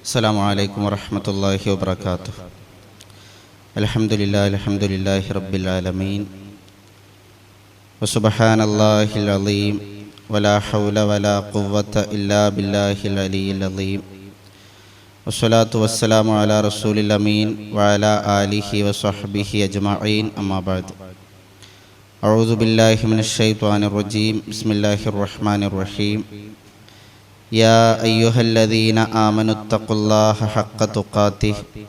അസ്സലാമു അലൈക്കും വറഹ്മത്തുള്ളാഹി വബറകാതുഹു. അൽഹംദുലില്ലാഹി റബ്ബിൽ ആലമീൻ വസുബ്ഹാനല്ലാഹിൽ അളീം വലാ ഹൗല വലാ ഖുവ്വത ഇല്ലാ ബില്ലാഹിൽ അലിയിൽ അളീം വസ്സലാത്തു വസ്സലാമു അലാ റസൂലിൽ അമീൻ വഅലാ ആലിഹി വസ്വഹ്ബിഹി അജ്മഈൻ. അമ്മാ ബഅദ്. അഊദു ബില്ലാഹി മിനശ് ശൈത്വാനിർ റജീം. ബിസ്മില്ലാഹിർ റഹ്മാനിർ റഹീം. യാ അയ്യുഹല്ലദീന ആമനു തഖുല്ലാഹ ഹഖ്ക തുഖാതിഹി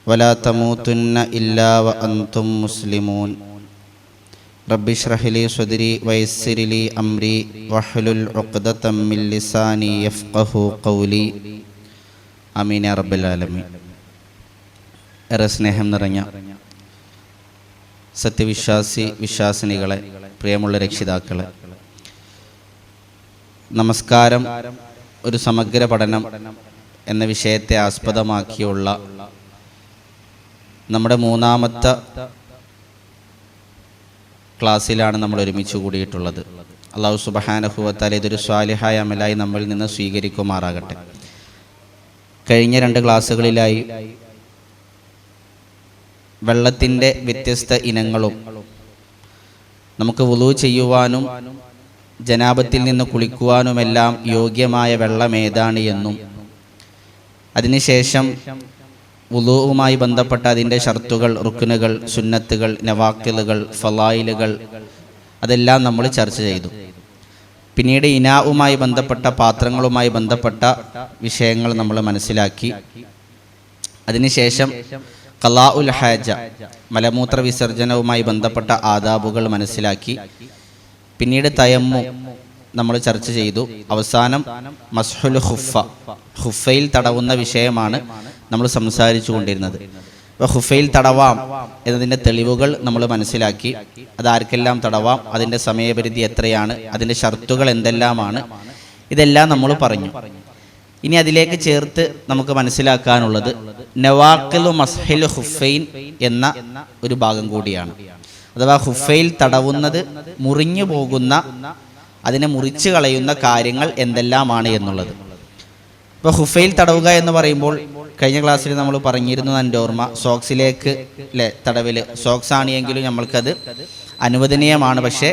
വലാ തമൂതുന്ന ഇല്ലാ വഅൻതും മുസ്ലിമൂൻ. റബ്ബി ഇശ്റഹ് ലി സ്വദ്രി വയസ്സിർ ലി അംരി വഹ്ലുൽ ഉഖ്ദതം മിൻ ലിസാനി യഫ്ഖഹു ഖൗലി. ആമീൻ യാ റബ്ബൽ ആലമീൻ. ഏറെ സ്നേഹം നിറഞ്ഞ വിശ്വാസിനികളെ, പ്രിയമുള്ള രക്ഷിതാക്കളെ, നമസ്കാരം ഒരു സമഗ്ര പഠനം എന്ന വിഷയത്തെ ആസ്പദമാക്കിയുള്ള നമ്മുടെ മൂന്നാമത്തെ ക്ലാസ്സിലാണ് നമ്മൾ ഒരുമിച്ച് കൂടിയിട്ടുള്ളത്. അല്ലാഹു സുബ്ഹാനഹു വ തആല ഇതൊരു സ്വാലിഹായ അമലായി നമ്മളിൽ നിന്ന് സ്വീകരിക്കുമാറാകട്ടെ. കഴിഞ്ഞ 2 ക്ലാസ്സുകളിലായി വെള്ളത്തിൻ്റെ വ്യത്യസ്ത ഇനങ്ങളും നമുക്ക് വുളൂ ചെയ്യുവാനും ജനാബത്തിൽ നിന്ന് കുളിക്കുവാനുമെല്ലാം യോഗ്യമായ വെള്ളം ഏതാണ് എന്നും അതിനുശേഷം വുളൂവുമായി ബന്ധപ്പെട്ട അതിൻ്റെ ഷർത്തുകൾ, റുക്നുകൾ, സുന്നത്തുകൾ, നവാക്കിലുകൾ, ഫളായിലുകൾ അതെല്ലാം നമ്മൾ ചർച്ച ചെയ്തു. പിന്നീട് ഇനാവുമായി ബന്ധപ്പെട്ട പാത്രങ്ങളുമായി ബന്ധപ്പെട്ട വിഷയങ്ങൾ നമ്മൾ മനസ്സിലാക്കി. അതിനുശേഷം ഖളാഉൽ ഹാജ, മലമൂത്ര വിസർജനവുമായി ബന്ധപ്പെട്ട ആദാബുകൾ മനസ്സിലാക്കി. പിന്നീട് തയമ്മും നമ്മൾ ചർച്ച ചെയ്തു. അവസാനം മസ്ഹുൽ ഖുഫ, ഖുഫയിൽ തടവുന്ന വിഷയമാണ് നമ്മൾ സംസാരിച്ചു കൊണ്ടിരുന്നത്. അപ്പോൾ ഖുഫയിൽ തടവാം എന്നതിൻ്റെ തെളിവുകൾ നമ്മൾ മനസ്സിലാക്കി. അതാർക്കെല്ലാം തടവാം, അതിൻ്റെ സമയപരിധി എത്രയാണ്, അതിൻ്റെ ഷർത്തുകൾ എന്തെല്ലാമാണ്, ഇതെല്ലാം നമ്മൾ പറഞ്ഞു. ഇനി അതിലേക്ക് ചേർത്ത് നമുക്ക് മനസ്സിലാക്കാനുള്ളത് നവാഖിലു മസ്ഹിൽ ഖുഫൈൻ എന്ന ഒരു ഭാഗം കൂടിയാണ്. അഥവാ ഖുഫയിൽ തടവുന്നത് മുറിഞ്ഞു പോകുന്ന, അതിനെ മുറിച്ച് കളയുന്ന കാര്യങ്ങൾ എന്തെല്ലാമാണ് എന്നുള്ളത്. ഇപ്പോൾ ഖുഫയിൽ തടവുക എന്ന് പറയുമ്പോൾ കഴിഞ്ഞ ക്ലാസ്സിൽ നമ്മൾ പറഞ്ഞിരുന്നു, എൻ്റെ ഓർമ്മ, സോക്സിലേക്ക് തടവിൽ, സോക്സ് ആണെങ്കിലും നമ്മൾക്കത് അനുവദനീയമാണ്. പക്ഷേ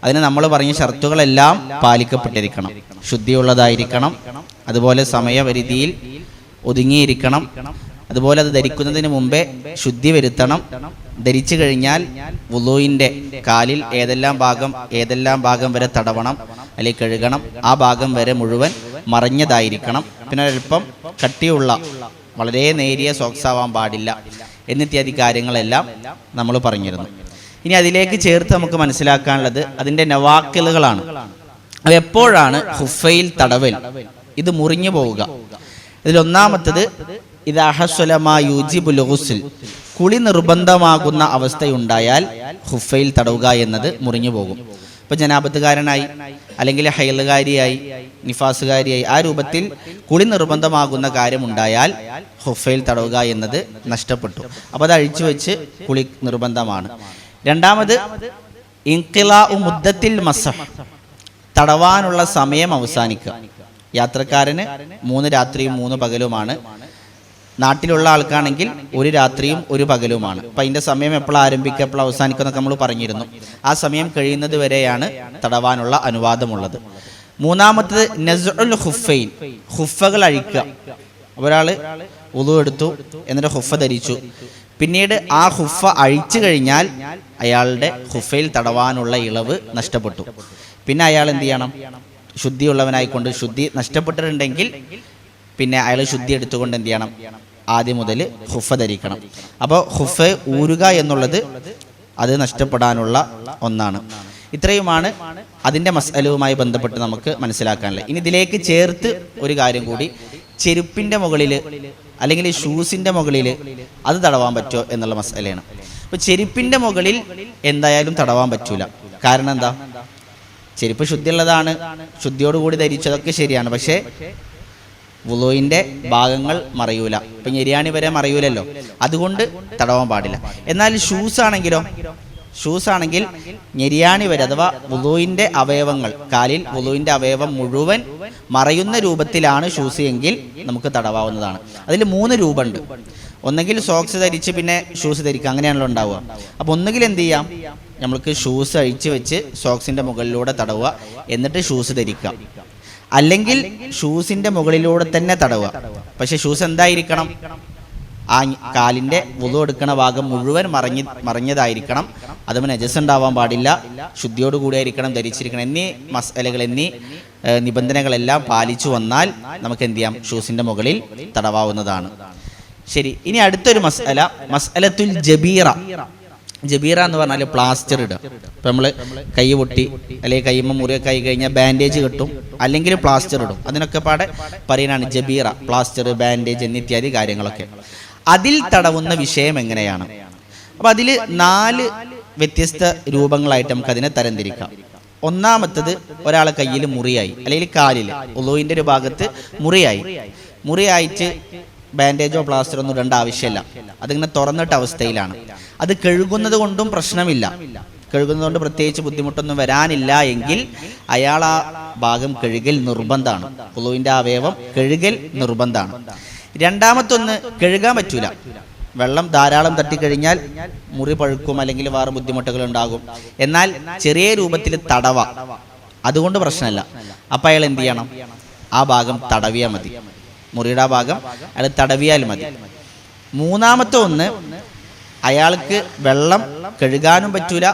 അതിന് നമ്മൾ പറഞ്ഞ ഷർത്തുകളെല്ലാം പാലിക്കപ്പെട്ടിരിക്കണം. ശുദ്ധിയുള്ളതായിരിക്കണം, അതുപോലെ സമയപരിധിയിൽ ഒതുങ്ങിയിരിക്കണം, അതുപോലെ അത് ധരിക്കുന്നതിന് മുമ്പേ ശുദ്ധി വരുത്തണം. ധരിച്ചു കഴിഞ്ഞാൽ വുളൂയിൻ്റെ കാലിൽ ഏതെല്ലാം ഭാഗം വരെ തടവണം അല്ലെങ്കിൽ കഴുകണം, ആ ഭാഗം വരെ മുഴുവൻ മറഞ്ഞതായിരിക്കണം. പിന്നെ അല്പം കട്ടിയുള്ള, വളരെ നേരിയ സോക്സ് ആവാൻ പാടില്ല എന്നിത്യാദി കാര്യങ്ങളെല്ലാം നമ്മൾ പറഞ്ഞിരുന്നു. ഇനി അതിലേക്ക് ചേർത്ത് നമുക്ക് മനസ്സിലാക്കാനുള്ളത് അതിൻ്റെ നവാക്കിലുകളാണ്. അത് എപ്പോഴാണ് ഖുഫയിൽ തടവൽ ഇത് മുറിഞ്ഞു പോവുക? ഇതിലൊന്നാമത്തത് ഇത് അഹസ്വലമാ യൂജിബുൽ ഗുസ്ൽ, കുളി നിർബന്ധമാകുന്ന അവസ്ഥയുണ്ടായാൽ ഖുഫയിൽ തടവുക എന്നത് മുറിഞ്ഞു പോകും. ഇപ്പോൾ ജനാബത്തുകാരനായി അല്ലെങ്കിൽ ഹൈലുകാരിയായി, നിഫാസുകാരിയായി, ആ രൂപത്തിൽ കുളി നിർബന്ധമാകുന്ന കാര്യമുണ്ടായാൽ ഖുഫയിൽ തടവുക എന്നത് നഷ്ടപ്പെട്ടു. അപ്പോൾ അത് അഴിച്ചു വെച്ച് കുളി നിർബന്ധമാണ്. രണ്ടാമത് ഇൻഖിലാഉ മുദ്ദത്തിൽ മസഹ്, തടവാനുള്ള സമയം അവസാനിക്കുക. യാത്രക്കാരന് 3 രാത്രിയും 3 പകലുമാണ്. നാട്ടിലുള്ള ആൾക്കാണെങ്കിൽ 1 രാത്രിയും 1 പകലുമാണ്. അപ്പം അതിൻ്റെ സമയം എപ്പോൾ ആരംഭിക്കുക, എപ്പോൾ അവസാനിക്കുക എന്നൊക്കെ നമ്മൾ പറഞ്ഞിരുന്നു. ആ സമയം കഴിയുന്നത് വരെയാണ് തടവാനുള്ള അനുവാദമുള്ളത്. മൂന്നാമത്തത് നസ്ഉൽ ഖുഫൈൻ, ഖുഫകൾ അഴിക്കുക. ഒരാൾ വുളു എടുത്തു, എന്നിട്ട് ഖുഫ ധരിച്ചു, പിന്നീട് ആ ഖുഫ അഴിച്ചു കഴിഞ്ഞാൽ അയാളുടെ ഖുഫയിൽ തടവാനുള്ള ഇളവ് നഷ്ടപ്പെട്ടു. പിന്നെ അയാൾ എന്ത് ചെയ്യണം? ശുദ്ധിയുള്ളവനായിക്കൊണ്ട്, ശുദ്ധി നഷ്ടപ്പെട്ടിട്ടുണ്ടെങ്കിൽ പിന്നെ അയാൾ ശുദ്ധി എടുത്തുകൊണ്ട് എന്ത് ചെയ്യണം? ആദ്യം മുതൽ ഖുഫ ധരിക്കണം. അപ്പോൾ ഖുഫ ഊരുക എന്നുള്ളത് അത് നഷ്ടപ്പെടാനുള്ള ഒന്നാണ്. ഇത്രയുമാണ് അതിൻ്റെ മസ്അലവുമായി ബന്ധപ്പെട്ട് നമുക്ക് മനസ്സിലാക്കാനുള്ളത്. ഇനി ഇതിലേക്ക് ചേർത്ത് ഒരു കാര്യം കൂടി, ചെരുപ്പിൻ്റെ മുകളിൽ അല്ലെങ്കിൽ ഷൂസിൻ്റെ മുകളിൽ അത് തടവാൻ പറ്റുമോ എന്നുള്ള മസ്അലയാണ്. അപ്പോൾ ചെരുപ്പിൻ്റെ മുകളിൽ എന്തായാലും തടവാൻ പറ്റൂല. കാരണം എന്താ? ചെരുപ്പ് ശുദ്ധിയുള്ളതാണ്, ശുദ്ധിയോടുകൂടി ധരിച്ചതൊക്കെ ശരിയാണ്. പക്ഷേ വുളൂയിൻ്റെ ഭാഗങ്ങൾ മറയൂല. ഇപ്പം ഞെരിയാണി വരെ മറയൂലല്ലോ, അതുകൊണ്ട് തടവാൻ പാടില്ല. എന്നാൽ ഷൂസ് ആണെങ്കിലോ, ഷൂസ് ആണെങ്കിൽ ഞെരിയാണി വരെ അഥവാ വുളൂഇന്റെ അവയവങ്ങൾ, കാലിൽ വുളൂഇന്റെ അവയവം മുഴുവൻ മറയുന്ന രൂപത്തിലാണ് ഷൂസ് എങ്കിൽ നമുക്ക് തടവാവുന്നതാണ്. അതിൽ 3 രൂപമുണ്ട്. ഒന്നെങ്കിൽ സോക്സ് ധരിച്ച് പിന്നെ ഷൂസ് ധരിക്കുക, അങ്ങനെയാണല്ലോ ഉണ്ടാവുക. അപ്പോൾ ഒന്നുകിൽ എന്ത് ചെയ്യാം, നമ്മൾക്ക് ഷൂസ് അഴിച്ച് വെച്ച് സോക്സിൻ്റെ മുകളിലൂടെ തടവുക, എന്നിട്ട് ഷൂസ് ധരിക്കുക. അല്ലെങ്കിൽ ഷൂസിൻ്റെ മുകളിലൂടെ തന്നെ തടവുക. പക്ഷേ ഷൂസ് എന്തായിരിക്കണം, ആ കാലിൻ്റെ വുളു എടുക്കുന്ന ഭാഗം മുഴുവൻ മറഞ്ഞതായിരിക്കണം. അതും നജസ് ഉണ്ടാവാൻ പാടില്ല, ശുദ്ധിയോടുകൂടിയായിരിക്കണം ധരിച്ചിരിക്കണം. എന്നീ മസലകൾ, എന്നീ നിബന്ധനകളെല്ലാം പാലിച്ചു വന്നാൽ നമുക്ക് എന്ത് ചെയ്യാം, ഷൂസിൻ്റെ മുകളിൽ തടവാവുന്നതാണ്. ശരി, ഇനി അടുത്തൊരു മസ്അല, മസ്അലത്തുൽ ജബീറ. ജബീറ എന്ന് പറഞ്ഞാൽ പ്ലാസ്റ്റർ ഇടുക. ഇപ്പം നമ്മൾ കൈ പൊട്ടി അല്ലെങ്കിൽ കൈമ്മ മുറിയൊക്കെ ആയി കഴിഞ്ഞാൽ ബാൻഡേജ് കെട്ടും, അല്ലെങ്കിൽ പ്ലാസ്റ്റർ ഇടും. അതിനൊക്കെ പാടെ പറയുന്നതാണ് ജബീറ, പ്ലാസ്റ്റർ, ബാൻഡേജ് എന്നിത്യാദി കാര്യങ്ങളൊക്കെ. അതിൽ തടവുന്ന വിഷയം എങ്ങനെയാണ്? അപ്പം അതിൽ 4 വ്യത്യസ്ത രൂപങ്ങളായിട്ട് നമുക്ക് അതിനെ തരംതിരിക്കാം. ഒന്നാമത്തത്, ഒരാളെ കയ്യിൽ മുറിയായി അല്ലെങ്കിൽ കാലിൽ ഉളുവിൻ്റെ ഒരു ഭാഗത്ത് മുറിയായിട്ട് ബാൻഡേജോ പ്ലാസ്റ്ററോ ഒന്നും ഇടേണ്ട ആവശ്യമില്ല. അതിങ്ങനെ തുറന്നിട്ട അവസ്ഥയിലാണ്. അത് കഴുകുന്നത് കൊണ്ടും പ്രശ്നമില്ല, കഴുകുന്നത് കൊണ്ട് പ്രത്യേകിച്ച് ബുദ്ധിമുട്ടൊന്നും വരാനില്ല എങ്കിൽ അയാൾ ആ ഭാഗം കഴുകൽ നിർബന്ധമാണ്. ഉളുവിൻ്റെ അവയവം കഴുകൽ നിർബന്ധമാണ്. രണ്ടാമത്തൊന്ന്, കഴുകാൻ പറ്റൂല. വെള്ളം ധാരാളം തട്ടിക്കഴിഞ്ഞാൽ മുറി പഴുക്കും, അല്ലെങ്കിൽ വേറെ ബുദ്ധിമുട്ടുകൾ ഉണ്ടാകും. എന്നാൽ ചെറിയ രൂപത്തിൽ തടവ, അതുകൊണ്ട് പ്രശ്നമില്ല. അപ്പം അയാൾ എന്ത് ചെയ്യണം, ആ ഭാഗം തടവിയാൽ മതി, മുറിയുടെ ആ ഭാഗം അയാൾ തടവിയാൽ മതി. മൂന്നാമത്തെ ഒന്ന്, അയാൾക്ക് വെള്ളം കഴുകാനും പറ്റൂല,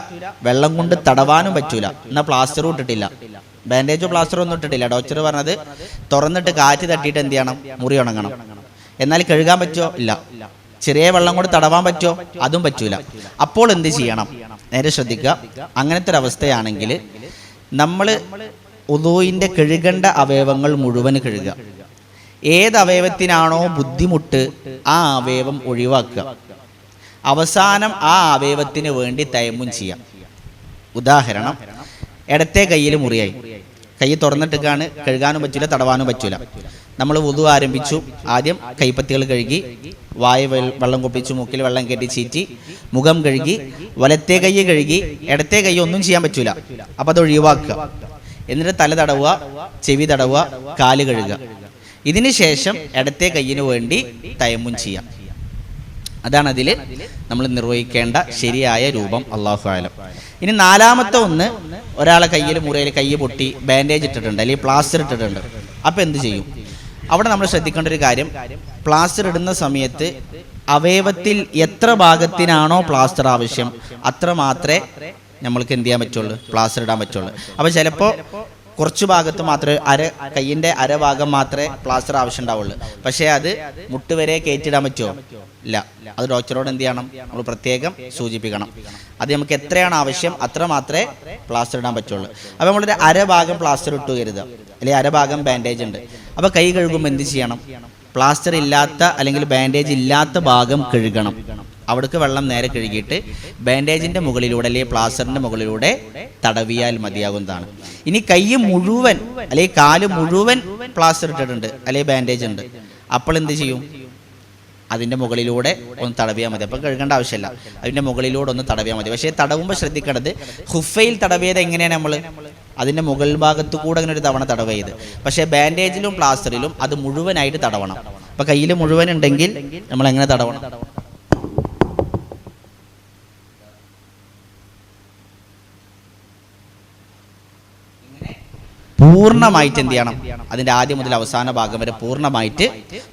വെള്ളം കൊണ്ട് തടവാനും പറ്റൂല. എന്നാൽ പ്ലാസ്റ്ററും ഇട്ടിട്ടില്ല, ബാൻഡേജോ പ്ലാസ്റ്ററോ ഒന്നും ഇട്ടിട്ടില്ല. ഡോക്ടർ പറഞ്ഞത് തുറന്നിട്ട് കാറ്റ് തട്ടിയിട്ട് എന്ത് ചെയ്യണം, മുറി ഉണങ്ങണം. എന്നാൽ കഴുകാൻ പറ്റുമോ? ഇല്ല. ചെറിയ വെള്ളം കൊണ്ട് തടവാൻ പറ്റുമോ? അതും പറ്റൂല. അപ്പോൾ എന്ത് ചെയ്യണം? നേരെ ശ്രദ്ധിക്കുക. അങ്ങനത്തെ ഒരു അവസ്ഥയാണെങ്കിൽ നമ്മൾ ഉളൂഇന്റെ കഴുകേണ്ട അവയവങ്ങൾ മുഴുവൻ കഴുകുക. ഏത് അവയവത്തിനാണോ ബുദ്ധിമുട്ട് ആ അവയവം ഒഴിവാക്കുക. അവസാനം ആ അവയവത്തിന് വേണ്ടി തയമ്മും ചെയ്യാം. ഉദാഹരണം, ഇടത്തെ കയ്യിൽ മുറിയായി, കൈ തുറന്നിട്ടേക്കാണ്, കഴുകാനും പറ്റില്ല, തടവാനും പറ്റില്ല. നമ്മൾ വുളു ആരംഭിച്ചു, ആദ്യം കൈപ്പത്തികൾ കഴുകി, വായ വെള്ളം കുപ്പിച്ചു, മൂക്കിൽ വെള്ളം കയറ്റി ചീറ്റി, മുഖം കഴുകി, വലത്തെ കൈ കഴുകി, ഇടത്തെ കൈ ഒന്നും ചെയ്യാൻ പറ്റൂല. അപ്പം അത് ഒഴിവാക്കുക. എന്നിട്ട് തല തടവുക, ചെവി തടവുക, കാല് കഴുകുക. ഇതിന് ശേഷം ഇടത്തെ കൈയിന് വേണ്ടി തയമ്മും ചെയ്യാം. അതാണ് അതിൽ നമ്മൾ നിർവഹിക്കേണ്ട ശരിയായ രൂപം. അല്ലാഹു അഅലം. ഇനി നാലാമത്തെ ഒന്ന്, ഒരാളെ കയ്യിൽ മുറിയിൽ കൈ പൊട്ടി ബാൻഡേജ് ഇട്ടിട്ടുണ്ട് അല്ലെങ്കിൽ പ്ലാസ്റ്റർ ഇട്ടിട്ടുണ്ട്. അപ്പം എന്ത് ചെയ്യും? അവിടെ നമ്മൾ ശ്രദ്ധിക്കേണ്ട ഒരു കാര്യം, പ്ലാസ്റ്റർ ഇടുന്ന സമയത്ത് അവയവത്തിൽ എത്ര ഭാഗത്തിനാണോ പ്ലാസ്റ്റർ ആവശ്യം അത്ര മാത്രമേ നമ്മൾക്ക് എന്ത് ചെയ്യാൻ പറ്റുള്ളൂ, പ്ലാസ്റ്റർ ഇടാൻ പറ്റുള്ളൂ. അപ്പോൾ ചിലപ്പോൾ കുറച്ച് ഭാഗത്ത് മാത്രമേ കയ്യിൻ്റെ അരഭാഗം മാത്രമേ പ്ലാസ്റ്റർ ആവശ്യം ഉണ്ടാവുള്ളൂ. പക്ഷേ അത് മുട്ടുവരെ കയറ്റിടാൻ പറ്റുമോ? ഇല്ല. അത് ഡോക്ടറോട് എന്ത് ചെയ്യണം, നമ്മൾ പ്രത്യേകം സൂചിപ്പിക്കണം. അത് നമുക്ക് എത്രയാണ് ആവശ്യം അത്ര മാത്രമേ പ്ലാസ്റ്റർ ഇടാൻ പറ്റുള്ളൂ. അപ്പോൾ നമ്മളൊരു അരഭാഗം പ്ലാസ്റ്റർ ഇട്ടു കരുതുക, അല്ലെങ്കിൽ അരഭാഗം ബാൻഡേജ് ഉണ്ട്. അപ്പോൾ കൈ കഴുകുമ്പോൾ എന്ത് ചെയ്യണം? പ്ലാസ്റ്റർ ഇല്ലാത്ത അല്ലെങ്കിൽ ബാൻഡേജ് ഇല്ലാത്ത ഭാഗം കഴുകണം. അവിടേക്ക് വെള്ളം നേരെ കഴുകിയിട്ട് ബാൻഡേജിൻ്റെ മുകളിലൂടെ അല്ലെങ്കിൽ പ്ലാസ്റ്ററിൻ്റെ മുകളിലൂടെ തടവിയാൽ മതിയാകുന്നതാണ്. ഇനി കൈ മുഴുവൻ അല്ലെങ്കിൽ കാല് മുഴുവൻ പ്ലാസ്റ്റർ ഇട്ടിട്ടുണ്ട് അല്ലെങ്കിൽ ബാൻഡേജ് ഉണ്ട്, അപ്പോൾ എന്ത് ചെയ്യും? അതിൻ്റെ മുകളിലൂടെ ഒന്ന് തടവിയാൽ മതി. അപ്പം കഴുകേണ്ട ആവശ്യമില്ല, അതിൻ്റെ മുകളിലൂടെ ഒന്ന് തടവിയാൽ മതി. പക്ഷേ തടവുമ്പോൾ ശ്രദ്ധിക്കേണ്ടത്, ഹുഫയിൽ തടവിയത് എങ്ങനെയാണ്? നമ്മൾ അതിൻ്റെ മുകൾ ഭാഗത്തു കൂടെ അങ്ങനെ ഒരു തവണ തടവ് ചെയ്ത്. പക്ഷേ ബാൻഡേജിലും പ്ലാസ്റ്ററിലും അത് മുഴുവനായിട്ട് തടവണം. അപ്പം കയ്യിൽ മുഴുവൻ ഉണ്ടെങ്കിൽ നമ്മൾ എങ്ങനെ തടവണം? പൂർണ്ണമായിട്ട് എന്ത് ചെയ്യണം? അതിൻ്റെ ആദ്യം മുതൽ അവസാന ഭാഗം വരെ പൂർണ്ണമായിട്ട്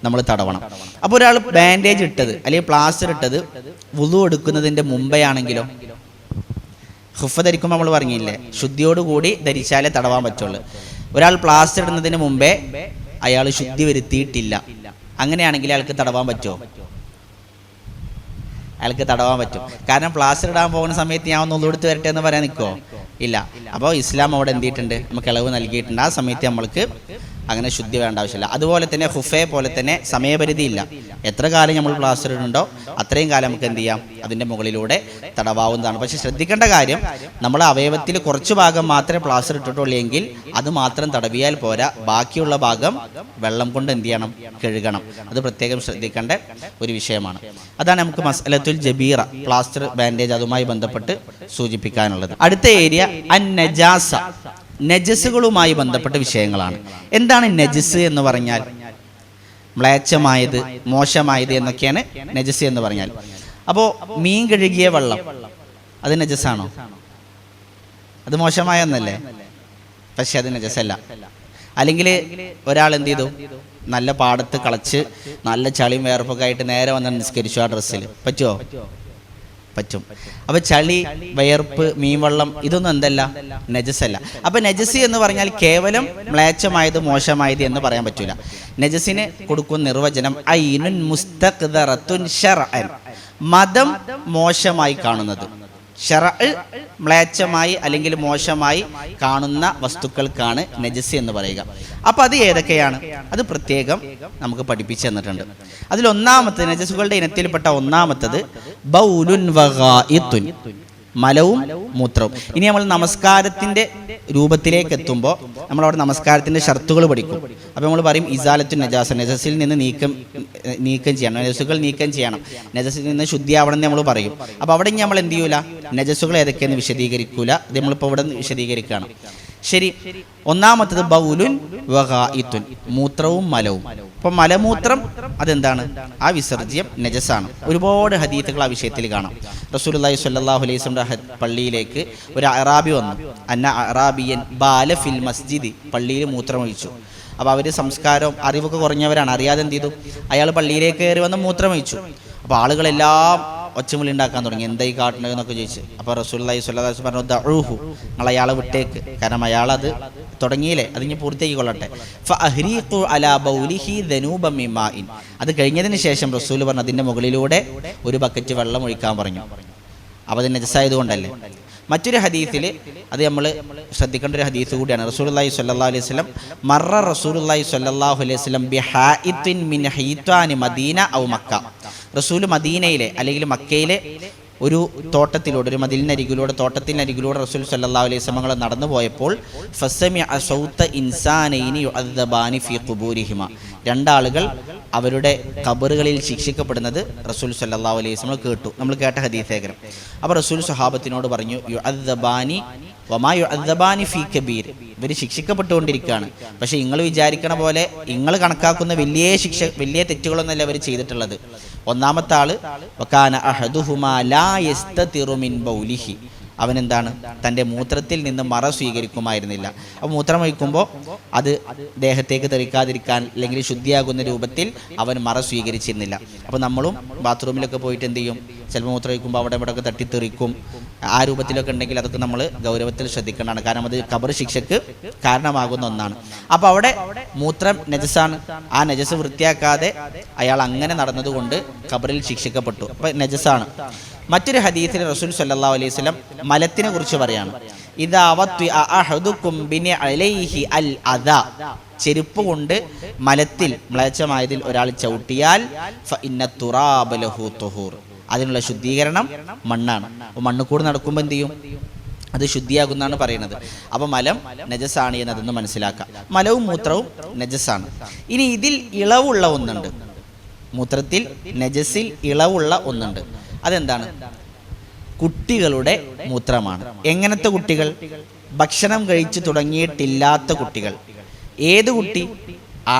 നമ്മൾ തടവണം. അപ്പോൾ ഒരാൾ ബാൻഡേജ് ഇട്ടത് അല്ലെങ്കിൽ പ്ലാസ്റ്റർ ഇട്ടത് വുളു എടുക്കുന്നതിൻ്റെ മുമ്പേ ആണെങ്കിലോ, ഹുഫ ധരിക്കുമ്പോൾ നമ്മൾ പറഞ്ഞില്ലേ, ശുദ്ധിയോടുകൂടി ധരിച്ചാലേ തടവാൻ പറ്റുള്ളൂ. ഒരാൾ പ്ലാസ്റ്റർ ഇടുന്നതിന് മുമ്പേ അയാൾ ശുദ്ധി വരുത്തിയിട്ടില്ല, അങ്ങനെയാണെങ്കിൽ അയാൾക്ക് തടവാൻ പറ്റുമോ? അയാൾക്ക് തടവാൻ പറ്റും. കാരണം പ്ലാസ്റ്റർ ഇടാൻ പോകുന്ന സമയത്ത് ഞാൻ ഒന്ന് ഉള്ളെടുത്ത് വരട്ടെ എന്ന് പറയാൻ നിൽക്കുമോ? ഇല്ല. അപ്പോൾ ഇസ്ലാം അവിടെ എന്ത് ചെയ്തിട്ടുണ്ട്? നമുക്ക് ഇളവ് നൽകിയിട്ടുണ്ട്. ആ സമയത്ത് നമ്മൾക്ക് അങ്ങനെ ശുദ്ധി വേണ്ട ആവശ്യമില്ല. അതുപോലെ തന്നെ ഹുഫയെ പോലെ തന്നെ സമയപരിധി ഇല്ല. എത്ര കാലം നമ്മൾ പ്ലാസ്റ്റർ ഇടുന്നുണ്ടോ അത്രയും കാലം നമുക്ക് എന്ത് ചെയ്യാം, അതിൻ്റെ മുകളിലൂടെ തടവാവുന്നതാണ്. പക്ഷെ ശ്രദ്ധിക്കേണ്ട കാര്യം, നമ്മൾ അവയവത്തിൽ കുറച്ച് ഭാഗം മാത്രമേ പ്ലാസ്റ്റർ ഇട്ടിട്ടുള്ളൂ എങ്കിൽ അത് മാത്രം തടവിയാൽ പോരാ, ബാക്കിയുള്ള ഭാഗം വെള്ളം കൊണ്ട് എന്ത് ചെയ്യണം, കഴുകണം. അത് പ്രത്യേകം ശ്രദ്ധിക്കേണ്ട ഒരു വിഷയമാണ്. അതാണ് നമുക്ക് മസ്അലത്തുൽ ജബീറ, പ്ലാസ്റ്റർ ബാൻഡേജ്, അതുമായി ബന്ധപ്പെട്ട് സൂചിപ്പിക്കാനുള്ളത്. അടുത്ത ഏരിയ അൻ-നജാസ, നജസുകളുമായി ബന്ധപ്പെട്ട വിഷയങ്ങളാണ്. എന്താണ് നജസ് എന്ന് പറഞ്ഞാൽ? മ്ലേച്ഛമായത്, മോശമായത് എന്നൊക്കെയാണ് നജസ് എന്ന് പറഞ്ഞാൽ. അപ്പോൾ മീൻ കഴുകിയ വെള്ളം അത് നജസാണോ? അത് മോശമായെന്നല്ലേ? പക്ഷെ അത് നജസല്ല. അല്ലെങ്കിൽ ഒരാൾ എന്ത് ചെയ്തു, നല്ല പാടത്ത് കളച്ച് നല്ല ചളിയും വേർപ്പൊക്കെ ആയിട്ട് നേരെ വന്ന് നിസ്കരിച്ചു ആ ഡ്രസ്സിൽ, പറ്റുമോ? പറ്റും. അപ്പൊ ചളി, വയർപ്പ്, മീൻവെള്ളം ഇതൊന്നും എന്തല്ല, നജസല്ല. അപ്പൊ നജസ് എന്ന് പറഞ്ഞാൽ കേവലം മ്ലേച്ഛമായത്, മോശമായത് എന്ന് പറയാൻ പറ്റൂല. നജസിന് കൊടുക്കുന്ന നിർവചനം ഐനുൻ മുസ്തഖ്ദറത്തുൻ ശർഅൻ, മതം മോശമായി കാണുന്നത്. ശർഅ് മ്ലേച്ഛമായി അല്ലെങ്കിൽ മോശമായി കാണുന്ന വസ്തുക്കൾക്കാണ് നജസ് എന്ന് പറയുക. അപ്പൊ അത് ഏതൊക്കെയാണ്? അത് പ്രത്യേകം നമുക്ക് പഠിപ്പിച്ചു തന്നിട്ടുണ്ട്. അതിലൊന്നാമത്തെ നജസുകളുടെ ഇനത്തിൽപ്പെട്ട ഒന്നാമത്തത് ബൗലുൻ വഗായിത്തുൻ, മലവും മൂത്രവും. ഇനി നമ്മൾ നമസ്കാരത്തിന്റെ രൂപത്തിലേക്ക് എത്തുമ്പോൾ നമ്മളവിടെ നമസ്കാരത്തിന്റെ ഷർത്തുകൾ പഠിക്കും. അപ്പോൾ നമ്മൾ പറയും ഇസാലത്തുൻ നജാസ, നജസിൽ നിന്ന് നീക്കം ചെയ്യണം, നജസുകൾ നീക്കം ചെയ്യണം, നജസിൽ നിന്ന് ശുദ്ധിയാവണം എന്ന് നമ്മൾ പറയും. അപ്പോൾ അവിടെ നമ്മൾ എന്ത് ചെയ്യൂല, നജസുകൾ ഏതൊക്കെയെന്ന് വിശദീകരിക്കൂല. ഇത് നമ്മളിപ്പോൾ ഇവിടെ വിശദീകരിക്കുകയാണ്. ശരി, ഒന്നാമത്തത് ബൗലുൻ വഗായിത്തുൻ, മൂത്രവും മലവും. അപ്പോൾ മലമൂത്രം അതെന്താണ്? ആ വിസർജ്യം നജസാണ്. ഒരുപാട് ഹദീത്തുകൾ ആ വിഷയത്തിൽ കാണാം. റസൂലുള്ളാഹി സ്വല്ലല്ലാഹു അലൈഹി വസല്ലം പള്ളിയിലേക്ക് ഒരു അറാബി വന്നു. അന്ന അറാബിയൻ ബാല ഫിൽ മസ്ജിദ്, പള്ളിയിൽ മൂത്രമൊഴിച്ചു. അപ്പോൾ അവർ സംസ്കാരവും അറിവൊക്കെ കുറഞ്ഞവരാണ്, അറിയാതെ എന്ത് ചെയ്തു, അയാൾ പള്ളിയിലേക്ക് കയറി വന്ന് മൂത്രമൊഴിച്ചു. അപ്പോൾ ആളുകളെല്ലാം ഒച്ചമുളി ഉണ്ടാക്കാൻ തുടങ്ങി, എന്തായി കാട്ടുന്നത് എന്നൊക്കെ ചോദിച്ചു. അപ്പോൾ റസൂലുള്ളാഹി സ്വല്ലല്ലാഹു അലൈഹി വസല്ലം പറഞ്ഞു ദഉഹു, നിങ്ങൾ അയാളെ വിട്ടേക്ക്, കാരണം അയാളത് തുടങ്ങിയില്ലേ, അതിന് പൂർത്തിയാക്കിക്കൊള്ളട്ടെ. ഫഅഹ്രീഖു അലാ ബൗലിഹി ദനൂബൻ മിൻ മാഇൻ, അത് കഴിഞ്ഞതിന് ശേഷം റസൂൽ പറഞ്ഞു അതിൻ്റെ മുകളിലൂടെ ഒരു ബക്കറ്റ് വെള്ളം ഒഴിക്കാൻ പറഞ്ഞു. അപ്പോൾ അത് നജസായതുകൊണ്ടല്ലേ. മറ്റൊരു ഹദീസിൽ, അത് നമ്മൾ ശ്രദ്ധിക്കേണ്ട ഒരു ഹദീസ് കൂടിയാണ്. റസൂലുള്ളാഹി സ്വല്ലല്ലാഹു അലൈഹി വസല്ലം മർറ റസൂലുള്ളാഹി സ്വല്ലല്ലാഹു അലൈഹി വസല്ലം ബിഹായിത്തിൻ മിൻ ഹീത്താനി മദീന ഔ മക്ക, റസൂൽ മദീനയിലെ അല്ലെങ്കിൽ മക്കയിലെ ഒരു തോട്ടത്തിലൂടെ, ഒരു മതിലിനരികിലൂടെ, തോട്ടത്തിനരികിലൂടെ റസൂൽ സല്ലല്ലാഹു അലൈഹി വസല്ലം നടന്നു പോയപ്പോൾ ഫസമിഅ സൗത ഇൻസാനൈനി യുഅദ്ദബാനി ഫീ ഖുബൂരിഹിമ, രണ്ടാളുകൾ അവരുടെ ഖബറുകളിൽ ശിക്ഷിക്കപ്പെടുന്നത് റസൂൽ സല്ലല്ലാഹു അലൈഹി വസല്ലം കേട്ടു. നമ്മൾ കേട്ട ഹദീസേകരം. അപ്പോൾ റസൂൽ സ്വഹാബത്തിനോട് പറഞ്ഞു യുഅദ്ദബാനി വമാ യുഅദ്ദബാനി ഫീ കബീർ, ഇവർ ശിക്ഷിക്കപ്പെട്ടുകൊണ്ടിരിക്കുകയാണ്. പക്ഷെ നിങ്ങൾ വിചാരിക്കണ പോലെ, നിങ്ങൾ കണക്കാക്കുന്ന വലിയ തെറ്റുകളൊന്നുമല്ല അവർ ചെയ്തിട്ടുള്ളത്. ഒന്നാമത്തെ ആള് വകാന അഹദുഹുമാ ലാ യസ്തതിറു മിൻ ബൗലിഹി, അവനെന്താണ്, തൻ്റെ മൂത്രത്തിൽ നിന്ന് മറ സ്വീകരിക്കുമായിരുന്നില്ല. അപ്പോൾ മൂത്രം ഒഴിക്കുമ്പോൾ അത് ദേഹത്തേക്ക് തെറിക്കാതിരിക്കാൻ അല്ലെങ്കിൽ ശുദ്ധിയാകുന്ന രൂപത്തിൽ അവൻ മറ സ്വീകരിച്ചിരുന്നില്ല. അപ്പോൾ നമ്മളും ബാത്റൂമിലൊക്കെ പോയിട്ട് എന്ത് ചെയ്യും, ചിലപ്പോൾ മൂത്രം ഒഴിക്കുമ്പോൾ അവിടെ ഇവിടെയൊക്കെ തട്ടിത്തെറിക്കും. ആ രൂപത്തിലൊക്കെ ഉണ്ടെങ്കിൽ അതൊക്കെ നമ്മൾ ഗൗരവത്തിൽ ശ്രദ്ധിക്കേണ്ടതാണ്, കാരണം അത് ഖബർ ശിക്ഷയ്ക്ക് കാരണമാകുന്ന ഒന്നാണ്. അപ്പോൾ അവിടെ മൂത്രം നജസാണ്. ആ നജസ് വൃത്തിയാക്കാതെ അയാൾ അങ്ങനെ നടന്നതുകൊണ്ട് ഖബറിൽ ശിക്ഷിക്കപ്പെട്ടു. അപ്പോൾ നജസാണ്. മറ്റൊരു ഹദീസിൽ റസൂൽ സല്ലല്ലാഹു അലൈഹി വസല്ലം മലത്തിനെ കുറിച്ച് പറയാണ്, ഇദാ വത്വഅ അഹദുകും ബിനിഅലൈഹി അൽ അദാ, ചെരുപ്പ് കൊണ്ട് മലത്തിൽ മ്ലേച്ഛമായതിൽ ഒരാൾ ചവിട്ടിയാൽ ഫഇന്ന തുറാബ ലഹു തുഹൂർ, അതിനുള്ള ശുദ്ധീകരണം മണ്ണാണ്. അപ്പോൾ മണ്ണ് കൂടെ നടക്കുമ്പോൾ എന്ത് ചെയ്യും, അത് ശുദ്ധിയാകുന്നാണ് പറയുന്നത്. അപ്പോൾ മലം നജസാണ് എന്നതൊന്ന് മനസ്സിലാക്കാം. മലവും മൂത്രവും നജസാണ്. ഇനി ഇതിൽ ഇളവുള്ള ഒന്നുണ്ട്, മൂത്രത്തിൽ നജസിൽ ഇളവുള്ള ഒന്നുണ്ട്. അതെന്താണ്? കുട്ടികളുടെ മൂത്രമാണ്. എങ്ങനത്തെ കുട്ടികൾ? ഭക്ഷണം കഴിച്ചു തുടങ്ങിയിട്ടില്ലാത്ത കുട്ടികൾ. ഏത് കുട്ടി?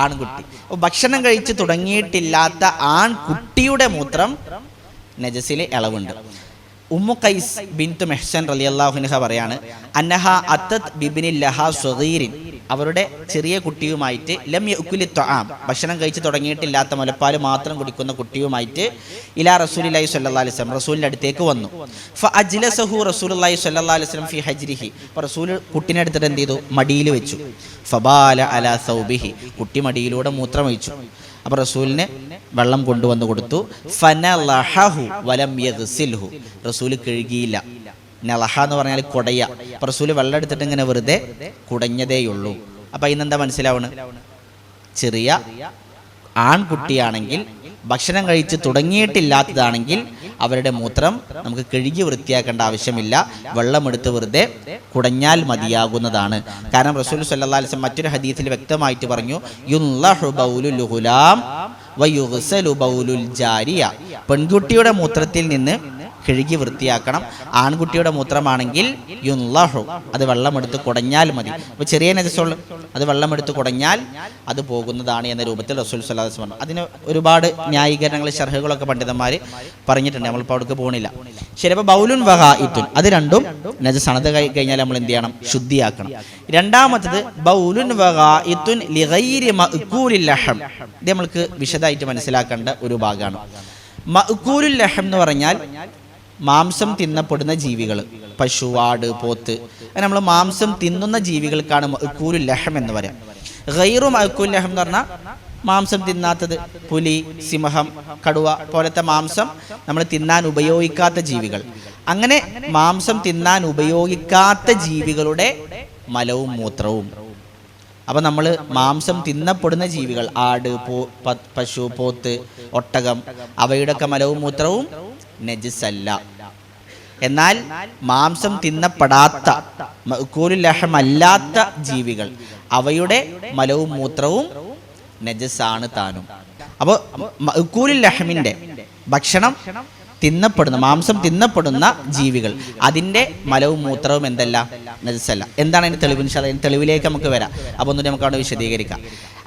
ആൺകുട്ടി. ഭക്ഷണം കഴിച്ചു തുടങ്ങിയിട്ടില്ലാത്ത ആൺകുട്ടിയുടെ മൂത്രം നജസിലെ ഇളവുണ്ട്. ഉമ്മു ഖൈസ് ബിൻതു മെഹ്സൻ റളിയല്ലാഹു അൻഹ പറയാണ്, അന്നഹ അത്തത് ബിബ്നിൻ ലഹാ സ്വഗീരിൻ, അവരുടെ ചെറിയ കുട്ടിയുമായിട്ട് ലം യഅ്കുലി ത്വആം, ഭക്ഷണം കഴിച്ച് തുടങ്ങിയിട്ടില്ലാത്ത മുലപ്പാൽ മാത്രം കുടിക്കുന്ന കുട്ടിയുമായിട്ട് ഇലാ റസൂലില്ലാഹി സ്വല്ലല്ലാഹു അലൈഹി വസല്ലം, റസൂലിന്റെ അടുത്തേക്ക് വന്നു. ഫഅജ്ലസഹു റസൂലുള്ളാഹി സ്വല്ലല്ലാഹു അലൈഹി വസല്ലം ഫി ഹജ്രിഹി, അപ്പോൾ റസൂൽ കുട്ടിനെ എടുത്തിട്ട് എന്ത് ചെയ്തു, മടിയിൽ വെച്ചു. ഫബാല അലാ സൗബിഹി, കുട്ടി മടിയിലൂടെ മൂത്രമൊഴിച്ചു. അപ്പോൾ റസൂലിന് വെള്ളം കൊണ്ടുവന്ന് കൊടുത്തു. ഫനലഹു വലം യഗ്സിൽഹു, റസൂൽ കഴുകിയില്ല. നലഹ എന്ന് പറഞ്ഞാൽ കുടയ. അപ്പോൾ റസൂൽ വെള്ളം എടുത്തിട്ട് ഇങ്ങനെ വെറുതെ കുടഞ്ഞതേയുള്ളൂ. അപ്പം ഇന്നെന്താ മനസ്സിലാവണ്? ചെറിയ ആൺകുട്ടിയാണെങ്കിൽ ഭക്ഷണം കഴിച്ച് തുടങ്ങിയിട്ടില്ലാത്തതാണെങ്കിൽ അവരുടെ മൂത്രം നമുക്ക് കഴുകി വൃത്തിയാക്കേണ്ട ആവശ്യമില്ല, വെള്ളമെടുത്ത് വെറുതെ കുടഞ്ഞാൽ മതിയാകുന്നതാണ്. കാരണം റസൂൽ സല്ലല്ലാഹു അലൈഹി വസല്ലം മറ്റൊരു ഹദീസിൽ വ്യക്തമായിട്ട് പറഞ്ഞു, യുൻലഹു ബൗലുൽ ഗുലാം വയുഗ്സലു ബൗലുൽ ജാരിയ. പെൺകുട്ടിയുടെ മൂത്രത്തിൽ നിന്ന് കഴുകി വൃത്തിയാക്കണം. ആൺകുട്ടിയുടെ മൂത്രമാണെങ്കിൽ യുൻലഹു, അത് വെള്ളമെടുത്ത് കുടഞ്ഞാൽ മതി. അപ്പോൾ ചെറിയ നജസുള്ള അത് വെള്ളമെടുത്ത് കുടഞ്ഞാൽ അത് പോകുന്നതാണ് എന്ന രൂപത്തിൽ റസൂൽ സല്ലല്ലാഹു അലൈഹി വസല്ലം പറഞ്ഞു. അതിന് ഒരുപാട് ന്യായീകരണങ്ങൾ ഷർഹുകളൊക്കെ പണ്ഡിതന്മാർ പറഞ്ഞിട്ടുണ്ട്, നമ്മളിപ്പോൾ അവിടേക്ക് പോകണില്ല. ശരി, അപ്പോൾ ബൗലുൻ വഗായിത്തുൻ അത് രണ്ടും നജസാണ്. അത് കഴിഞ്ഞാൽ നമ്മൾ എന്ത് ചെയ്യണം? ശുദ്ധിയാക്കണം. രണ്ടാമത്തത് ബൗലുൻ വഗായിത്തുൻ ലിഗൈരി മഅ്കൂലിൽ ലഹം. ഇത് നമ്മൾക്ക് വിശദമായിട്ട് മനസ്സിലാക്കേണ്ട ഒരു ഭാഗമാണ്. മഅ്കൂലുൽ ലഹം എന്ന് പറഞ്ഞാൽ മാംസം തിന്നപ്പെടുന്ന ജീവികൾ, പശു, ആട്, പോത്ത്, നമ്മൾ മാംസം തിന്നുന്ന ജീവികൾക്കാണ് മഅ്കൂലുൽ ലഹം എന്ന് പറയാം. ഗൈറു മഅ്കൂലുൽ ലഹം എന്ന് പറഞ്ഞാൽ മാംസം തിന്നാത്തത്, പുലി, സിംഹം, കടുവ പോലത്തെ മാംസം നമ്മൾ തിന്നാൻ ഉപയോഗിക്കാത്ത ജീവികൾ. അങ്ങനെ മാംസം തിന്നാൻ ഉപയോഗിക്കാത്ത ജീവികളുടെ മലവും മൂത്രവും. അപ്പം നമ്മൾ മാംസം തിന്നപ്പെടുന്ന ജീവികൾ, ആട്, പശു, പോത്ത്, ഒട്ടകം, അവയുടെയൊക്കെ മലവും മൂത്രവും നജസല്ല. എന്നാൽ മാംസം തിന്നപ്പെടാത്ത മഅ്കൂലുൽ ലഹം അല്ലാത്ത ജീവികൾ, അവയുടെ മലവും മൂത്രവും നജസാണ് താനും. അപ്പോൾ മഅ്കൂലുൽ ലഹമിൻ്റെ ഭക്ഷണം തിന്നപ്പെടുന്ന മാംസം തിന്നപ്പെടുന്ന ജീവികൾ, അതിൻ്റെ മലവും മൂത്രവും എന്തല്ല? നജസല്ല. എന്താണ് അതിൻ്റെ തെളിവ്? ഇൻഷാ അല്ലാഹ് തെളിവിലേക്ക് നമുക്ക് വരാം. അപ്പോൾ ഒന്നും നമുക്ക് അവിടെ വിശദീകരിക്കാം.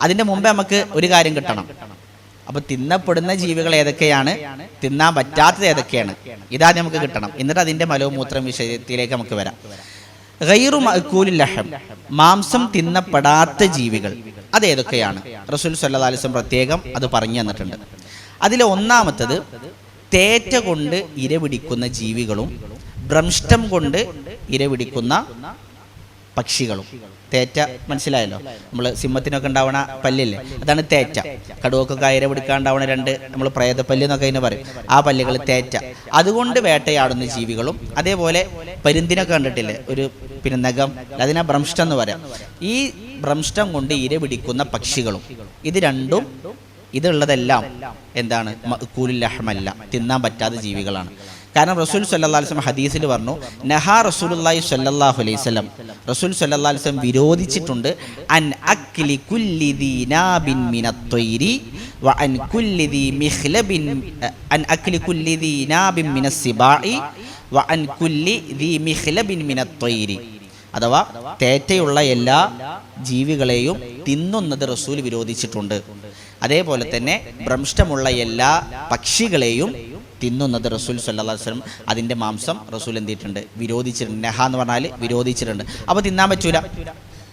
അതിൻ്റെ മുമ്പേ നമുക്ക് ഒരു കാര്യം കിട്ടണം. അപ്പോൾ തിന്നപ്പെടുന്ന ജീവികൾ ഏതൊക്കെയാണ്, തിന്നാൻ പറ്റാത്തത് ഏതൊക്കെയാണ്, ഇതാ നമുക്ക് കിട്ടണം. എന്നിട്ട് അതിൻ്റെ മലവും മൂത്രം വിഷയത്തിലേക്ക് നമുക്ക് വരാം. ഗൈറു മഅ്കൂലിൽ ലഹം, മാംസം തിന്നപ്പെടാത്ത ജീവികൾ അതേതൊക്കെയാണ്? റസൂൽ സല്ലല്ലാഹു അലൈഹി വസല്ലം പ്രത്യേകം അത് പറഞ്ഞു തന്നിട്ടുണ്ട്. അതിൽ ഒന്നാമത്തത് തേറ്റ കൊണ്ട് ഇരപിടിക്കുന്ന ജീവികളും ഭ്രംഷ്ടം കൊണ്ട് ഇരപിടിക്കുന്ന പക്ഷികളും. തേറ്റ മനസ്സിലായല്ലോ, നമ്മൾ സിംഹത്തിനൊക്കെ ഉണ്ടാവണ പല്ലില്ലേ, അതാണ് തേറ്റ. കടുവക്കൊക്കെ ഇര പിടിക്കാണ്ടാവണ രണ്ട് നമ്മൾ പ്രേതപ്പല്ല് എന്നൊക്കെ അതിന് പറയും, ആ പല്ലുകൾ തേറ്റ. അതുകൊണ്ട് വേട്ടയാടുന്ന ജീവികളും, അതേപോലെ പരുന്തിനൊക്കെ കണ്ടിട്ടില്ലേ ഒരു നഖം, അതിനെ ഭ്രംഷ്ടം എന്ന് പറയാം. ഈ ഭ്രംഷ്ടം കൊണ്ട് ഇര പിടിക്കുന്ന പക്ഷികളും, ഇത് രണ്ടും ഇതുള്ളതെല്ലാം എന്താണ്? മഅ്കൂലുൽ ലഹമല്ല, തിന്നാൻ പറ്റാത്ത ജീവികളാണ്. കാരണം റസൂൽ സല്ലല്ലാഹു അലൈഹി വസല്ലം ഹദീസിൽ പറഞ്ഞു, നഹാ റസൂലുള്ളാഹി സ്വല്ലല്ലാഹു അലൈഹി വസല്ലം, റസൂൽ സല്ലല്ലാഹു അലൈഹി വസല്ലം വിരോധിച്ചിട്ടുണ്ട്, അൻ അക്ലി കുല്ലി ദീനാബിൻ മിനത് ത്വയ്രി വ അൻ കുല്ലി ദീ മിഖ്ലബിൻ, അൻ അക്ലി കുല്ലി ദീനാബിൻ മിനസ് സിബാഇ വ അൻ കുല്ലി ദീ മിഖ്ലബിൻ മിനത് ത്വയ്രി. അഥവാ തേറ്റയുള്ള എല്ലാ ജീവികളെയും തിന്നുന്നത് റസൂൽ വിരോധിച്ചിട്ടുണ്ട്. അതേപോലെ തന്നെ ഭ്രംഷ്ടമുള്ള എല്ലാ പക്ഷികളെയും തിന്നുന്നത് റസൂൽ സല്ലല്ലാഹു അലൈഹി വസല്ലം അതിൻ്റെ മാംസം റസൂൽ എന്ത് ചെയ്തിട്ടുണ്ട്? വിരോധിച്ചിട്ടുണ്ട്. നെഹ എന്ന് പറഞ്ഞാൽ വിരോധിച്ചിട്ടുണ്ട്. അപ്പോൾ തിന്നാൻ പറ്റൂല.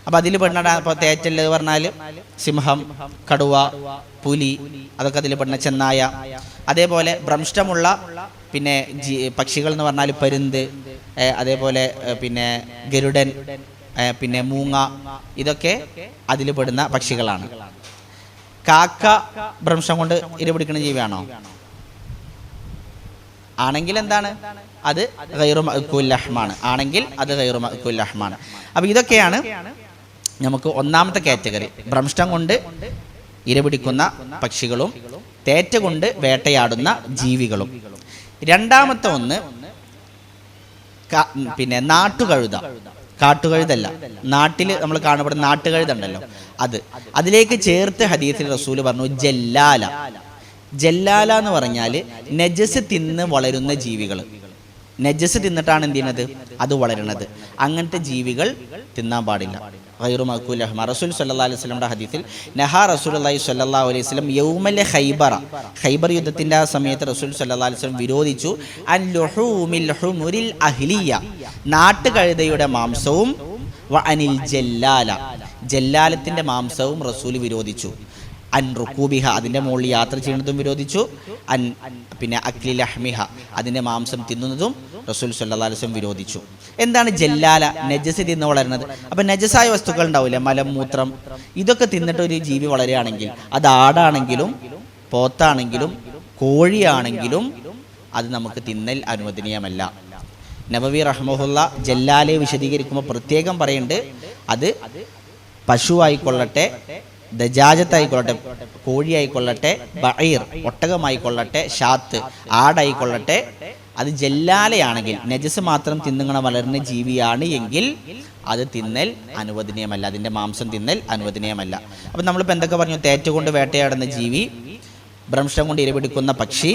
അപ്പോൾ അതിൽ പെടുന്ന, ഇപ്പോൾ തേറ്റല് പറഞ്ഞാൽ സിംഹം, കടുവ, പുലി, അതൊക്കെ അതിൽ പെടുന്ന, ചെന്നായ. അതേപോലെ ഭ്രംഷ്ടമുള്ള പിന്നെ പക്ഷികൾ എന്ന് പറഞ്ഞാൽ പരുന്ത്, അതേപോലെ പിന്നെ ഗരുഡൻ, പിന്നെ മൂങ്ങ, ഇതൊക്കെ അതിൽ പെടുന്ന പക്ഷികളാണ്. കാക്ക ഭ്രംശം കൊണ്ട് ഇരപിടിക്കുന്ന ജീവിയാണോ? ആണെങ്കിൽ എന്താണ്? അത് ഗൈറു മഅ്കൂൽ ലഹ്മാണ്. ആണെങ്കിൽ അത് ഗൈറു മഅ്കൂൽ ലഹ്മാണ്. അപ്പോൾ ഇതൊക്കെയാണ് നമുക്ക് ഒന്നാമത്തെ കാറ്റഗറി, ഭ്രംഷ്ടം കൊണ്ട് ഇരപിടിക്കുന്ന പക്ഷികളും തേറ്റ കൊണ്ട് വേട്ടയാടുന്ന ജീവികളും. രണ്ടാമത്തെ ഒന്ന് പിന്നെ നാട്ടുകഴുത. കാട്ടുകഴുതല്ല, നാട്ടിൽ നമ്മൾ കാണപ്പെടുന്ന നാട്ടുകഴുതുണ്ടല്ലോ, അതിലേക്ക് ചേർത്ത് ഹദീസിൽ റസൂൽ പറഞ്ഞു ജല്ലാല. ജല്ലാല എന്ന് പറഞ്ഞാൽ നജസ് തിന്ന് വളരുന്ന ജീവികൾ. നജസ് തിന്നിട്ടാണ് എന്ത് ചെയ്യുന്നത്? അത് വളരുന്നത്. അങ്ങനത്തെ ജീവികൾ തിന്നാൻ പാടില്ല. ഗൈറു മഅ്കൂൽ ലഹം. റസൂൽ സല്ലല്ലാഹു അലൈഹി വസല്ലമയുടെ ഹദീസിൽ നഹാ റസൂലുള്ളാഹി സ്വല്ലല്ലാഹു അലൈഹി വസല്ലം യൗമൽ ഖൈബർ യുദ്ധത്തിന്റെ ആ സമയത്ത് റസൂൽ സല്ലല്ലാഹു അലൈഹി വസല്ലം വിരോധിച്ചു അൻ ലുഹൂമിൽ ഹുമുരിൽ അഹ്ലിയ, നാട്ടുകഴുതയുടെ മാംസവും വ അനിൽ ജല്ലാല, ജല്ലാലത്തിന്റെ മാംസവും റസൂൽ വിരോധിച്ചു. അൻ റുക്കൂബിഹ, അതിൻ്റെ മുകളിൽ യാത്ര ചെയ്യുന്നതും വിരോധിച്ചു. അൻ പിന്നെ അക്ലി ലഹ്മിഹ, അതിൻ്റെ മാംസം തിന്നുന്നതും റസൂൽ സല്ലല്ലാഹു അലൈഹി വസല്ലം വിരോധിച്ചു. എന്താണ് ജല്ലാല? നജസ് തിന്ന് വളരുന്നത്. അപ്പം നജസായ വസ്തുക്കൾ ഉണ്ടാവില്ലേ, മലം, മൂത്രം, ഇതൊക്കെ തിന്നിട്ട് ഒരു ജീവി വളരുകയാണെങ്കിൽ, അത് ആടാണെങ്കിലും പോത്താണെങ്കിലും കോഴിയാണെങ്കിലും അത് നമുക്ക് തിന്നൽ അനുവദനീയമല്ല. നബവി റഹ്മഹുല്ല ജല്ലാലെ വിശദീകരിക്കുമ്പോൾ പ്രത്യേകം പറയുന്നുണ്ട്, അത് പശുവായിക്കൊള്ളട്ടെ, ദജാജത്തായിക്കൊള്ളട്ടെ, കോഴിയായിക്കൊള്ളട്ടെ, ബഈർ ഒട്ടകമായിക്കൊള്ളട്ടെ, ഷാത്ത് ആടായിക്കൊള്ളട്ടെ, അത് ജല്ലാലയാണെങ്കിൽ നജസ് മാത്രം തിന്നുങ്ങണ വളരുന്ന ജീവിയാണ് എങ്കിൽ അത് തിന്നൽ അനുവദനീയമല്ല, അതിൻ്റെ മാംസം തിന്നൽ അനുവദനീയമല്ല. അപ്പം നമ്മളിപ്പോൾ എന്തൊക്കെ പറഞ്ഞു? തേറ്റുകൊണ്ട് വേട്ടയാടുന്ന ജീവി, ഭ്രംശം കൊണ്ട് ഇരപിടിക്കുന്ന പക്ഷി,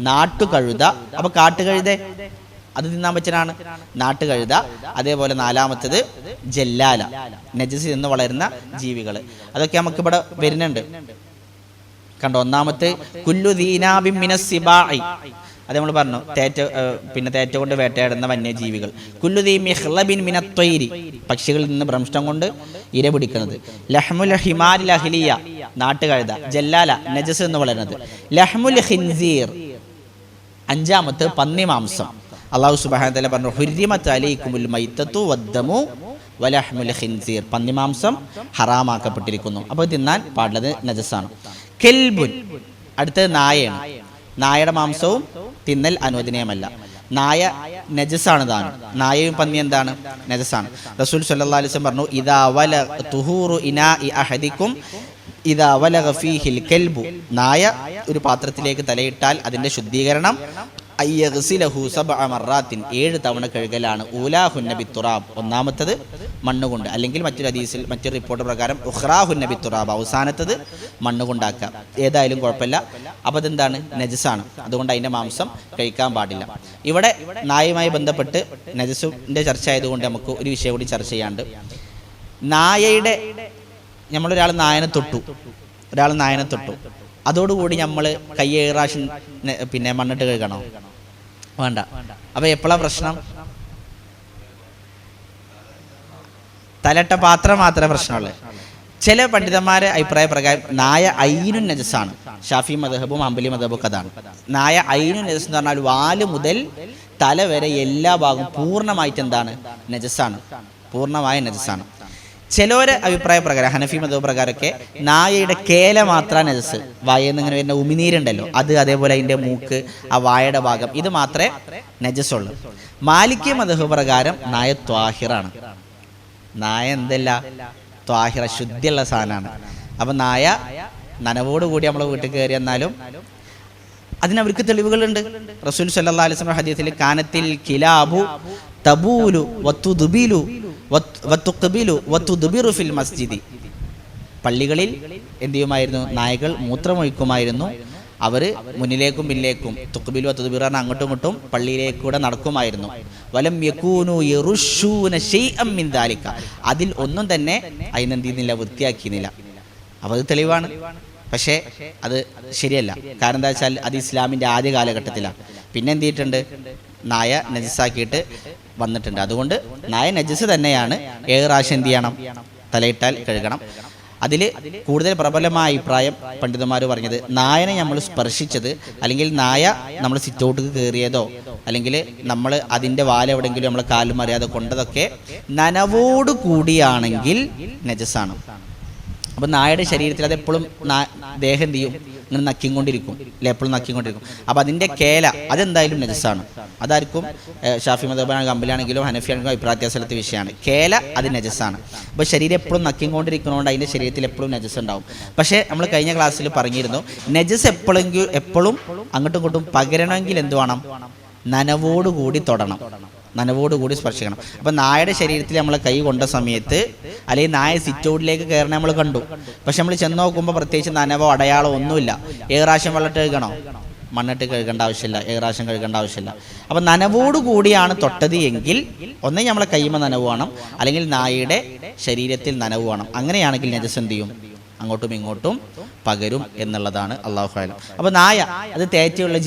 നാട്ടുകഴുത. അപ്പോൾ കാട്ടുകഴുത അത് തിന്നാൻ പറ്റുന്നതാണ്, നാട്ടുകഴുത. അതേപോലെ നാലാമത്തത് ജല്ലാല, നജസ് നിന്ന് വളരുന്ന ജീവികൾ. അതൊക്കെ നമുക്കിവിടെ വരുന്നുണ്ട് കണ്ടോ. ഒന്നാമത്തെ കുല്ലു ദീനാബിൻ മിനസ് സിബാഇ, അത് നമ്മൾ പറഞ്ഞു, തേറ്റ കൊണ്ട് വേട്ടയാടുന്ന വന്യജീവികൾ. കുല്ലുദീ മിഖ്ലബിൻ മിനത് ത്വയ്രി, പക്ഷികളിൽ നിന്ന് ഭ്രംഷ്ടം കൊണ്ട് ഇര പിടിക്കുന്നത്. ലഹ്മുൽ ഹിമാരിൽ അഹ്ലിയ, നാട്ടുകഴുത. ജല്ലാല നജസ് എന്ന് വളരുന്നത്. ലഹ്മുൽ ഖിൻസീർ, അഞ്ചാമത്തെ പന്നി മാംസം. അല്ലാഹു സുബ്ഹാനഹു വ തആല പറഞ്ഞു ഹുർരിമത് അലൈക്കുമുൽ മൈത്തതു വദ്ദമു വലഹ്മുൽ ഖിൻസീർ, പന്നി മാംസം ഹറാമാക്കപ്പെട്ടിരിക്കുന്നു. അപ്പോൾ തിന്നാൻ പാടുള്ളത് നജസാണ്. കെൽബുൻ, അടുത്തത് നായയാണ്. നായയുടെ മാംസവും തിന്നൽ അനുവദനീയമല്ല. നായ നജസാണ് താനും. നായയും പന്നി എന്താണ്? നജസാണ്. റസൂൽ സല്ലല്ലാഹു അലൈഹി വസല്ലം പറഞ്ഞു ഇദാ വല തുഹൂറു ഇനാഇ അഹദിക്കും ഇദാ വലഗ ഫീഹിൽ കൽബു, നായ ഒരു പാത്രത്തിലേക്ക് തലയിട്ടാൽ അതിൻ്റെ ശുദ്ധീകരണം അയ്യഗ്സിലഹു സബ്അ മറാത്തിൻ, 7 തവണ കഴുകലാണ്. ഊലാഹുന്ന ബിത്തുറാബ്, ഒന്നാമത്തത് മണ്ണുകൊണ്ട്, അല്ലെങ്കിൽ മറ്റൊരു ഹദീസിൽ മറ്റൊരു റിപ്പോർട്ട് പ്രകാരം ഉഖ്റാഹുന്ന ബിത്തുറാബ്, അവസാനത്തത് മണ്ണുകൊണ്ടാക്കാം. ഏതായാലും കുഴപ്പമില്ല. അപ്പോൾ അതെന്താണ്? നജസാണ്. അതുകൊണ്ട് അതിൻ്റെ മാംസം കഴിക്കാൻ പാടില്ല. ഇവിടെ നായയുമായി ബന്ധപ്പെട്ട് നജസിൻ്റെ ചർച്ച ആയതുകൊണ്ട് നമുക്ക് ഒരു വിഷയം കൂടി ചർച്ച ചെയ്യാണ്ട്. നായയുടെ, നമ്മളൊരാൾ നായനെ തൊട്ടു, അതോടുകൂടി നമ്മൾ കൈ 7 പ്രാവശ്യം പിന്നെ മണ്ണിട്ട് കഴുകണോ? വേണ്ട. അപ്പോൾ എപ്പോഴാണ് പ്രശ്നം? തലട്ട പാത്രം മാത്രമേ പ്രശ്നമുള്ളൂ. ചില പണ്ഡിതന്മാരെ അഭിപ്രായ പ്രകാരം നായ ഐനുൻ നജസാണ്. ഷാഫി മദ്ഹബും ഹംബലി മദ്ഹബും ഒക്കെ അതാണ്. നായ ഐനുൻ നജസ് എന്ന് പറഞ്ഞാൽ വാല് മുതൽ തല വരെ എല്ലാ ഭാഗവും പൂർണ്ണമായിട്ട് എന്താണ്? നജസാണ്, പൂർണ്ണമായ നജസാണ്. ചിലവരെ അഭിപ്രായ പ്രകാരം, ഹനഫി മദ്ഹബ് പ്രകാരമൊക്കെ നായയുടെ കേല മാത്രം നജസ്, വായന്ന് ഇങ്ങനെ വരുന്ന ഉമിനീരുണ്ടല്ലോ അത്, അതേപോലെ അതിൻ്റെ മൂക്ക്, ആ വായയുടെ ഭാഗം, ഇത് മാത്രമേ നജസുള്ളൂ. മാലിക്കി മദ്ഹബ് പ്രകാരം നായ ത്വാഹിറാണ്. നായ എന്തല്ല? ത്വാഹിറ, ശുദ്ധിയുള്ള സാധനമാണ്. അപ്പം നായ നനവോടുകൂടി നമ്മളെ വീട്ടിൽ കയറി എന്നാലും അതിനവർക്ക് തെളിവുകളുണ്ട്. റസൂൽ സല്ലല്ലാഹു അലൈഹി വസല്ലം ഹദീസിൽ കാനത്തിൽ കിലാബു തബൂലു വതുദ്ബിലു വതുഖ്ബിലു വതുദ്ബിറു ഫിൽ മസ്ജിദി, പള്ളികളിൽ എന്ത് ചെയ്യുമായിരുന്നു? നായകൾ മൂത്രമൊഴിക്കുമായിരുന്നു. അവർ മുന്നിലേക്കും പിന്നിലേക്കും, തുഖ്ബിലു വതുദ്ബിറു അങ്ങോട്ടും ഇങ്ങോട്ടും പള്ളിയിലേക്കൂടെ നടക്കുമായിരുന്നു. വലം യകൂനു യറുശൂന ശൈഅൻ മിൻ ദാലിക, അതിൽ ഒന്നും തന്നെ അതിനെന്ത് ചെയ്യുന്നില്ല? വൃത്തിയാക്കിയിരുന്നില്ല. അപ്പോൾ അത് തെളിവാണ്. പക്ഷേ അത് ശരിയല്ല. കാരണം എന്താ വെച്ചാൽ അത് ഇസ്ലാമിൻ്റെ ആദ്യ കാലഘട്ടത്തിലാണ്. പിന്നെ എന്ത് ചെയ്തിട്ടുണ്ട്? നായ നജസാക്കിയിട്ട് വന്നിട്ടുണ്ട്. അതുകൊണ്ട് നായ നജസ് തന്നെയാണ്. 7 പ്രാവശ്യം എന്ത് ചെയ്യണം? തലയിട്ടാൽ കഴുകണം. അതിൽ കൂടുതൽ പ്രബലമായ അഭിപ്രായം പണ്ഡിതന്മാർ പറഞ്ഞത്, നായനെ നമ്മൾ സ്പർശിച്ചത്, അല്ലെങ്കിൽ നായ നമ്മൾ സിറ്റൗട്ടിൽ കയറിയതോ, അല്ലെങ്കിൽ നമ്മൾ അതിൻ്റെ വാലെവിടെയെങ്കിലും നമ്മൾ കാലും അറിയാതെ കൊണ്ടതൊക്കെ നനവോട് കൂടിയാണെങ്കിൽ നജസാണ്. അപ്പം നായയുടെ ശരീരത്തിൽ അതെപ്പോഴും ദേഹം എന്ത് ചെയ്യും? ഇങ്ങനെ നക്കിക്കൊണ്ടിരിക്കും, അല്ലെ? എപ്പോഴും നക്കിക്കൊണ്ടിരിക്കും. അപ്പം അതിൻ്റെ കേല അതെന്തായാലും നജസാണ്. അതായിരിക്കും ഷാഫി മദ്ഹബാണെങ്കിലും ഹംബലിയാണെങ്കിലും ഹനഫിയാണെങ്കിലും അഭിപ്രായസ്ഥലത്തെ വിഷയമാണ്. കേല അത് നജസാണ്. അപ്പോൾ ശരീരം എപ്പോഴും നക്കിക്കൊണ്ടിരിക്കുന്നതുകൊണ്ട് അതിൻ്റെ ശരീരത്തിൽ എപ്പോഴും നജസ് ഉണ്ടാവും. പക്ഷേ നമ്മൾ കഴിഞ്ഞ ക്ലാസ്സിൽ പറഞ്ഞിരുന്നു, നജസ് എപ്പോഴും അങ്ങോട്ടും ഇങ്ങോട്ടും പകരണമെങ്കിൽ എന്ത് വേണം? നനവോടുകൂടി തൊടണം, നനവോടുകൂടി സ്പർശിക്കണം. അപ്പം നായയുടെ ശരീരത്തിൽ നമ്മൾ കൈ കൊണ്ട സമയത്ത്, അല്ലെങ്കിൽ നായ സിറ്റൗട്ടിലേക്ക് കയറണ നമ്മൾ കണ്ടു. പക്ഷെ നമ്മൾ ചെന്ന് നോക്കുമ്പോൾ പ്രത്യേകിച്ച് നനവോ അടയാളോ ഒന്നുമില്ല. 7 പ്രാവശ്യം വെള്ളമിട്ട് കഴുകണോ? മണ്ണിട്ട് കഴുകേണ്ട ആവശ്യമില്ല. 7 പ്രാവശ്യം കഴുകേണ്ട ആവശ്യമില്ല. അപ്പം നനവോടുകൂടിയാണ് തൊട്ടത് എങ്കിൽ ഒന്നേ നമ്മളെ കൈമ നനവ് വേണം, അല്ലെങ്കിൽ നായയുടെ ശരീരത്തിൽ നനവ് വേണം. അങ്ങനെയാണെങ്കിൽ നജസ് എന്ത് ചെയ്യും? അങ്ങോട്ടും ഇങ്ങോട്ടും പകരും എന്നുള്ളതാണ് അല്ലാഹു അലം. അപ്പോൾ നായ അത് തേറ്റയുള്ള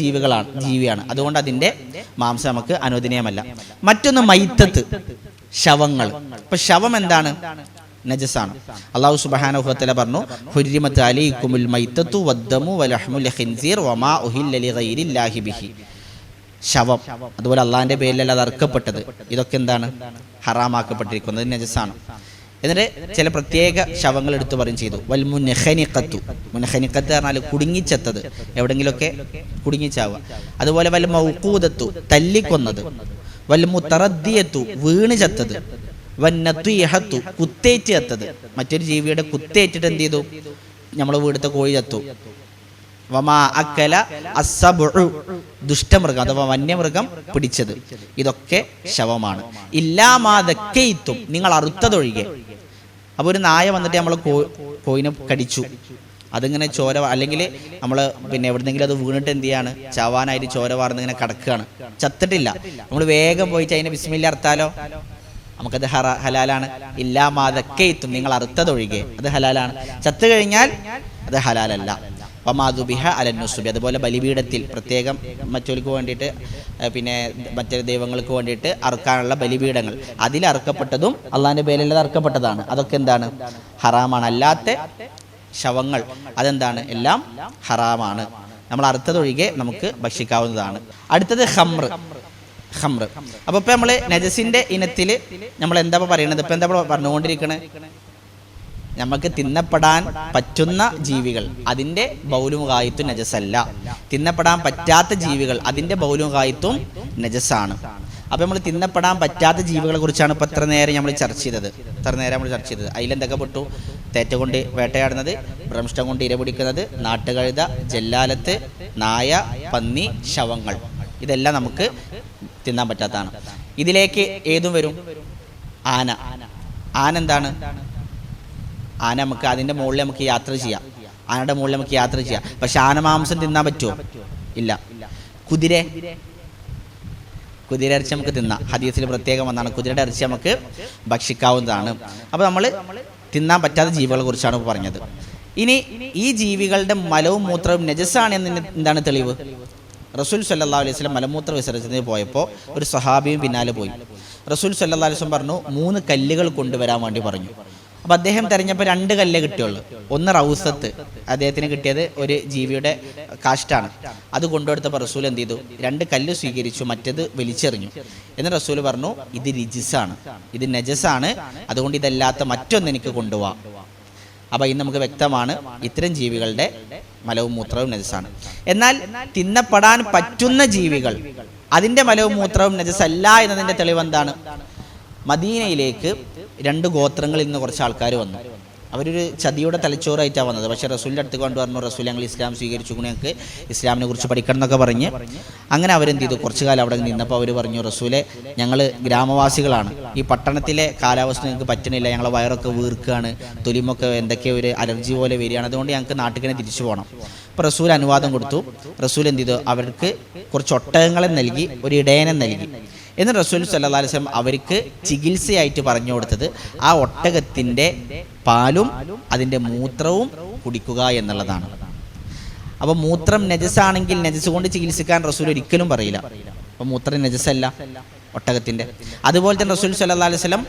ജീവിയാണ്. അതുകൊണ്ട് അതിൻ്റെ മാംസം നമുക്ക് അനുവദനീയമല്ല. മറ്റൊന്ന് മൈത്തത്ത്, ശവങ്ങൾ. ഇപ്പൊ ശവം എന്താണ്? നജസാണ്. അല്ലാഹു സുബ്ഹാനഹു വ തആല പറഞ്ഞു ഹുർരിമത് അലൈക്കുമുൽ മൈത്തതു വദ്ദമു വലഹ്മുൽ ഖിൻസീർ വമാ ഉഹില്ല ലിഗൈരില്ലാഹി ബിഹി. ശവം, അതുപോലെ അള്ളാഹിൻ്റെ പേരിലല്ല അത് അറുക്കപ്പെട്ടത്, ഇതൊക്കെ എന്താണ്? ഹറാമാക്കപ്പെട്ടിരിക്കുന്നത്, നജസാണ്. എന്നിട്ട് ചില പ്രത്യേക ശവങ്ങൾ എടുത്തു പറയും ചെയ്തു. വൽ മുൻഖനിഖത്തു, മുൻഖനിഖത്ത് പറഞ്ഞാൽ കുടുങ്ങിച്ചത്തത്, എവിടെങ്കിലുമൊക്കെ കുടുങ്ങിച്ചാവുക. അതുപോലെ വൽ മൗഖൂദത്തു, തല്ലിക്കൊന്നത്. വൽ മുതറദ്ദിയത്തു, വീണ് ചത്തത്. വന്നത്വീഹത്തു കുത്തേറ്റ് ചത്തത്, മറ്റൊരു ജീവിയുടെ കുത്തേറ്റിട്ട് എന്ത് ചെയ്തു, നമ്മളെ വീടുത്തെ കോഴി ചത്തു. വമാ അക്കല അസ്സബഉ ദുഷ്ടമൃഗം അഥവാ വന്യമൃഗം പിടിച്ചത്, ഇതൊക്കെ ശവമാണ്. ഇല്ലാമാ ദക്കൈത്തും നിങ്ങൾ അറുത്തതൊഴികെ. അപ്പോൾ ഒരു നായ വന്നിട്ട് നമ്മൾ കോഴിനെ കടിച്ചു, അതിങ്ങനെ ചോര, അല്ലെങ്കിൽ നമ്മൾ പിന്നെ എവിടെന്നെങ്കിലും അത് വീണിട്ട് എന്ത് ചെയ്യാണ്, ചാവാനായിട്ട് ചോര വാർന്ന് ഇങ്ങനെ കിടക്കുകയാണ്, ചത്തിട്ടില്ല. നമ്മൾ വേഗം പോയിട്ട് അതിനെ ബിസ്മില്ലാ അറുത്താലോ, നമുക്കത് ഹലാലാണ്. ഇല്ലാമാതക്കൈത്തും നിങ്ങൾ അറുത്തതൊഴികെ അത് ഹലാലാണ്. ചത്തു കഴിഞ്ഞാൽ അത് ഹലാലല്ല. വമാദുബിഹ അലന്നുസുബി, അതുപോലെ ബലിപീഠത്തിൽ പ്രത്യേകം മറ്റൊരുക്ക് വേണ്ടിയിട്ട് പിന്നെ മറ്റു ദൈവങ്ങൾക്ക് വേണ്ടിയിട്ട് അറുക്കാനുള്ള ബലിപീഠങ്ങൾ, അതിൽ അറുക്കപ്പെട്ടതും അള്ളാഹിൻ്റെ പേരിലത് അറുക്കപ്പെട്ടതാണ്, അതൊക്കെ എന്താണ്, ഹറാമാണ്. അല്ലാത്ത ശവങ്ങൾ അതെന്താണ്, എല്ലാം ഹറാമാണ്. നമ്മൾ അറുത്തതൊഴികെ നമുക്ക് ഭക്ഷിക്കാവുന്നതാണ്. അടുത്തത് ഖംറ്. അപ്പോൾ ഇപ്പം നമ്മൾ നജസിൻ്റെ ഇനത്തിൽ നമ്മൾ എന്താ പറയുന്നത്, ഇപ്പം എന്താ പറഞ്ഞുകൊണ്ടിരിക്കണേ, നമുക്ക് തിന്നപ്പെടാൻ പറ്റുന്ന ജീവികൾ അതിൻ്റെ ബൗലും കായത്തും നജസല്ല, തിന്നപ്പെടാൻ പറ്റാത്ത ജീവികൾ അതിൻ്റെ ബൗലും കായത്തും നജസാണ്. അപ്പോൾ നമ്മൾ തിന്നപ്പെടാൻ പറ്റാത്ത ജീവികളെ കുറിച്ചാണ് ഇപ്പോൾ ഇത്ര നേരം നമ്മൾ ചർച്ച ചെയ്തത്. അതിലെന്തൊക്കെ പെട്ടു, തേറ്റ കൊണ്ട് വേട്ടയാടുന്നത്, ഭ്രംഷ്ടം കൊണ്ട് ഇരപിടിക്കുന്നത്, നാട്ടുകഴുത, ജല്ലാലത്ത്, നായ, പന്നി, ശവങ്ങൾ, ഇതെല്ലാം നമുക്ക് തിന്നാൻ പറ്റാത്തതാണ്. ഇതിലേക്ക് ഏതും വരും, ആന. എന്താണ്, ആന നമുക്ക് അതിൻ്റെ മുകളിൽ നമുക്ക് യാത്ര ചെയ്യാം, ആനയുടെ മുകളിൽ നമുക്ക് യാത്ര ചെയ്യാം. പക്ഷെ ആന മാംസം തിന്നാൻ പറ്റുമോ? ഇല്ല. കുതിര ഇറച്ചി നമുക്ക് തിന്നാം, ഹദീസിൽ പ്രത്യേകം വന്നാണ് കുതിരയുടെ ഇറച്ചി നമുക്ക് ഭക്ഷിക്കാവുന്നതാണ്. അപ്പോൾ നമ്മൾ തിന്നാൻ പറ്റാത്ത ജീവികളെ കുറിച്ചാണ് പറഞ്ഞത്. ഇനി ഈ ജീവികളുടെ മലവും മൂത്രവും നജസാണ് എന്ന് എന്താണ് തെളിവ്? റസൂൽ സല്ലല്ലാഹു അലൈഹി വസല്ലം മലമൂത്ര വിസർജനത്തിന് പോയപ്പോൾ ഒരു സഹാബിയും പിന്നാലെ പോയി. റസൂൽ സല്ലല്ലാഹു അലൈഹി വസല്ലം പറഞ്ഞു 3 കല്ലുകൾ കൊണ്ടുവരാൻ വേണ്ടി പറഞ്ഞു. അപ്പോൾ അദ്ദേഹം തിരഞ്ഞപ്പോൾ 2 കല്ലേ കിട്ടിയുള്ളൂ. ഒന്ന് റൗസത്ത്, അദ്ദേഹത്തിന് കിട്ടിയത് ഒരു ജീവിയുടെ കാഷ്ടാണ്, അത് കൊണ്ടുകൊടുത്തപ്പോൾ റസൂൽ എന്ത് ചെയ്തു, 2 കല്ല് സ്വീകരിച്ചു, മറ്റേത് വലിച്ചെറിഞ്ഞു. എന്നിട്ട് റസൂൽ പറഞ്ഞു, ഇത് റിജിസാണ്, ഇത് നജസാണ്, അതുകൊണ്ട് ഇതല്ലാത്ത മറ്റൊന്ന് എനിക്ക് കൊണ്ടുപോവാം. അപ്പോൾ ഇന്ന് നമുക്ക് വ്യക്തമാണ് ഇത്തരം ജീവികളുടെ മലവും മൂത്രവും നജസാണ്. എന്നാൽ തിന്നപ്പെടാൻ പറ്റുന്ന ജീവികൾ അതിൻ്റെ മലവും മൂത്രവും നജസല്ല എന്നതിൻ്റെ തെളിവ് എന്താണ്? മദീനയിലേക്ക് 2 ഗോത്രങ്ങളിൽ നിന്ന് കുറച്ച് ആൾക്കാർ വന്നു. അവരൊരു ചതിയുടെ തലച്ചോറായിട്ടാണ് വന്നത്. പക്ഷേ റസൂലിൻ്റെ അടുത്ത് കൊണ്ട് പറഞ്ഞു, റസൂൽ ഞങ്ങൾ ഇസ്ലാം സ്വീകരിച്ചു, ഞങ്ങൾക്ക് ഇസ്ലാമിനെ കുറിച്ച് പഠിക്കണം എന്നൊക്കെ പറഞ്ഞ് അങ്ങനെ അവരെന്ത് ചെയ്തു, കുറച്ചു കാലം അവിടെ നിന്നപ്പോൾ അവർ പറഞ്ഞു, റസൂലെ ഞങ്ങൾ ഗ്രാമവാസികളാണ്, ഈ പട്ടണത്തിലെ കാലാവസ്ഥ ഞങ്ങൾക്ക് പറ്റണില്ല, ഞങ്ങളെ വയറൊക്കെ വീർക്കുകയാണ്, തൊലിമൊക്കെ എന്തൊക്കെയോ ഒരു അലർജി പോലെ വരികയാണ്, അതുകൊണ്ട് ഞങ്ങൾക്ക് നാട്ടിൽ തിരിച്ചു പോകണം. അപ്പോൾ റസൂൽ അനുവാദം കൊടുത്തു. റസൂൽ എന്ത് ചെയ്തു, അവർക്ക് കുറച്ച് ഒട്ടകങ്ങളെ നൽകി, ഒരു ഇടയനെ നൽകി. എന്നിട്ട് റസൂൽ സല്ലല്ലാഹു അലൈഹി വസല്ലം അവർക്ക് ചികിത്സയായിട്ട് പറഞ്ഞു കൊടുത്തത് ആ ഒട്ടകത്തിൻ്റെ പാലും അതിൻ്റെ മൂത്രവും കുടിക്കുക എന്നുള്ളതാണ്. അപ്പോൾ മൂത്രം നജസാണെങ്കിൽ നജസ് കൊണ്ട് ചികിത്സിക്കാൻ റസൂൽ ഒരിക്കലും പറയില്ല. അപ്പോൾ മൂത്രം നജസല്ല ഒട്ടകത്തിൻ്റെ. അതുപോലെ തന്നെ റസൂൽ സല്ലല്ലാഹു അലൈഹി വസല്ലം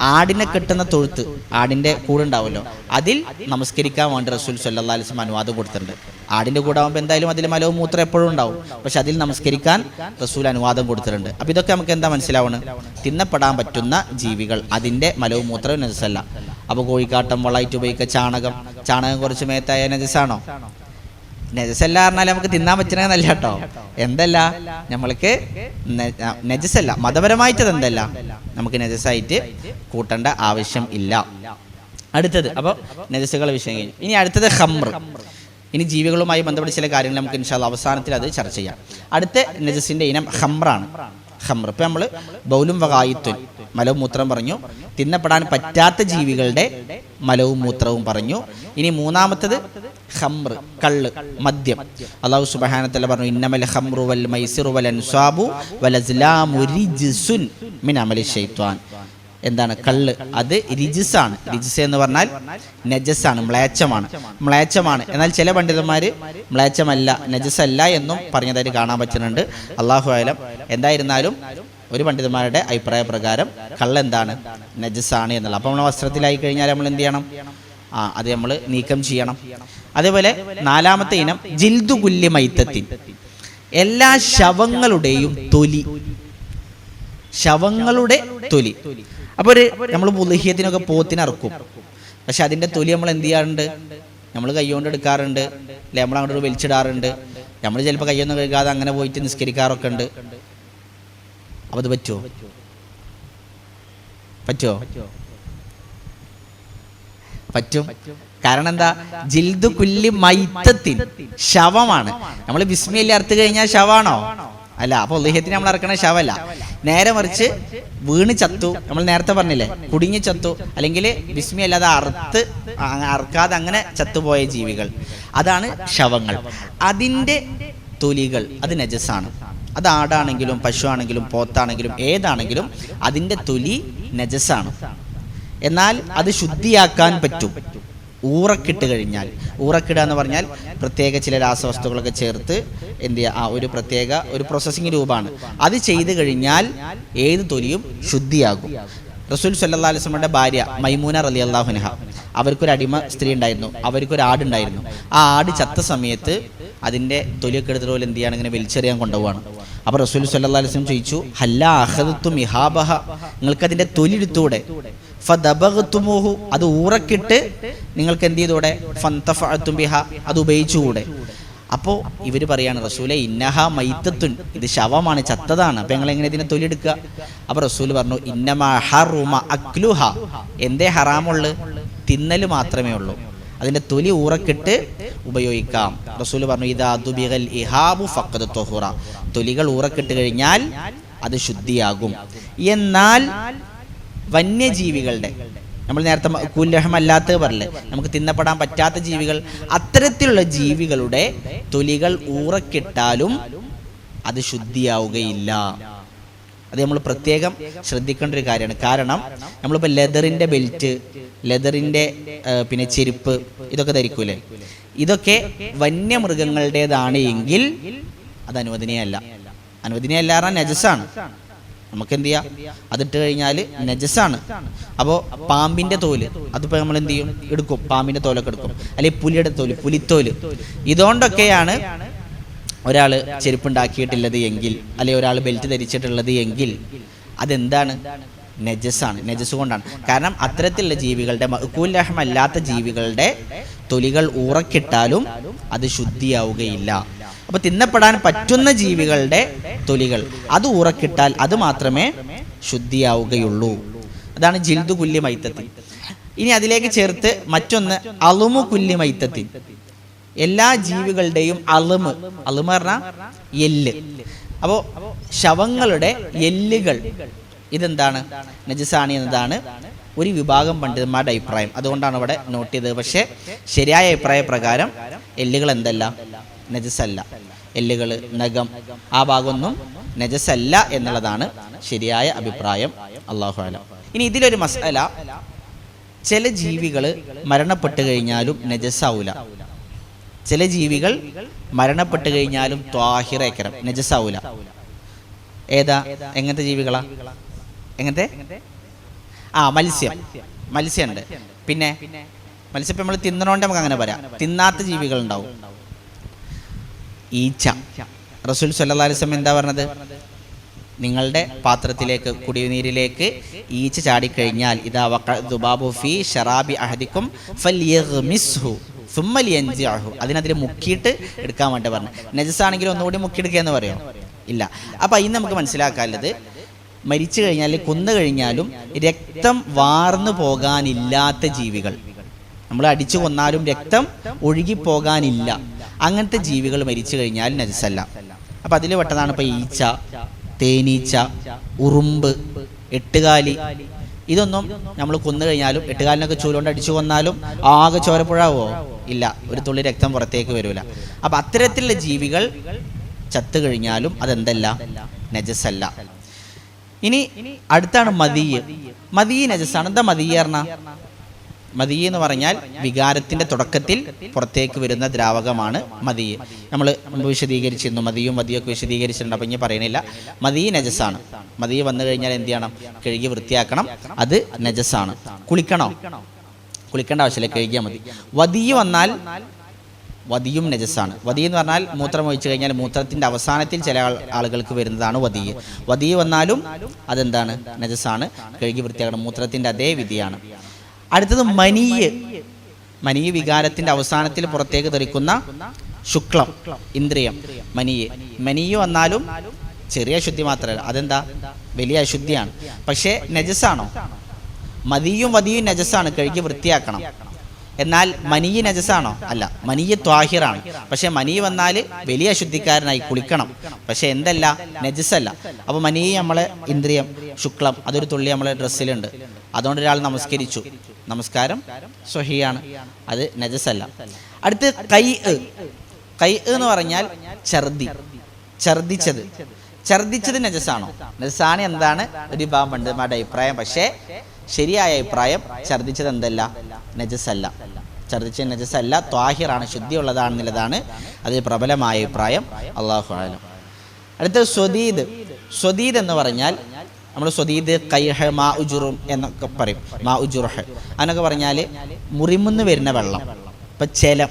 ആടിനെ കെട്ടുന്ന തൊഴുത്ത്, ആടിൻ്റെ കൂടുണ്ടാവുമല്ലോ, അതിൽ നമസ്കരിക്കാൻ വേണ്ടി റസൂൽ സല്ലല്ലാഹു അലൈഹി വസല്ലം അനുവാദം കൊടുത്തിട്ടുണ്ട്. ആടിൻ്റെ കൂടെ ആകുമ്പോൾ എന്തായാലും അതിൽ മലവും മൂത്രം എപ്പോഴും ഉണ്ടാവും, പക്ഷെ അതിൽ നമസ്കരിക്കാൻ റസൂൽ അനുവാദം കൊടുത്തിട്ടുണ്ട്. അപ്പോൾ ഇതൊക്കെ നമുക്ക് എന്താ മനസ്സിലാവണം, തിന്നപ്പെടാൻ പറ്റുന്ന ജീവികൾ അതിൻ്റെ മലവും മൂത്രവും നജസല്ല. അപ്പോൾ കോഴിക്കാട്ടം, വളമായിട്ട് ഉപയോഗിക്കുക, ചാണകം കുറച്ച് മേത്തായ നജസാണോ? നജസല്ല പറഞ്ഞാൽ നമുക്ക് തിന്നാൻ പറ്റണമെന്നല്ല കേട്ടോ. എന്തല്ല, നമ്മൾക്ക് നജസല്ല, മതപരമായിട്ടത് എന്തല്ല, നമുക്ക് നജസായിട്ട് കൂട്ടേണ്ട ആവശ്യം ഇല്ല. അടുത്തത്, അപ്പോൾ നജസുകളുടെ വിഷയം കഴിഞ്ഞു. ഇനി അടുത്തത് ഖംറ്. ഇനി ജീവികളുമായി ബന്ധപ്പെട്ട ചില കാര്യങ്ങൾ നമുക്ക് ഇൻഷാ അല്ലാഹ് അവസാനത്തിൽ അത് ചർച്ച ചെയ്യാം. അടുത്ത നജസിൻ്റെ ഇനം ഖംറാണ്. ഇപ്പം നമ്മൾ ബൗലും വഗായിത്തുൻ മലവും മൂത്രം പറഞ്ഞു, തിന്നപ്പെടാൻ പറ്റാത്ത ജീവികളുടെ മലവും മൂത്രവും പറഞ്ഞു. ഇനി മൂന്നാമത്തത് ഖംറ്, കള്ള്, മദ്യം. അല്ലാഹു സുബ്ഹാനഹു വ തആല പറഞ്ഞു, ഇന്നമൽ ഖംറു വൽ മൈസിറു വൽ അൻസാബു വൽ അസ്ലാമു റിജ്സുൻ മിൻ അമലി ശൈത്വാൻ. എന്താണ് കള്ള്? അത് റിജിസാണ്. റിജിസ് എന്ന് പറഞ്ഞാൽ നജസാണ്, മ്ലേച്ഛമാണ്. എന്നാൽ ചില പണ്ഡിതന്മാർ മ്ലേച്ഛമല്ല, നജസല്ല എന്നും പറഞ്ഞതായിട്ട് കാണാൻ പറ്റുന്നുണ്ട്. അല്ലാഹു അഅലം. എന്തായിരുന്നാലും ഒരു പണ്ഡിതന്മാരുടെ അഭിപ്രായ പ്രകാരം കള്ളെന്താണ്, നജസാണ് എന്നുള്ള. അപ്പോൾ നമ്മൾ വസ്ത്രത്തിലായി കഴിഞ്ഞാൽ നമ്മൾ എന്ത് ചെയ്യണം? അത് നമ്മൾ നീക്കം ചെയ്യണം. അതേപോലെ നാലാമത്തെ ഇനം ജിൽദു കുല്ലി മൈത്തത്തിൻ, എല്ലാ ശവങ്ങളുടെയും തൊലി. അപ്പോൾ നമ്മൾ ഉദ്ഹിയ്യത്തിനൊക്കെ പോത്തിനറക്കും, പക്ഷെ അതിൻ്റെ തൊലി നമ്മൾ എന്ത് ചെയ്യാറുണ്ട്? നമ്മൾ കൈകൊണ്ട് എടുക്കാറുണ്ട്, അല്ലെ? നമ്മൾ അങ്ങോട്ട് വലിച്ചിടാറുണ്ട്. നമ്മൾ ചിലപ്പോൾ കൈയൊന്നും കഴുകാതെ അങ്ങനെ പോയിട്ട് നിസ്കരിക്കാറൊക്കെ ഉണ്ട്. അപ്പോൾ അത് പറ്റുമോ? പറ്റുമോ? പറ്റും. കാരണം എന്താ? ജിൽദു കുല്ലി മൈത്തത്തിൻ, ശവമാണ്. നമ്മൾ ബിസ്മില്ല അറുത്ത് കഴിഞ്ഞാൽ ശവാണോ? അല്ല. അപ്പോൾ ഉദ്ഹയ്യത്തിന് നമ്മൾ ഇറക്കണ ശവല്ല, നേരെ മറിച്ച് വീണ് ചത്തു, നമ്മൾ നേരത്തെ പറഞ്ഞില്ലേ, കുടുങ്ങി ചത്തു, അല്ലെങ്കിൽ ബിസ്മി അല്ലാതെ അറുക്കാതെ അങ്ങനെ ചത്തുപോയ ജീവികൾ, അതാണ് ശവങ്ങൾ. അതിൻ്റെ തൊലികൾ അത് നജസാണ്. അത് ആടാണെങ്കിലും പശു ആണെങ്കിലും പോത്താണെങ്കിലും ഏതാണെങ്കിലും അതിൻ്റെ തൊലി നജസാണ്. എന്നാൽ അത് ശുദ്ധിയാക്കാൻ പറ്റും ഊറക്കിട്ട് കഴിഞ്ഞാൽ. ഊറക്കിടുക എന്ന് പറഞ്ഞാൽ പ്രത്യേക ചില രാസവസ്തുക്കളൊക്കെ ചേർത്ത് എന്ത് ചെയ്യുക, ഒരു പ്രത്യേക ഒരു പ്രോസസ്സിങ് രൂപമാണ്. അത് ചെയ്തു കഴിഞ്ഞാൽ ഏത് തൊലിയും ശുദ്ധിയാകും. റസൂൽ സല്ലല്ലാഹു അലൈഹി വസല്ലമയുടെ ഭാര്യ മൈമൂന റളിയല്ലാഹു അൻഹ, അവർക്കൊരു അടിമ സ്ത്രീ ഉണ്ടായിരുന്നു, അവർക്കൊരു ആടുണ്ടായിരുന്നു. ആ ആട് ചത്ത സമയത്ത് അതിൻ്റെ തൊലിയൊക്കെ എടുത്തിട്ട് പോലെ എന്ത് ചെയ്യാണ്, ഇങ്ങനെ വലിച്ചെറിയാൻ കൊണ്ടുപോവാണ്. അപ്പോൾ റസൂൽ സല്ലല്ലാഹു അലൈഹി വസല്ലം ചോദിച്ചു, ഹല്ലാ അഖദതും ഇഹാബഹ, നിങ്ങൾക്ക് അതിൻ്റെ തൊലി എടുത്തൂടെ? ഫദബഗ്തുമുഹു, അത് ഊറക്കിട്ട് നിങ്ങൾക്ക് എന്ത് ചെയ്തൂടെ? ഫന്തഫഅതും ബിഹ, അത് ഉപയോഗിച്ചുകൂടെ? അപ്പോൾ ഇവർ പറയാണ്, റസൂലെ ഇന്നഹ മൈത്തത്തുൻ, ഇത് ശവമാണ്, ചത്തതാണ്, അപ്പം ഞങ്ങൾ എങ്ങനെ ഇതിനെ തൊലി എടുക്കുക? അപ്പോൾ റസൂൽ പറഞ്ഞു, ഇന്നമാ ഹറുമ അക്ലുഹ, എന്തേ ഹറാമുള്ളു? തിന്നൽ മാത്രമേ ഉള്ളൂ, അതിൻ്റെ തൊലി ഊറക്കിട്ട് ഉപയോഗിക്കാം. റസൂൽ പറഞ്ഞു, ഇദാ ദുബിഗൽ ഇഹാബു ഫഖദ് ത്വഹുറ, തൊലികൾ ഊറക്കിട്ട് കഴിഞ്ഞാൽ അത് ശുദ്ധിയാകും. എന്നാൽ വന്യജീവികളുടെ, നമ്മൾ നേരത്തെ കുല്ലഹമല്ലാത്ത പറഞ്ഞില്ലേ, നമുക്ക് തിന്നപ്പെടാൻ പറ്റാത്ത ജീവികൾ, അത്തരത്തിലുള്ള ജീവികളുടെ തൊലികൾ ഊറക്കിട്ടാലും അത് ശുദ്ധിയാവുകയില്ല. അത് നമ്മൾ പ്രത്യേകം ശ്രദ്ധിക്കേണ്ട ഒരു കാര്യമാണ്. കാരണം നമ്മളിപ്പോൾ ലെതറിൻ്റെ ബെൽറ്റ്, ലെതറിൻ്റെ പിന്നെ ചെരുപ്പ്, ഇതൊക്കെ ധരിക്കൂലേ, ഇതൊക്കെ വന്യമൃഗങ്ങളുടേതാണ് എങ്കിൽ അത് അനുവദനീയമല്ല. അനുവദനീയമല്ല പറഞ്ഞാൽ നജസാണ്. നമുക്ക് എന്ത് ചെയ്യാം, അതിട്ട് കഴിഞ്ഞാൽ നജസാണ്. അപ്പോൾ പാമ്പിൻ്റെ തോല്, അതിപ്പോൾ നമ്മൾ എന്ത് ചെയ്യും, എടുക്കും, പാമ്പിൻ്റെ തോലൊക്കെ എടുക്കും, അല്ലെങ്കിൽ പുലിയുടെ തോല്, പുലിത്തോല്, ഇതുകൊണ്ടൊക്കെയാണ് ഒരാൾ ചെരുപ്പുണ്ടാക്കിയിട്ടുള്ളത് എങ്കിൽ, അല്ലെങ്കിൽ ഒരാൾ ബെൽറ്റ് ധരിച്ചിട്ടുള്ളത് എങ്കിൽ അതെന്താണ്? നജസാണ്. നജസ് കൊണ്ടാണ്. കാരണം അത്തരത്തിലുള്ള ജീവികളുടെ, മഅ്കൂൽ ലഹ്മല്ലാത്ത ജീവികളുടെ തൊലികൾ ഊറക്കിട്ടാലും അത് ശുദ്ധിയാവുകയില്ല. അപ്പോൾ തിന്നപ്പെടാൻ പറ്റുന്ന ജീവികളുടെ തൊലികൾ അത് ഊറക്കിട്ടാൽ അത് മാത്രമേ ശുദ്ധിയാവുകയുള്ളൂ. അതാണ് ജിൽദു കുല്ലി മൈത്തത്തിൻ. ഇനി അതിലേക്ക് ചേർത്ത് മറ്റൊന്ന് അളുമു കുല്ലി മൈത്തത്തിൻ, എല്ലാ ജീവികളുടെയും അളുമ്, അളുമ പറഞ്ഞാൽ എല്ല്. അപ്പോൾ ശവങ്ങളുടെ എല്ലുകൾ ഇതെന്താണ്? നജസാണി എന്നതാണ് ഒരു വിഭാഗം പണ്ഡിതന്മാരുടെ അഭിപ്രായം. അതുകൊണ്ടാണ് ഇവിടെ നോട്ട് ചെയ്തത്. പക്ഷേ ശരിയായ അഭിപ്രായ പ്രകാരം എല്ലുകൾ എന്തല്ല? നജസല്ല. എല്ലുകൾ, നഖം, ആ ഭാഗമൊന്നും നജസല്ല എന്നുള്ളതാണ് ശരിയായ അഭിപ്രായം. അല്ലാഹു അലം. ഇനി ഇതിലൊരു മസ്അല, ചില ജീവികൾ മരണപ്പെട്ട് കഴിഞ്ഞാലും നജസാവൂല, ചില ജീവികൾ മരണപ്പെട്ട് കഴിഞ്ഞാലും ത്വാഹിറേക്കരം, നജസാവൂല. ഏതാ? എങ്ങനത്തെ ജീവികളാ? എങ്ങനത്തെ? മത്സ്യമുണ്ട്. പിന്നെ മത്സ്യം നമ്മൾ തിന്നണോണ്ട് നമുക്ക് അങ്ങനെ പറയാം. തിന്നാത്ത ജീവികൾ ഉണ്ടാവും. ഈച്ച. റസൂൽ സല്ലല്ലാഹു അലൈഹി വസല്ലം എന്താ പറഞ്ഞത്? നിങ്ങളുടെ പാത്രത്തിലേക്ക്, കുടിനീരിലേക്ക് ഈച്ച ചാടിക്കഴിഞ്ഞാൽ, ഇദാ വഖഅ ദുബാബു ഫീ ശറാബി അഹദിക്കും ഫൽയഗ്മിസ്ഹു സുമ്മ ലിയൻസിഅഹു, അതിനതിൽ മുക്കിയിട്ട് എടുക്കാൻ വേണ്ടി പറഞ്ഞു. നജസാണെങ്കിൽ ഒന്നുകൂടി മുക്കിയെടുക്കുക എന്ന് പറയോ? ഇല്ല. അപ്പം അതിന് നമുക്ക് മനസ്സിലാക്കാനുള്ളത്, മരിച്ചു കഴിഞ്ഞാൽ, കൊന്നു കഴിഞ്ഞാലും രക്തം വാർന്നു പോകാനില്ലാത്ത ജീവികൾ, നമ്മൾ അടിച്ചു കൊന്നാലും രക്തം ഒഴുകിപ്പോകാനില്ല, അങ്ങനത്തെ ജീവികൾ മരിച്ചു കഴിഞ്ഞാൽ നജസല്ല. അപ്പം അതിൽ പെട്ടതാണ് ഇപ്പോൾ ഈച്ച, തേനീച്ച, ഉറുമ്പ്, എട്ടുകാലി. ഇതൊന്നും നമ്മൾ കൊന്നു കഴിഞ്ഞാലും, എട്ടുകാലിനൊക്കെ ചൂലുകൊണ്ട് അടിച്ചു കൊന്നാലും ആകെ ചോരപ്പുഴാവോ? ഇല്ല, ഒരു തുള്ളി രക്തം പുറത്തേക്ക് വരില്ല. അപ്പം അത്തരത്തിലുള്ള ജീവികൾ ചത്തു കഴിഞ്ഞാലും അതെന്തല്ല? നജസല്ല. ഇനി അടുത്താണ് മദീയ്. മദീയ് നജസാണ്. എന്താ മദീയ് പറഞ്ഞാൽ? മദീയ് എന്ന് പറഞ്ഞാൽ വികാരത്തിൻ്റെ തുടക്കത്തിൽ പുറത്തേക്ക് വരുന്ന ദ്രാവകമാണ് മദീയ്. നമ്മൾ വിശദീകരിച്ചിരുന്നു, മദിയും മദിയൊക്കെ വിശദീകരിച്ചിട്ടുണ്ട്, അപ്പം ഇനി പറയണില്ല. മദീയ് നജസാണ്. മദീയ് വന്നു കഴിഞ്ഞാൽ എന്ത് ചെയ്യണം? കഴുകി വൃത്തിയാക്കണം. അത് നജസാണ്. കുളിക്കണോ? കുളിക്കേണ്ട ആവശ്യമില്ല, കഴുകിയാൽ മതി. വദീയ് വന്നാൽ വദിയും നജസാണ്. വദി എന്ന് പറഞ്ഞാൽ മൂത്രം ഒഴിച്ചു കഴിഞ്ഞാൽ മൂത്രത്തിൻ്റെ അവസാനത്തിൽ ചില ആളുകൾക്ക് വരുന്നതാണ് വദി. വദി വന്നാലും അതെന്താണ്? നജസാണ്. കഴുകി വൃത്തിയാക്കണം. മൂത്രത്തിൻ്റെ അതേ വിധിയാണ്. അടുത്തത് മനീയ്. മനീയ് വികാരത്തിൻ്റെ അവസാനത്തിൽ പുറത്തേക്ക് തെറിക്കുന്ന ശുക്ലം, ഇന്ദ്രിയം, മനീയ്. മനീയ് വന്നാലും ചെറിയ അശുദ്ധി മാത്രമല്ല, അതെന്താ? വലിയ അശുദ്ധിയാണ്. പക്ഷേ നജസാണോ? മദിയും വദിയും നജസാണ്, കഴുകി വൃത്തിയാക്കണം. എന്നാൽ മനിയ് നജസാണോ? അല്ല, മനിയ് ത്വാഹിറാണ്. പക്ഷെ മനി വന്നാൽ വലിയ അശുദ്ധിക്കാരനായി കുളിക്കണം, പക്ഷെ എന്തല്ല, നജസല്ല. അപ്പോൾ മനിയ് നമ്മളെ ഇന്ദ്രിയം, ശുക്ലം, അതൊരു തുള്ളി നമ്മളെ ഡ്രസ്സിലുണ്ട്. അതുകൊണ്ട് ഒരാൾ നമസ്കരിച്ചു, നമസ്കാരം സ്വഹിയാണ്, അത് നജസല്ല. അടുത്ത് കൈ എന്ന് പറഞ്ഞാൽ ഛർദിച്ചത് നജസാണോ? നജസാണ് എന്താണ് ഒരു വിഭാഗം പണ്ഡിതന്മാരുടെ അഭിപ്രായം. പക്ഷേ ശരിയായ അഭിപ്രായം ഛർദിച്ചത് എന്തല്ല, നജസല്ല. ഛർദിച്ചത് നജസല്ല, ത്വാഹിറാണ്, ശുദ്ധിയുള്ളതാണെന്നുള്ളതാണ് അതിൽ പ്രബലമായ അഭിപ്രായം. അല്ലാഹു അഅലം. അടുത്ത സ്വദീദ് എന്ന് പറഞ്ഞാൽ നമ്മൾ സ്വദീദ്, കൈഹ, മാ ഉജുറും എന്നൊക്കെ പറയും. മാ ഉജുറുഹ് എന്നൊക്കെ പറഞ്ഞാൽ മുറിമുന്ന് വരുന്ന വെള്ളം. ഇപ്പം ചെലം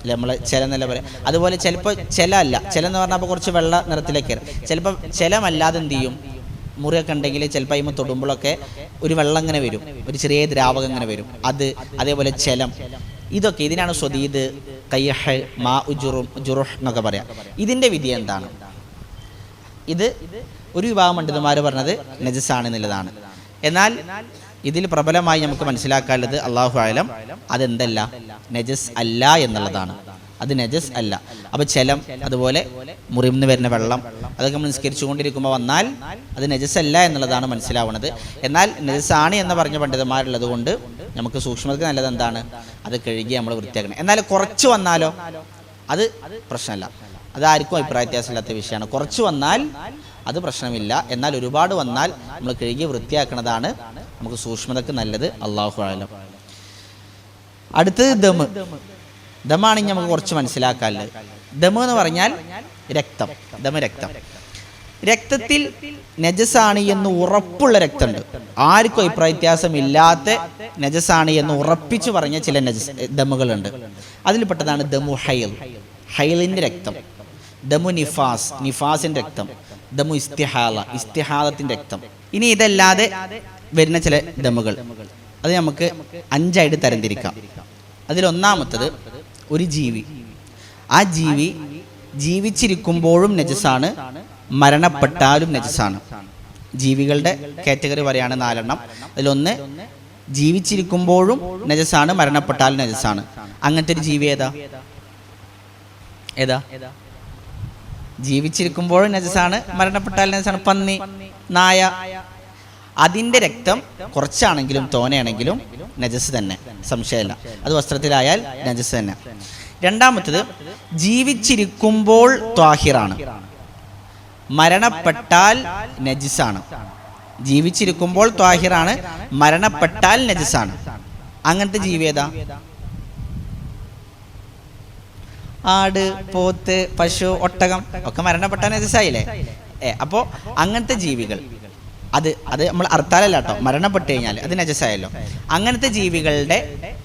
അല്ലെ, നമ്മൾ ചെലം എന്നല്ല പറയാം. അതുപോലെ ചിലപ്പോൾ ചെല എന്ന് പറഞ്ഞാൽ അപ്പോൾ കുറച്ച് വെള്ള നിറത്തിലേക്ക് വരും. ചിലപ്പോൾ ചെലമല്ലാതെ എന്ത് ചെയ്യും, മുറിയൊക്കെ ഉണ്ടെങ്കിൽ ചിലപ്പോൾ അതിമ തൊടുമ്പോഴൊക്കെ ഒരു വെള്ളം ഇങ്ങനെ വരും, ഒരു ചെറിയ ദ്രാവകം ഇങ്ങനെ വരും. അതേപോലെ ചെലം, ഇതൊക്കെ ഇതിനാണ് സ്വദീദ്, കൈഹ്, മാ ഉജുറും, ജുറുഹ് എന്നൊക്കെ പറയാം. ഇതിൻ്റെ വിധി എന്താണ്? ഇത് ഒരു വിഭാഗം പണ്ഡിതന്മാർ പറഞ്ഞത് നജസാണ് എന്നുള്ളതാണ്. എന്നാൽ ഇതിൽ പ്രബലമായി നമുക്ക് മനസ്സിലാക്കാനുള്ളത് അല്ലാഹു അഅലം അതെന്തല്ല, നജസ് അല്ല എന്നുള്ളതാണ്. അത് നജസ് അല്ല. അപ്പോൾ ചെലം, അതുപോലെ മുറിന്ന് വരുന്ന വെള്ളം, അതൊക്കെ നമ്മൾ നിസ്കരിച്ചു കൊണ്ടിരിക്കുമ്പോൾ വന്നാൽ അത് നജസ് അല്ല എന്നുള്ളതാണ് മനസ്സിലാവുന്നത്. എന്നാൽ നജസാണ് എന്ന് പറഞ്ഞ പണ്ഡിതന്മാരുള്ളത് കൊണ്ട് നമുക്ക് സൂക്ഷ്മതയ്ക്ക് നല്ലത് എന്താണ്, അത് കഴുകി നമ്മൾ വൃത്തിയാക്കണം. എന്നാൽ കുറച്ച് വന്നാലോ, അത് പ്രശ്നമല്ല. അതാർക്കും അഭിപ്രായ വ്യത്യാസമില്ലാത്ത വിഷയമാണ്. കുറച്ച് വന്നാൽ അത് പ്രശ്നമില്ല. എന്നാൽ ഒരുപാട് വന്നാൽ നമ്മൾ കഴുകി വൃത്തിയാക്കുന്നതാണ് നമുക്ക് സൂക്ഷ്മതയ്ക്ക് നല്ലത്. അല്ലാഹു അഅലം. അടുത്തത് ദമാണ് നമുക്ക് കുറച്ച് മനസ്സിലാക്കാനുള്ളത്. ദമ് എന്ന് പറഞ്ഞാൽ രക്തം. രക്തത്തിൽ നജസാണ് എന്ന് ഉറപ്പുള്ള രക്തമുണ്ട്. ആർക്കും അഭിപ്രായ വ്യത്യാസമില്ലാത്ത നജസാണ് എന്ന് ഉറപ്പിച്ച് പറഞ്ഞ ചില ദമുകളുണ്ട്. അതിൽപ്പെട്ടതാണ് ദമു ഹൈലിൻ്റെ രക്തം, ദമു നിഫാസിൻ്റെ രക്തം, ദമു ഇസ്തിഹാദത്തിൻ്റെ രക്തം. ഇനി ഇതല്ലാതെ വരുന്ന ചില ദമുകൾ, അത് നമുക്ക് 5 ആയിട്ട് തരംതിരിക്കാം. അതിലൊന്നാമത്തത് ഒരു ജീവി. ആ ജീവി ജീവിച്ചിരിക്കുമ്പോഴും നജസാണ്, മരണപ്പെട്ടാലും നജസാണ്. ജീവികളുടെ കാറ്റഗറി പറയാണ് 4 എണ്ണം. അതിലൊന്ന് ജീവിച്ചിരിക്കുമ്പോഴും നജസാണ്, മരണപ്പെട്ടാലും നജസാണ്. അങ്ങനത്തെ ഒരു ജീവി ഏതാ? ജീവിച്ചിരിക്കുമ്പോഴും നജസാണ്, മരണപ്പെട്ടാലും നജസാണ്. പന്നി, നായ. അതിൻ്റെ രക്തം കുറച്ചാണെങ്കിലും തോനെയാണെങ്കിലും നജസ് തന്നെ, സംശയമില്ല. അത് വസ്ത്രത്തിലായാൽ നജസ് തന്നെ. രണ്ടാമത്തത് ജീവിച്ചിരിക്കുമ്പോൾ ത്വാഹിറാണ്, മരണപ്പെട്ടാൽ നജിസാണ്. ജീവിച്ചിരിക്കുമ്പോൾ ത്വാഹിറാണ്, മരണപ്പെട്ടാൽ നജിസാണ്. അങ്ങനത്തെ ജീവി ഏതാ? ആട്, പോത്ത്, പശു, ഒട്ടകം ഒക്കെ മരണപ്പെട്ടാൽ നജിസായില്ലേ? അപ്പോൾ അങ്ങനത്തെ ജീവികൾ, അത് നമ്മൾ അർത്താലല്ല കേട്ടോ, മരണപ്പെട്ട് കഴിഞ്ഞാൽ അത് നജസായല്ലോ. അങ്ങനത്തെ ജീവികളുടെ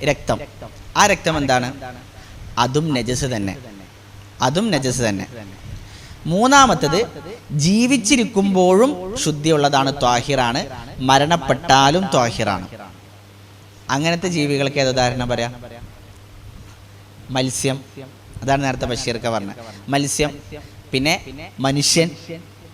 രക്തം, ആ രക്തം എന്താണ്? അതും നജസ് തന്നെ. മൂന്നാമത്തത് ജീവിച്ചിരിക്കുമ്പോഴും ശുദ്ധിയുള്ളതാണ്, ത്വാഹിറാണ്, മരണപ്പെട്ടാലും ത്വാഹിറാണ്. അങ്ങനത്തെ ജീവികൾക്ക് ഏത് ഉദാഹരണം പറയാം? മത്സ്യം, അതാണ് നേരത്തെ ബഷീർക്ക് പറഞ്ഞത്. മത്സ്യം. പിന്നെ മനുഷ്യൻ,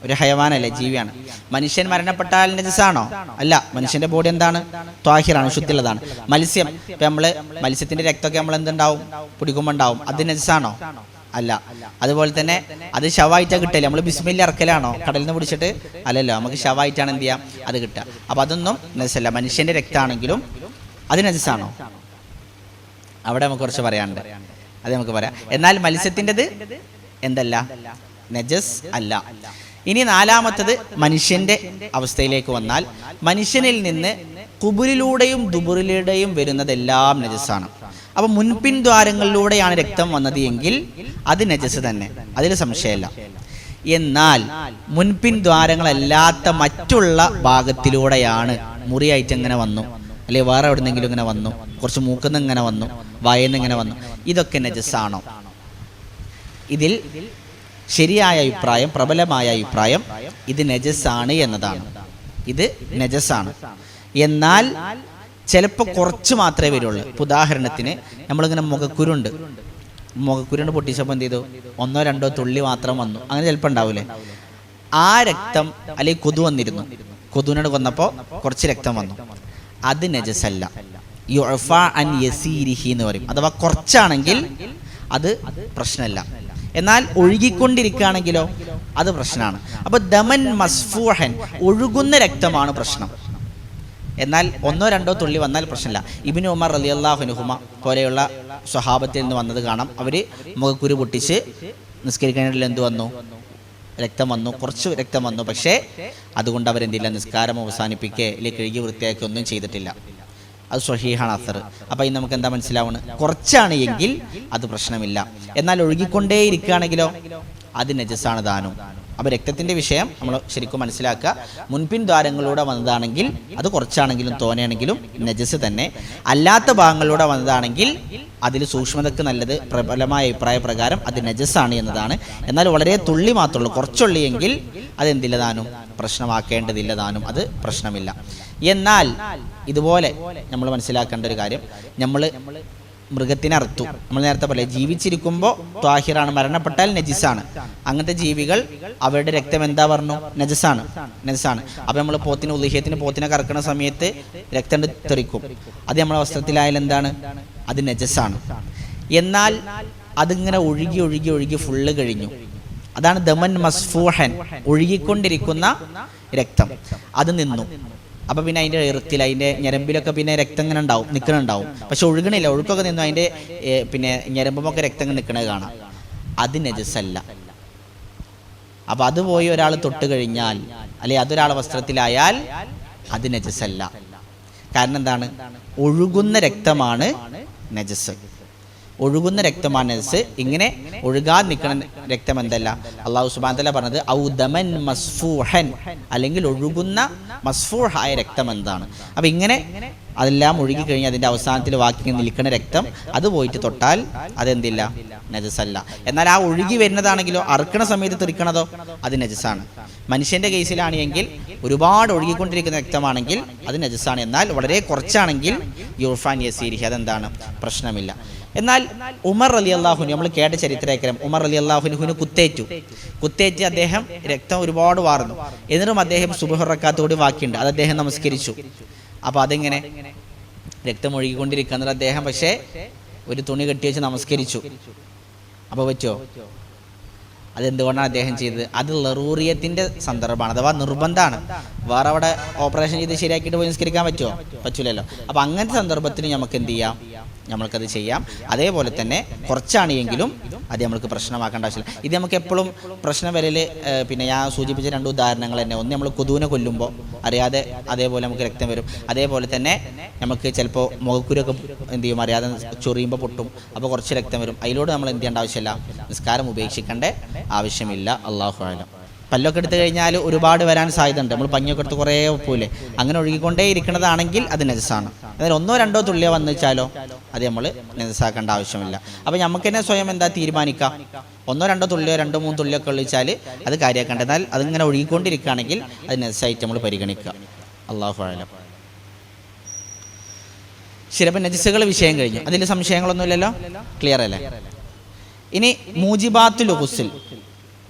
ഒരു ഹയവാനല്ലേ, ജീവിയാണ്. മനുഷ്യൻ മരണപ്പെട്ടാൽ നജസാണോ? അല്ല, മനുഷ്യന്റെ ബോഡി എന്താണ്? ത്വാഹിറാണ്, ശുദ്ധിയുള്ളതാണ്. മത്സ്യം, ഇപ്പം നമ്മൾ മത്സ്യത്തിന്റെ രക്തമൊക്കെ നമ്മൾ എന്തുണ്ടാവും, കുടിക്കുമ്പോൾ ഉണ്ടാവും, അത് നജസാണോ? അല്ല. അതുപോലെ തന്നെ അത് ശവായിട്ടാണ് കിട്ടില്ല. നമ്മൾ ബിസ്മില്ല ഇറക്കലാണോ കടലിൽ നിന്ന് പിടിച്ചിട്ട്? അല്ലല്ലോ, നമുക്ക് ശവായിട്ടാണ് എന്ത് ചെയ്യാം, അത് കിട്ടുക. അപ്പം അതൊന്നും നജസല്ല. മനുഷ്യന്റെ രക്തമാണെങ്കിലും അത് നജസാണോ? അവിടെ നമുക്ക് കുറച്ച് പറയാനുണ്ട്, അത് നമുക്ക് പറയാം. എന്നാൽ മത്സ്യത്തിൻ്റെത് എന്തല്ല, നജസ് അല്ല. ഇനി നാലാമത്തത് മനുഷ്യന്റെ അവസ്ഥയിലേക്ക് വന്നാൽ, മനുഷ്യനിൽ നിന്ന് കുബുരിലൂടെയും ദുബുറിലൂടെയും വരുന്നതെല്ലാം നജസാണ്. അപ്പം മുൻപിൻ ദ്വാരങ്ങളിലൂടെയാണ് രക്തം വന്നത് എങ്കിൽ അത് നജസ് തന്നെ, അതിൽ സംശയമില്ല. എന്നാൽ മുൻപിൻ ദ്വാരങ്ങളല്ലാത്ത മറ്റുള്ള ഭാഗത്തിലൂടെയാണ് മുറിയായിട്ട് ഇങ്ങനെ വന്നു, അല്ലെങ്കിൽ വേറെ എവിടെന്നെങ്കിലും ഇങ്ങനെ വന്നു, കുറച്ച് മൂക്കുന്ന് ഇങ്ങനെ വന്നു, വായന്ന് ഇങ്ങനെ വന്നു, ഇതൊക്കെ നജസാണോ? ഇതിൽ ശരിയായ അഭിപ്രായം, പ്രബലമായ അഭിപ്രായം ഇത് നജസാണ് എന്നതാണ്. ഇത് നജസാണ്. എന്നാൽ ചിലപ്പോൾ കുറച്ച് മാത്രമേ വരുള്ളൂ. ഉദാഹരണത്തിന് നമ്മളിങ്ങനെ മുഖക്കുരുണ്ട് പൊട്ടിച്ചപ്പോൾ എന്ത് ചെയ്തു, 1-2 തുള്ളി മാത്രം വന്നു, അങ്ങനെ ചിലപ്പോൾ ഉണ്ടാവില്ലേ? ആ രക്തം അല്ലെങ്കിൽ കൊതു വന്നിരുന്നു, കൊതുവിനോട് കൊന്നപ്പോൾ കുറച്ച് രക്തം വന്നു. അത് നജസല്ല. യുഅഫ അൻ യസീരിഹി എന്ന് പറയും. അഥവാ കുറച്ചാണെങ്കിൽ അത് പ്രശ്നമല്ല. എന്നാൽ ഒഴുകിക്കൊണ്ടിരിക്കുകയാണെങ്കിലോ അത് പ്രശ്നമാണ്. അപ്പോൾ ദമൻ മസ്ഫൂഹൻ, ഒഴുകുന്ന രക്തമാണ് പ്രശ്നം. എന്നാൽ 1-2 തുള്ളി വന്നാൽ പ്രശ്നമില്ല. ഇബ്നു ഉമർ റളിയല്ലാഹു അൻഹുമ പോലെയുള്ള സ്വഹാബത്തിൽ നിന്ന് വന്നത് കാണാം. അവർ മുഖക്കുരു പൊട്ടിച്ച് നിസ്കരിക്കാനായിട്ട് എന്ത് വന്നു? രക്തം വന്നു, കുറച്ച് രക്തം വന്നു. പക്ഷേ അതുകൊണ്ട് അവരെന്തില്ല, നിസ്കാരം അവസാനിപ്പിക്കുക അല്ലെങ്കിൽ കഴുകി വൃത്തിയാക്കി ഒന്നും ചെയ്തിട്ടില്ല. അത് സ്വഹീഹാണ് അസർ. അപ്പോൾ ഇന്ന് നമുക്ക് എന്താ മനസ്സിലാവുന്നത്? കുറച്ചാണ് എങ്കിൽ അത് പ്രശ്നമില്ല. എന്നാൽ ഒഴുകിക്കൊണ്ടേ ഇരിക്കുകയാണെങ്കിലോ അത് നജസാണ് ദാനം. അപ്പോൾ രക്തത്തിൻ്റെ വിഷയം നമ്മൾ ശരിക്കും മനസ്സിലാക്കുക. മുൻപിൻ ദ്വാരങ്ങളിലൂടെ വന്നതാണെങ്കിൽ അത് കുറച്ചാണെങ്കിലും തോനെയാണെങ്കിലും നജസ് തന്നെ. അല്ലാത്ത ഭാഗങ്ങളിലൂടെ വന്നതാണെങ്കിൽ അതിൽ സൂക്ഷ്മതക്ക് നല്ലത് പ്രബലമായ അഭിപ്രായ പ്രകാരം അത് നജസാണ് എന്നതാണ്. എന്നാൽ വളരെ തുള്ളി മാത്രമേ ഉള്ളൂ, കുറച്ചുള്ളിയെങ്കിൽ അതെന്തില്ല ദാനും, പ്രശ്നമാക്കേണ്ടതില്ല ദാനും, അത് പ്രശ്നമില്ല. എന്നാൽ ഇതുപോലെ നമ്മൾ മനസ്സിലാക്കേണ്ട ഒരു കാര്യം, നമ്മൾ മൃഗത്തിനെ അറുത്തു, നമ്മൾ നേരത്തെ പോലെ ജീവിച്ചിരിക്കുമ്പോൾ ത്വാഹിറാണ്, മരണപ്പെട്ടാൽ നജിസാണ്. അങ്ങനത്തെ ജീവികൾ അവരുടെ രക്തം എന്താ പറഞ്ഞു? നജസാണ്. അപ്പോൾ നമ്മൾ ഉളിഹ്യത്തിന് പോത്തിനെ കറക്കുന്ന സമയത്ത് രക്തം തെറിക്കും. അത് നമ്മളെ വസ്ത്രത്തിലായാലും എന്താണ്? അത് നജസാണ്. എന്നാൽ അതിങ്ങനെ ഒഴുകി ഒഴുകി ഒഴുകി ഫുള്ള് കഴിഞ്ഞു. അതാണ് ദമൻ മസ്ഫൂഹൻ, ഒഴുകിക്കൊണ്ടിരിക്കുന്ന രക്തം. അത് നിന്നു. അപ്പോൾ പിന്നെ അതിൻ്റെ ഇറത്തിൽ, അതിൻ്റെ ഞരമ്പിലൊക്കെ പിന്നെ രക്തം ഇങ്ങനെ ഉണ്ടാവും, നിൽക്കുന്നുണ്ടാവും. പക്ഷെ ഒഴുകണില്ല, ഒഴുക്കൊക്കെ നിന്നു. അതിൻ്റെ പിന്നെ ഞരമ്പുമൊക്കെ രക്തം നിൽക്കണത് കാണാം. അത് നജസല്ല. അപ്പോൾ അത് പോയി ഒരാൾ തൊട്ട് കഴിഞ്ഞാൽ, അല്ലെ അതൊരാളെ വസ്ത്രത്തിലായാൽ അത് നജസല്ല. കാരണം എന്താണ്? ഒഴുകുന്ന രക്തമാണ് നജസ്. ഒഴുകുന്ന രക്തമാണ് നജസ്. ഇങ്ങനെ ഒഴുകാതെ നിൽക്കുന്ന രക്തം എന്തല്ല? അല്ലാഹു സുബ്ഹാനഹു വ തആല പറഞ്ഞത് ഔ ദമൻ മസ്ഫൂഹൻ, അല്ലെങ്കിൽ ഒഴുകുന്ന മസ്ഫൂഹായ രക്തം എന്താണ്? അപ്പം ഇങ്ങനെ അതെല്ലാം ഒഴുകി കഴിഞ്ഞ് അതിൻ്റെ അവസാനത്തിൽ ബാക്കി നിൽക്കുന്ന രക്തം അത് പോയിട്ട് തൊട്ടാൽ അതെന്തില്ല? നജസല്ല. എന്നാൽ ആ ഒഴുകി വരുന്നതാണെങ്കിലോ, അറുക്കണ സമയത്ത് തെറിക്കണതോ അത് നജസാണ്. മനുഷ്യൻ്റെ കേസിലാണെങ്കിൽ ഒരുപാട് ഒഴുകിക്കൊണ്ടിരിക്കുന്ന രക്തമാണെങ്കിൽ അത് നജസാണ്. എന്നാൽ വളരെ കുറച്ചാണെങ്കിൽ യുർഫാൻ യസീരിഹി, അതെന്താണ്? പ്രശ്നമില്ല. എന്നാൽ ഉമർ റളിയല്ലാഹു, നമ്മൾ കേട്ട ചരിത്രേക്കരം, ഉമർ റളിയല്ലാഹുവിന് കുത്തേറ്റ് അദ്ദേഹം രക്തം ഒരുപാട് വാർന്നു. എന്നിട്ടും അദ്ദേഹം സുബ്ഹ് റക്അത്തോട് ബാക്കിയുണ്ട്, അത് അദ്ദേഹം നമസ്കരിച്ചു. അപ്പോൾ അതെങ്ങനെ? രക്തം ഒഴുകിക്കൊണ്ടിരിക്കുന്നത് അദ്ദേഹം പക്ഷേ ഒരു തുണി കെട്ടി വെച്ച് നമസ്കരിച്ചു. അപ്പോൾ പറ്റുമോ? അതെന്തുകൊണ്ടാണ് അദ്ദേഹം ചെയ്തത്? അത് ലറൂറിയത്തിൻ്റെ സന്ദർഭമാണ്, അഥവാ നിർബന്ധമാണ്. വേറെ അവിടെ ഓപ്പറേഷൻ ചെയ്ത് ശരിയാക്കിയിട്ട് പോയി നിസ്കരിക്കാൻ പറ്റുമോ? പറ്റൂലല്ലോ. അപ്പോൾ അങ്ങനത്തെ സന്ദർഭത്തിൽ നമുക്ക് എന്ത് ചെയ്യാം? നമ്മൾക്കത് ചെയ്യാം. അതേപോലെ തന്നെ കുറച്ചാണ് എങ്കിലും അത് നമ്മൾക്ക് പ്രശ്നമാക്കേണ്ട ആവശ്യമില്ല. ഇത് നമുക്ക് എപ്പോഴും പ്രശ്നം വരൽ, പിന്നെ ഞാൻ സൂചിപ്പിച്ച 2 ഉദാഹരണങ്ങൾ തന്നെ. ഒന്ന്, നമ്മൾ കൊതുവിനെ കൊല്ലുമ്പോൾ അറിയാതെ അതേപോലെ നമുക്ക് രക്തം വരും. അതേപോലെ തന്നെ നമുക്ക് ചിലപ്പോൾ മുഖക്കുരൊക്കെ എന്ത് ചെയ്യും, അറിയാതെ ചൊറിയുമ്പോൾ പൊട്ടും, അപ്പോൾ കുറച്ച് രക്തം വരും. അതിലൂടെ നമ്മൾ എന്ത് ചെയ്യേണ്ട ആവശ്യമില്ല, നിസ്കാരം ഉപേക്ഷിക്കേണ്ട ആവശ്യമില്ല. അല്ലാഹു അഅലം. പല്ലൊക്കെ എടുത്തു കഴിഞ്ഞാൽ ഒരുപാട് വരാൻ സാധ്യതയുണ്ട്. നമ്മൾ പഞ്ഞൊക്കെ എടുത്ത് കുറേ ഒപ്പോലെ അങ്ങനെ ഒഴുകിക്കൊണ്ടേ ഇരിക്കുന്നതാണെങ്കിൽ അത് നജസാണ്. എന്നാൽ 1-2 തുള്ളിയോ വന്നു വെച്ചാലോ അത് നമ്മൾ നജസാക്കേണ്ട ആവശ്യമില്ല. അപ്പോൾ നമുക്ക് തന്നെ സ്വയം എന്താ തീരുമാനിക്കാം? 1-2 തുള്ളിയോ 2-3 തുള്ളിയൊക്കെ ഒഴിച്ചാൽ അത് കാര്യമാക്കേണ്ട. എന്നാൽ അതിങ്ങനെ ഒഴുകിക്കൊണ്ടിരിക്കുകയാണെങ്കിൽ അത് നജസായിട്ട് നമ്മൾ പരിഗണിക്കുക. അല്ലാഹു അഅലം. ശിരബ് നജസുകൾ വിഷയം കഴിഞ്ഞു. അതിൽ സംശയങ്ങളൊന്നുമില്ലല്ലോ? ക്ലിയർ അല്ലേ? ഇനി മൂജിബാത്തുൽ ഗുസ്ൽ,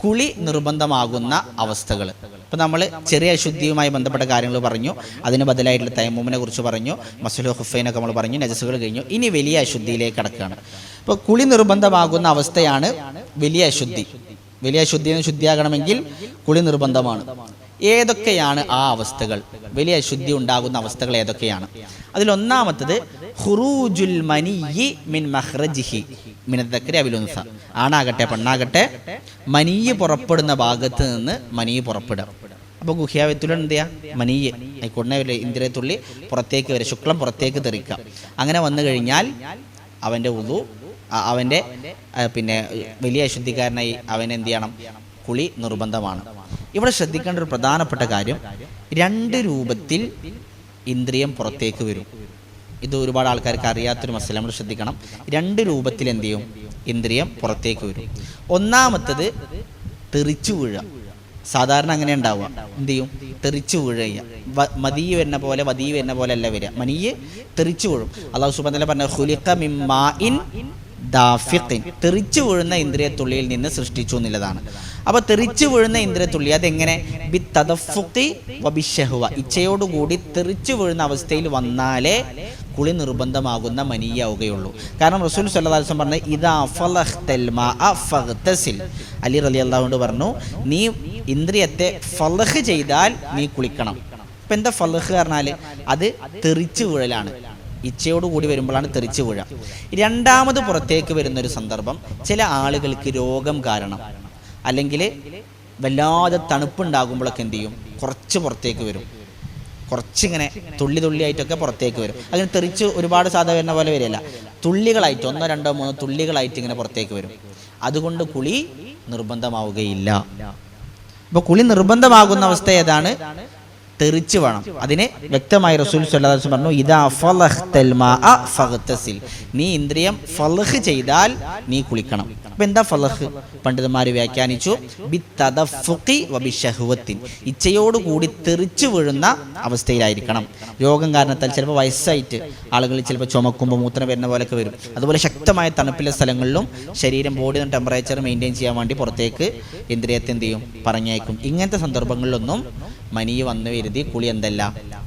കുളി നിർബന്ധമാകുന്ന അവസ്ഥകൾ. ഇപ്പം നമ്മൾ ചെറിയ അശുദ്ധിയുമായി ബന്ധപ്പെട്ട കാര്യങ്ങൾ പറഞ്ഞു, അതിന് ബദലായിട്ടുള്ള തയമ്മുമിനെ കുറിച്ച് പറഞ്ഞു, മസ്ഹുൽ ഖുഫൈനൊക്കെ നമ്മൾ പറഞ്ഞു, നജസുകൾ കഴിഞ്ഞു. ഇനി വലിയ അശുദ്ധിയിലേക്ക് കടക്കുകയാണ്. ഇപ്പോൾ കുളി നിർബന്ധമാകുന്ന അവസ്ഥയാണ് വലിയ അശുദ്ധി. വലിയ അശുദ്ധിയിൽ നിന്ന് ശുദ്ധിയാകണമെങ്കിൽ കുളി നിർബന്ധമാണ്. ഏതൊക്കെയാണ് ആ അവസ്ഥകൾ? വലിയ അശുദ്ധി ഉണ്ടാകുന്ന അവസ്ഥകൾ ഏതൊക്കെയാണ്? അതിലൊന്നാമത്തത് ഖുറൂജുൽ മനിയ്യി മിൻ മഖ്റജിഹി മിന ദക്രി അവിൽ ഉൻസ. ആണാകട്ടെ പെണ്ണാകട്ടെ മനീയ് പുറപ്പെടുന്ന ഭാഗത്ത് നിന്ന് മനീയ് പുറപ്പെടുക. അപ്പോൾ ഗുഹ്യാവ്യത്തിലൂടെ എന്ത് ചെയ്യുക? മനീയ് ആയിക്കോട്ടെ ഇന്ദ്രിയത്തുള്ളി പുറത്തേക്ക് വരെ, ശുക്ലം പുറത്തേക്ക് തെറിക്കുക. അങ്ങനെ വന്നു കഴിഞ്ഞാൽ അവൻ്റെ വുളു, അവൻ്റെ പിന്നെ വലിയ അശുദ്ധിക്കാരനായി അവനെന്ത് ചെയ്യണം? കുളി നിർബന്ധമാണ്. ഇവിടെ ശ്രദ്ധിക്കേണ്ട ഒരു പ്രധാനപ്പെട്ട കാര്യം, 2 രൂപത്തിൽ ഇന്ദ്രിയം പുറത്തേക്ക് വരും. ഇത് ഒരുപാട് ആൾക്കാർക്ക് അറിയാത്തൊരു മസല, നമ്മൾ ശ്രദ്ധിക്കണം. 2 രൂപത്തിൽ എന്ത് ചെയ്യും? ഇന്ദ്രിയം പുറത്തേക്ക് വരും. ഒന്നാമത്തത് തെറിച്ചു വീഴുക. സാധാരണ അങ്ങനെ ഉണ്ടാവുക. എന്ത് ചെയ്യും? തെറിച്ചു വീഴുക. മദീ വരുന്ന പോലെ വദീ വരുന്ന പോലെ അല്ല വരിക. മനീയ് തെറിച്ചു വീഴും. അല്ലാഹു സുബ്ഹാനഹു വ തആല പറഞ്ഞ ഖുലിഖ മിൻ മാഇൻ ദാഫിഖിൻ, തെറിച്ചു വീഴുന്ന ഇന്ദ്രിയത്തുള്ളിയിൽ നിന്ന് സൃഷ്ടിച്ചു എന്നുള്ളതാണ്. അപ്പോൾ തെറിച്ചു വീഴുന്ന ഇന്ദ്രിയത്തുള്ളി അതെങ്ങനെ? ബി തദഫുഖി വബിശഹ്വ, ഇച്ഛയോടുകൂടി തെറിച്ചു വീഴുന്ന അവസ്ഥയിൽ വന്നാലേ കുളി നിർബന്ധമാകുന്ന മനിയാവുകയുള്ളൂ. കാരണം റസൂൽ സല്ലല്ലാഹു അലൈഹി വസല്ലം പറഞ്ഞു ഇദാ ഫലഖ്തൽ മാഅ ഫഗ്തസിൽ. അലി റളിയല്ലാഹു അൻഹു പറഞ്ഞു നീ ഇന്ദ്രിയത്തെ ഫലഖ് ചെയ്താൽ നീ കുളിക്കണം. ഇപ്പം എന്താ ഫലഖ് പറഞ്ഞാൽ അത് തെറിച്ചു വീഴലാണ്. ഇച്ഛയോട് കൂടി വരുമ്പോഴാണ് തെറിച്ചു വീഴുക. രണ്ടാമത് പുറത്തേക്ക് വരുന്നൊരു സന്ദർഭം ചില ആളുകൾക്ക് രോഗം കാരണം അല്ലെങ്കിൽ വല്ലാതെ തണുപ്പുണ്ടാകുമ്പോഴൊക്കെ എന്ത് ചെയ്യും, കുറച്ച് പുറത്തേക്ക് വരും, കുറച്ചിങ്ങനെ തുള്ളി തുള്ളിയായിട്ടൊക്കെ പുറത്തേക്ക് വരും. അങ്ങനെ തെറിച്ച് ഒരുപാട് സാധാരണ വരുന്ന പോലെ വരില്ല, തുള്ളികളായിട്ട് 1, 2, 3 തുള്ളികളായിട്ട് ഇങ്ങനെ പുറത്തേക്ക് വരും. അതുകൊണ്ട് കുളി നിർബന്ധമാവുകയില്ല. അപ്പോൾ കുളി നിർബന്ധമാകുന്ന അവസ്ഥ ഏതാണ്? തെറിച്ച് വേണം. അതിന് വ്യക്തമായി റസൂൽ സ്വല്ലല്ലാഹു അലൈഹി വസല്ലം പറഞ്ഞു ഇദാ ഫലഖ്തൽ മാഅ ഫഗ്തസിൽ, നീ ഇന്ദ്രിയം ഫലഖ് ചെയ്താൽ നീ കുളിക്കണം. അപ്പോൾ എന്താ ഫലഖ്? പണ്ഡിതന്മാർ വ്യാഖ്യാനിച്ചു ബിത്തദഫുഖി വബിശഹ്വത്തിൻ, ഇച്ഛയോടുകൂടി തെറിച്ചു വീഴുന്ന അവസ്ഥയിലായിരിക്കണം. രോഗം കാരണത്താൽ ചിലപ്പോൾ വയസ്സായിട്ട് ആളുകൾ ചിലപ്പോൾ ചുമക്കുമ്പോൾ മൂത്രം വരുന്ന പോലെയൊക്കെ വരും. അതുപോലെ ശക്തമായ തണുപ്പിലെ സ്ഥലങ്ങളിലും ശരീരം ബോഡിയുടെ ടെമ്പറേച്ചർ മെയിൻറ്റെയിൻ ചെയ്യാൻ വേണ്ടി പുറത്തേക്ക് ഇന്ദ്രിയത്തെ എന്ത് ചെയ്യും, പറഞ്ഞയക്കും. ഇങ്ങനത്തെ സന്ദർഭങ്ങളിലൊന്നും മനി വന്നു വരുതി കുളി എന്തല്ല,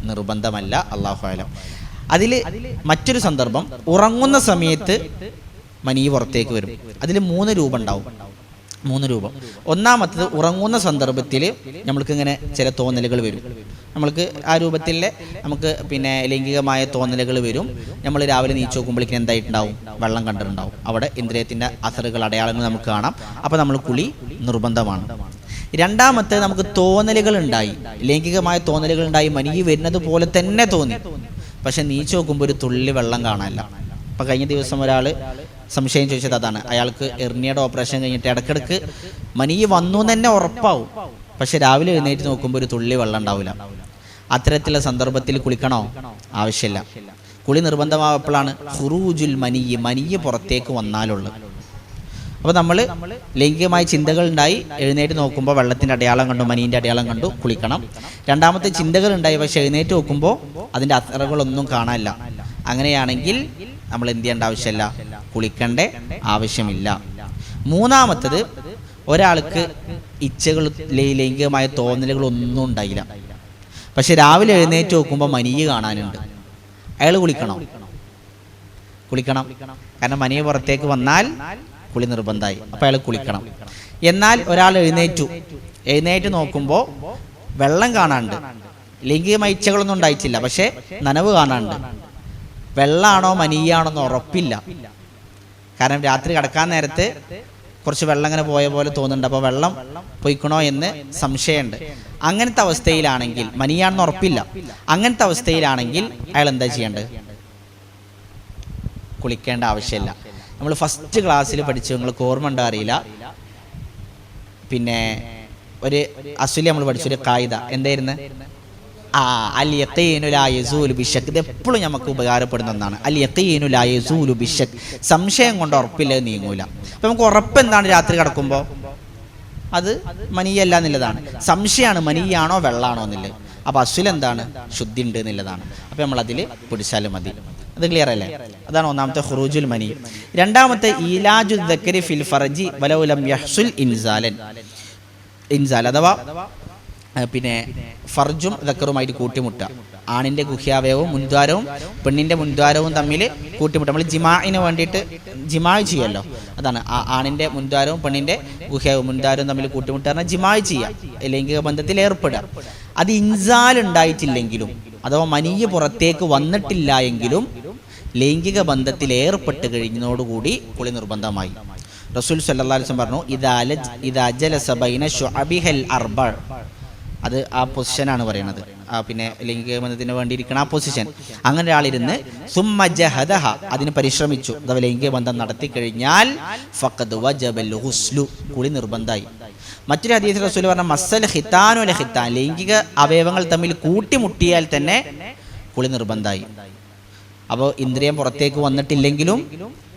നിർബന്ധമല്ല. അല്ലാഹു അഅലം. അതിൽ മറ്റൊരു സന്ദർഭം, ഉറങ്ങുന്ന സമയത്ത് മനി പുറത്തേക്ക് വരും. അതിൽ 3 രൂപം ഉണ്ടാവും. 3 രൂപം. ഒന്നാമത്തത്, ഉറങ്ങുന്ന സന്ദർഭത്തിൽ നമ്മൾക്കിങ്ങനെ ചില തോന്നലുകൾ വരും. നമ്മൾക്ക് ആ രൂപത്തിലെ നമുക്ക് പിന്നെ ലൈംഗികമായ തോന്നലുകൾ വരും. നമ്മൾ രാവിലെ നീച്ച് നോക്കുമ്പോഴേക്കും എന്തായിട്ടുണ്ടാവും, വെള്ളം കണ്ടിട്ടുണ്ടാവും. അവിടെ ഇന്ദ്രിയത്തിൻ്റെ അസറുകൾ, അടയാളങ്ങൾ നമുക്ക് കാണാം. അപ്പോൾ നമ്മൾ കുളി നിർബന്ധമാണ്. രണ്ടാമത്തെ, നമുക്ക് തോന്നലുകൾ ഉണ്ടായി, ലൈംഗികമായ തോന്നലുകൾ ഉണ്ടായി, മനി വരുന്നത് പോലെ തന്നെ തോന്നി, പക്ഷെ നീച്ച് നോക്കുമ്പോൾ ഒരു തുള്ളി വെള്ളം കാണാനില്ല. അപ്പം കഴിഞ്ഞ ദിവസം ഒരാൾ സംശയം ചോദിച്ചത് അതാണ്. അയാൾക്ക് എർണിയയുടെ ഓപ്പറേഷൻ കഴിഞ്ഞിട്ട് ഇടയ്ക്കിടയ്ക്ക് മനി വന്നു തന്നെ ഉറപ്പാവും, പക്ഷെ രാവിലെ എഴുന്നേറ്റ് നോക്കുമ്പോൾ ഒരു തുള്ളി വെള്ളം ഉണ്ടാവില്ല. അത്തരത്തിലുള്ള സന്ദർഭത്തിൽ കുളിക്കണോ? ആവശ്യമില്ല. കുളി നിർബന്ധമായപ്പോഴാണ് ഖുറൂജുൽ മനിയ് പുറത്തേക്ക് വന്നാലുള്ളത്. അപ്പോൾ നമ്മൾ ലൈംഗികമായ ചിന്തകൾ ഉണ്ടായി, എഴുന്നേറ്റ് നോക്കുമ്പോൾ വെള്ളത്തിൻ്റെ അടയാളം കണ്ടു, മനീൻ്റെ അടയാളം കണ്ടു, കുളിക്കണം. രണ്ടാമത്തെ, ചിന്തകൾ ഉണ്ടായി, പക്ഷെ എഴുന്നേറ്റ് നോക്കുമ്പോൾ അതിൻ്റെ അസറുകളൊന്നും കാണാനില്ല. അങ്ങനെയാണെങ്കിൽ നമ്മൾ എന്ത് ചെയ്യേണ്ട ആവശ്യമില്ല, കുളിക്കേണ്ട ആവശ്യമില്ല. മൂന്നാമത്തത്, ഒരാൾക്ക് ഇച്ഛകൾ, ലൈംഗികമായ തോന്നലുകളൊന്നും ഉണ്ടായില്ല, പക്ഷെ രാവിലെ എഴുന്നേറ്റ് നോക്കുമ്പോൾ മനിയ് കാണാനുണ്ട്. അയാൾ കുളിക്കണം. കാരണം മനിയ് പുറത്തേക്ക് വന്നാൽ കുളി നിർബന്ധമായി. അപ്പോൾ അയാൾ കുളിക്കണം. എന്നാൽ ഒരാൾ എഴുന്നേറ്റ് നോക്കുമ്പോൾ വെള്ളം കാണാനുണ്ട്, ലൈംഗികമായ ഇച്ഛകളൊന്നും ഉണ്ടായിട്ടില്ല, പക്ഷെ നനവ് കാണാനുണ്ട്. വെള്ളമാണോ മനിയാണോ എന്ന് ഉറപ്പില്ല. കാരണം രാത്രി കിടക്കാൻ നേരത്ത് കുറച്ച് വെള്ളം ഇങ്ങനെ പോയ പോലെ തോന്നുന്നുണ്ട്. അപ്പോൾ വെള്ളം പൊയ്ക്കണോ എന്ന് സംശയമുണ്ട്. അങ്ങനത്തെ അവസ്ഥയിലാണെങ്കിൽ, മനിയാണെന്ന് ഉറപ്പില്ല, അങ്ങനത്തെ അവസ്ഥയിലാണെങ്കിൽ അയാൾ എന്താ ചെയ്യേണ്ടത്? കുളിക്കേണ്ട ആവശ്യമില്ല. നമ്മൾ ഫസ്റ്റ് ക്ലാസ്സിൽ പഠിച്ചു, നിങ്ങൾക്ക് ഓർമ്മ ഉണ്ടോ അറിയില്ല, പിന്നെ ഒരു അസുലി നമ്മൾ പഠിച്ചൊരു കായിക എന്തായിരുന്നു? അൽ യഖീനു ലാ യസൂലു ബിശക്ക്. ഇത് എപ്പോഴും നമുക്ക് ഉപകാരപ്പെടുന്ന ഒന്നാണ്. അൽ യഖീനു ലാ യസൂലു ബിശക്ക്. സംശയം കൊണ്ട് ഉറപ്പില്ല, നീങ്ങൂല. അപ്പം നമുക്ക് ഉറപ്പ് എന്താണ്? രാത്രി കിടക്കുമ്പോൾ അത് മനിയല്ല എന്നുള്ളതാണ്. സംശയമാണ് മനിയാണോ വെള്ളാണോ എന്നുള്ളത്. അപ്പോൾ അസുൽ എന്താണ്? ശുദ്ധി ഉണ്ട് എന്നുള്ളതാണ്. അപ്പോൾ നമ്മളതിൽ പിടിച്ചാലും മതി. അത് ക്ലിയർ അല്ലേ? അതാണ് ഒന്നാമത്തെ ഖുറൂജുൽ മനി. രണ്ടാമത്തെ, ഇലാജു ദക്കരി ഫിൽ ഫർജി വലൗ ലം യഹ്സുൽ ഇൻസാൽ, അഥവാ പിന്നെ ഫർജും ദക്കറുമായിട്ട് കൂട്ടിമുട്ടുക. ആണിൻ്റെ ഗുഹ്യാവയവും മുൻദ്വാരവും പെണ്ണിൻ്റെ മുൻദ്വാരവും തമ്മിൽ കൂട്ടിമുട്ടുക. നമ്മൾ ജിമാഇന് വേണ്ടിയിട്ട് ജിമായ് ചെയ്യുമല്ലോ, അതാണ് ആണിൻ്റെ മുൻദ്വാരവും പെണ്ണിൻ്റെ ഗുഹ്യാവും മുൻദ്വാരവും തമ്മിൽ കൂട്ടിമുട്ടുക പറഞ്ഞാൽ ജിമായ് ചെയ്യുക, ലൈംഗിക ബന്ധത്തിൽ ഏർപ്പെടുക. അത് ഇൻസാൽ ഉണ്ടായിട്ടില്ലെങ്കിലും അഥവാ മനിയ് പുറത്തേക്ക് വന്നിട്ടില്ല എങ്കിലും ലൈംഗിക ബന്ധത്തിൽ ഏർപ്പെട്ട് കഴിഞ്ഞതോടുകൂടി കുളി നിർബന്ധമായി. റസൂൽ സല്ലല്ലാഹു അലൈഹി വസല്ലം പറഞ്ഞു ഇദാ ജലസ ബൈന ശുഅബിഹൽ അർബ, അത് ആ പൊസിഷനാണ് പറയുന്നത്. പിന്നെ ലൈംഗിക ബന്ധത്തിന് വേണ്ടിയിരിക്കണം ആ പൊസിഷൻ. അങ്ങനെ ഒരാളിരുന്ന് സുമ്മ ജഹദഹ, അതിന് പരിശ്രമിച്ചു, അഥവാ ലൈംഗിക ബന്ധം നടത്തി കഴിഞ്ഞാൽ ഫഖദ് വജബൽ ഗുസ്ലു, കുളി നിർബന്ധമായി. മറ്റൊരു ഹദീസിൽ റസൂൽ പറഞ്ഞ മസ്സൽ ഖിതാനു ല ഖിതാൻ, ലൈംഗിക അവയവങ്ങൾ തമ്മിൽ കൂട്ടിമുട്ടിയാൽ തന്നെ കുളി നിർബന്ധമായി. അപ്പോൾ ഇന്ദ്രിയം പുറത്തേക്ക് വന്നിട്ടില്ലെങ്കിലും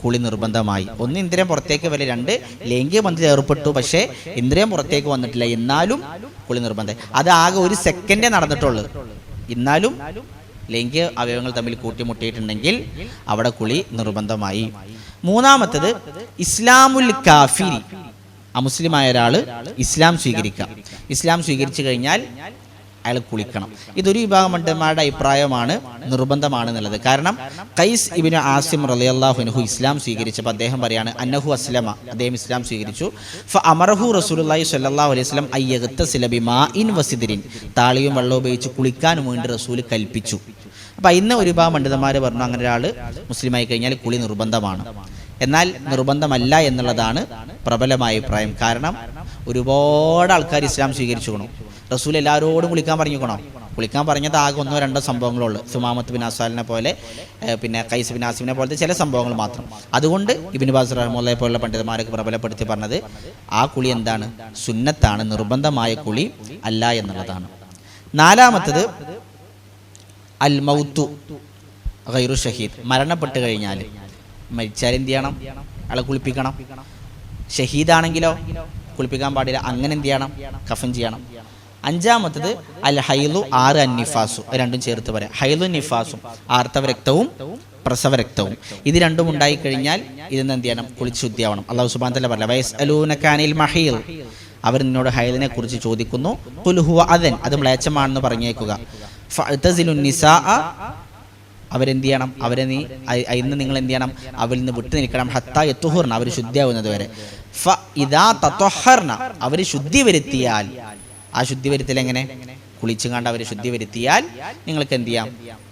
കുളി നിർബന്ധമായി. ഒന്ന്, ഇന്ദ്രിയം പുറത്തേക്ക് വരെ. രണ്ട്, ലൈംഗിക ബന്ധത്തിൽ ഏർപ്പെട്ടു പക്ഷേ ഇന്ദ്രിയം പുറത്തേക്ക് വന്നിട്ടില്ല, എന്നാലും കുളി നിർബന്ധമായി. അത് ആകെ 1 സെക്കൻഡേ നടന്നിട്ടുള്ളൂ, എന്നാലും ലൈംഗിക അവയവങ്ങൾ തമ്മിൽ കൂട്ടിമുട്ടിയിട്ടുണ്ടെങ്കിൽ അവിടെ കുളി നിർബന്ധമായി. മൂന്നാമത്തത് ഇസ്ലാമുൽ കാഫിരി, അമുസ്ലിമായ ഒരാൾ ഇസ്ലാം സ്വീകരിക്കാം. ഇസ്ലാം സ്വീകരിച്ചു കഴിഞ്ഞാൽ അയാൾ കുളിക്കണം. ഇതൊരു വിഭാഗം പണ്ഡിതന്മാരുടെ അഭിപ്രായമാണ്, നിർബന്ധമാണ് എന്നുള്ളത്. കാരണം ഖൈസ് ഇബ്നു ആസിം റളിയല്ലാഹു അൻഹു ഇസ്ലാം സ്വീകരിച്ചപ്പോൾ അദ്ദേഹം പറയാണ് അന്നഹു അസ്ലമ, അദ്ദേഹം ഇസ്ലാം സ്വീകരിച്ചു. ഫഅമറഹു റസൂലുള്ളാഹി സ്വല്ലല്ലാഹു അലൈഹി വസല്ലം അയ്യഗ്തസില ബിമാഇൻ വസിദ്രിൻ, താളിയും വെള്ളവും ഉപയോഗിച്ച് കുളിക്കാൻ വേണ്ടി റസൂൽ കൽപ്പിച്ചു. അപ്പം ഇന്ന് ഒരു വിഭാഗം പണ്ഡിതന്മാർ പറഞ്ഞു അങ്ങനെ ഒരാൾ മുസ്ലിമായി കഴിഞ്ഞാൽ കുളി നിർബന്ധമാണ്. എന്നാൽ നിർബന്ധമല്ല എന്നുള്ളതാണ് പ്രബലമായ അഭിപ്രായം. കാരണം ഒരുപാട് ആൾക്കാർ ഇസ്ലാം സ്വീകരിച്ചു. റസൂൽ എല്ലാവരോടും കുളിക്കാൻ പറഞ്ഞിരിക്കണോ? കുളിക്കാൻ പറഞ്ഞത് ആകെ 1-2 സംഭവങ്ങളുള്ളൂ. സുമാമത്ത് ബിൻ അസാലിനെ പോലെ, പിന്നെ ഖൈസ് ബിൻ ആസിമിനെ പോലത്തെ ചില സംഭവങ്ങൾ മാത്രം. അതുകൊണ്ട് ഇബ്നു ബാസ് റഹ്മത്തുള്ളാഹി പോലുള്ള പണ്ഡിതന്മാരൊക്കെ പ്രബലപ്പെടുത്തി പറഞ്ഞത് ആ കുളി എന്താണ്? സുന്നത്താണ്, നിർബന്ധമായ കുളി അല്ല എന്നുള്ളതാണ്. നാലാമത്തത് അൽ മൗത്തു ഗൈറു ഷഹീദ്, മരണപ്പെട്ട് കഴിഞ്ഞാൽ, മരിച്ചാൽ എന്ത് ചെയ്യണം? അയാളെ കുളിപ്പിക്കണം. ഷഹീദാണെങ്കിലോ കുളിപ്പിക്കാൻ പാടില്ല. അങ്ങനെ എന്ത് ചെയ്യണം? കഫൻ ചെയ്യണം. അഞ്ചാമത്തത് അൽ ഹൈലു 6 അന്നിഫാസു, രണ്ടും ചേർത്ത് പറയാം. ഹൈലു നിഫാസും, ആർത്തവ രക്തവും പ്രസവ രക്തവും, ഇത് രണ്ടും ഉണ്ടായിക്കഴിഞ്ഞാൽ ഇതിന് എന്ത് ചെയ്യണം? കുളിച്ച് ശുദ്ധിയാവണം. അല്ലാഹു സുബ്ഹാനഹു വ തആല പറഞ്ഞു വയസ്അലൂനക അനിൽ മഹീൽ, അവർ നിന്നോട് ഹൈലിനെ കുറിച്ച് ചോദിക്കുന്നു. ഖുൽ ഹുവ അദൻ, അത് മ്ലേച്ഛമാണെന്ന് പറഞ്ഞേക്കുക. ഫഅ്തസിലുൻ നിസാഅ, അവരെന്ത് ചെയ്യണം? അവരെ ഇന്ന് നിങ്ങൾ എന്ത് ചെയ്യണം? അവരിൽ നിന്ന് വിട്ടു നിൽക്കണം. ഹത്താ യത്തുഹുർന, അവർ ശുദ്ധിയാവുന്നത് വരെ. ഫ ഇദാ തത്വഹർന, അവർ ശുദ്ധി വരുത്തിയാൽ, ആ ശുദ്ധി വരുത്തൽ എങ്ങനെ? കുളിച്ചും കണ്ട് അവർ ശുദ്ധി വരുത്തിയാൽ നിങ്ങൾക്ക് എന്ത് ചെയ്യാം?